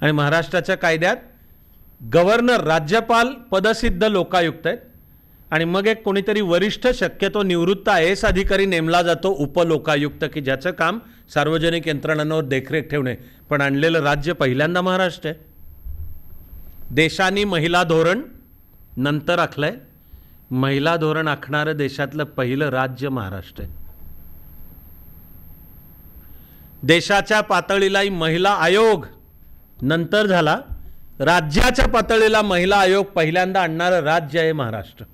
आणि महाराष्ट्राच्या कायद्यात गव्हर्नर, राज्यपाल पदसिद्ध लोकायुक्त आहेत आणि मग एक कोणीतरी वरिष्ठ, शक्यतो निवृत्त IAS अधिकारी नेमला जातो उपलोकायुक्त, की ज्याचं काम सार्वजनिक यंत्रणांवर देखरेख ठेवणे. पण आणलेलं राज्य पहिल्यांदा महाराष्ट्र आहे. देशाने महिला धोरण नंतर आखलंय, महिला धोरण आखणारं देशातलं पहिलं राज्य महाराष्ट्र आहे. देशाच्या पातळीलाही महिला आयोग नंतर झाला, राज्याच्या पातळीला महिला आयोग पहिल्यांदा आणणारं राज्य आहे महाराष्ट्र.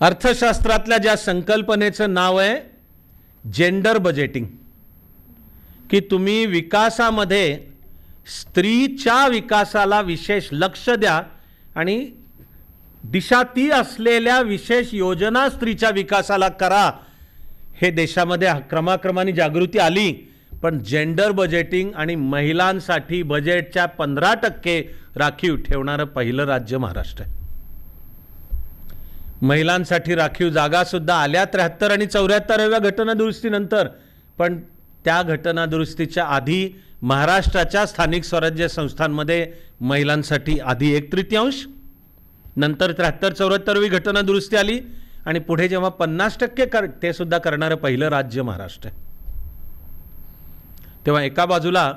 अर्थशास्त्रातल्या ज्या संकल्पनेचं नाव आहे जेंडर बजेटिंग, की तुम्ही विकासामध्ये स्त्रीच्या विकासाला विशेष लक्ष द्या आणि दिशा ती असलेल्या विशेष योजना स्त्रीच्या विकासाला करा. हे देशामध्ये क्रमाक्रमाने जागृती आली, पण जेंडर बजेटिंग आणि महिलांसाठी बजेटच्या 15% राखीव ठेवणारं पहिलं राज्य महाराष्ट्र आहे. महिलांसाठी राखीव जागा सुद्धा आल्या 73 आणि 74व्या घटना दुरुस्तीनंतर, पण त्या घटना दुरुस्तीच्या आधी महाराष्ट्राच्या स्थानिक स्वराज्य संस्थांमध्ये महिलांसाठी आधी 1/3 नंतर 73-74वी घटना दुरुस्ती आली आणि पुढे जेव्हा 50% ते सुद्धा करणारं पहिलं राज्य महाराष्ट्र आहे. तेव्हा एका बाजूला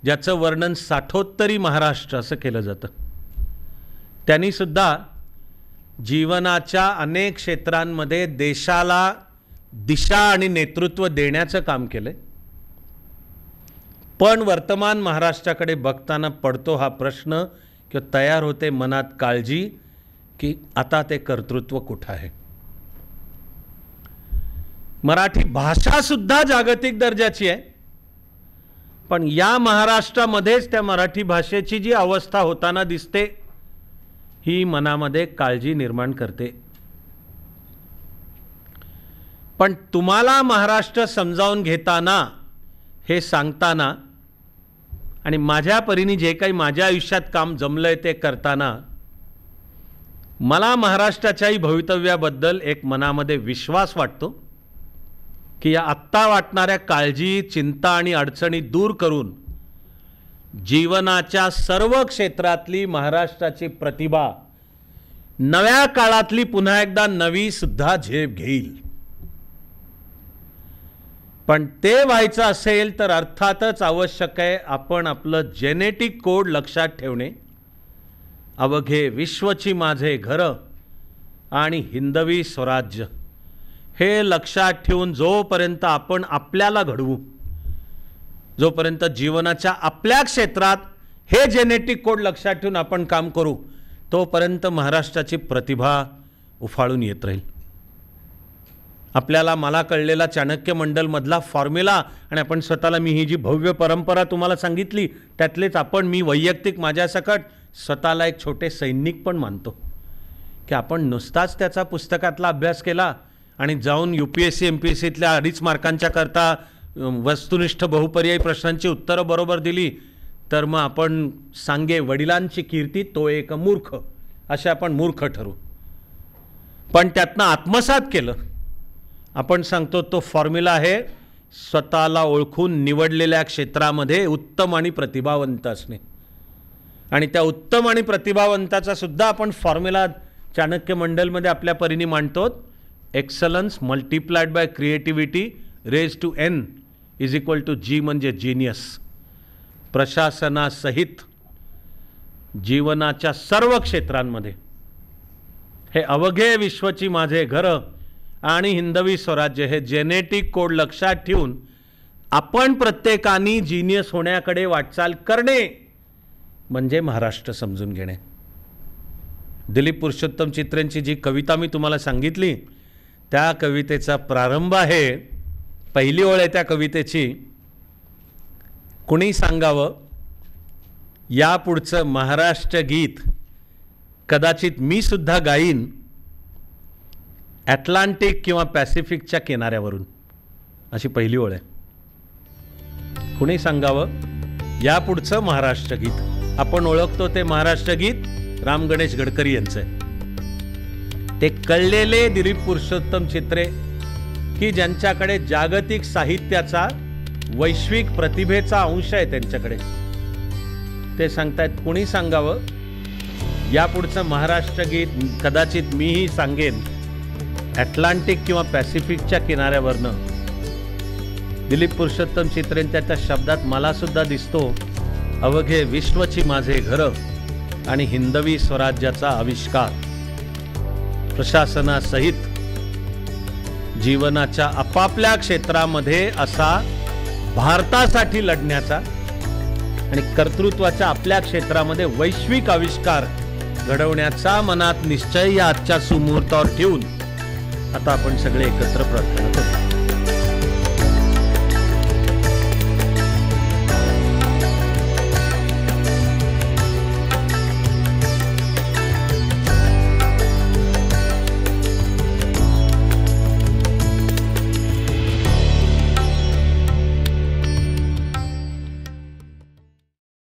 ज्याचं वर्णन साठोत्तरी महाराष्ट्र असं केलं जातं, त्यांनी सुद्धा जीवनाच्या अनेक क्षेत्रांमध्ये देशाला दिशा आणि नेतृत्व देण्याचं काम केलंय. पण वर्तमान महाराष्ट्राकडे बघताना पडतो हा प्रश्न किंवा तयार होते मनात काळजी की आता ते कर्तृत्व कुठं आहे. मराठी भाषा सुद्धा जागतिक दर्जाची आहे, पण या महाराष्ट्रामध्येच त्या मराठी भाषेची जी अवस्था होताना दिसते ही मनामध्ये काळजी निर्माण करते. पण तुम्हाला महाराष्ट्र समजावून घेताना, हे सांगताना आणि माझ्या परीने जे काही माझ्या आयुष्यात काम जमलंय ते करताना मला महाराष्ट्राच्याही भवितव्याबद्दल एक मनामध्ये विश्वास वाटतो की या आत्ता वाटणाऱ्या काळजी, चिंता आणि अडचणी दूर करून जीवनाच्या सर्व क्षेत्रातली महाराष्ट्राची प्रतिभा नव्या काळातली पुन्हा एकदा नवी सुद्धा झेप घेईल. पण ते व्हायचं असेल तर अर्थातच आवश्यक आहे आपण आपलं जेनेटिक कोड लक्षात ठेवणे. अवघे विश्वची माझे घर आणि हिंदवी स्वराज्य हे लक्षात ठेवून जोपर्यंत आपण आपल्याला घडवू, जोपर्यंत जीवनाच्या आपल्या क्षेत्रात हे जेनेटिक कोड लक्षात ठेवून आपण काम करू, तोपर्यंत महाराष्ट्राची प्रतिभा उफाळून येत राहील. आपल्याला मला कळलेला चाणक्य मंडलमधला फॉर्म्युला आणि आपण स्वतःला मी ही जी भव्य परंपरा तुम्हाला सांगितली त्यातलेच आपण मी वैयक्तिक माझ्यासकट स्वतःला एक छोटे सैनिक पण मानतो की आपण नुसताच त्याचा पुस्तकातला अभ्यास केला आणि जाऊन UPSC MPSCतल्या 2.5 मार्कांच्या करता वस्तुनिष्ठ बहुपर्यायी प्रश्नांची उत्तरं बरोबर दिली तर मग आपण सांगे वडिलांची कीर्ती तो एक मूर्ख, असे आपण मूर्ख ठरू. पण त्यातनं आत्मसात केलं, आपण सांगतो तो फॉर्म्युला आहे स्वतःला ओळखून निवडलेल्या क्षेत्रामध्ये उत्तम आणि प्रतिभावंत असणे. आणि त्या उत्तम आणि प्रतिभावंताचा सुद्धा आपण फॉर्म्युला चाणक्य मंडलमध्ये आपल्या परीने मांडतो. Excellence multiplied by creativity raise to N = G म्हणजे जीनियस. प्रशासनासहित जीवनाच्या सर्व क्षेत्रांमध्ये हे अवघे विश्वची माझे घर आणि हिंदवी स्वराज्य हे जेनेटिक कोड लक्षात ठेवून आपण प्रत्येकाने जीनियस होण्याकडे वाटचाल करणे म्हणजे महाराष्ट्र समजून घेणे. दिलीप पुरुषोत्तम चित्रेंची जी कविता मी तुम्हाला सांगितली त्या कवितेचा प्रारंभ आहे, पहिली ओळ आहे त्या कवितेची, कुणी सांगावं यापुढचं महाराष्ट्र गीत कदाचित मी सुद्धा गाईन अटलांटिक किंवा पॅसिफिकच्या किनाऱ्यावरून, अशी पहिली ओळ आहे. कुणी सांगावं यापुढचं महाराष्ट्र गीत आपण ओळखतो ते महाराष्ट्र गीत राम गणेश गडकरी यांचं आहे. ते कळलेले दिलीप पुरुषोत्तम चित्रे की ज्यांच्याकडे जागतिक साहित्याचा वैश्विक प्रतिभेचा अंश आहे त्यांच्याकडे, ते सांगतायत कुणी सांगावं यापुढचं महाराष्ट्र गीत कदाचित मीही सांगेन अटलांटिक किंवा पॅसिफिकच्या किनाऱ्यावरनं. दिलीप पुरुषोत्तम चित्रेन त्याच्या शब्दात मला सुद्धा दिसतो अवघे विश्वची माझे घर आणि हिंदवी स्वराज्याचा आविष्कार. प्रशासनासहित जीवनाच्या आपापल्या क्षेत्रामध्ये असा भारतासाठी लढण्याचा आणि कर्तृत्वाच्या आपल्या क्षेत्रामध्ये वैश्विक आविष्कार घडवण्याचा मनात निश्चय या आजच्या सुमुहूर्तावर ठेवून आता आपण सगळे एकत्र प्रार्थना करू.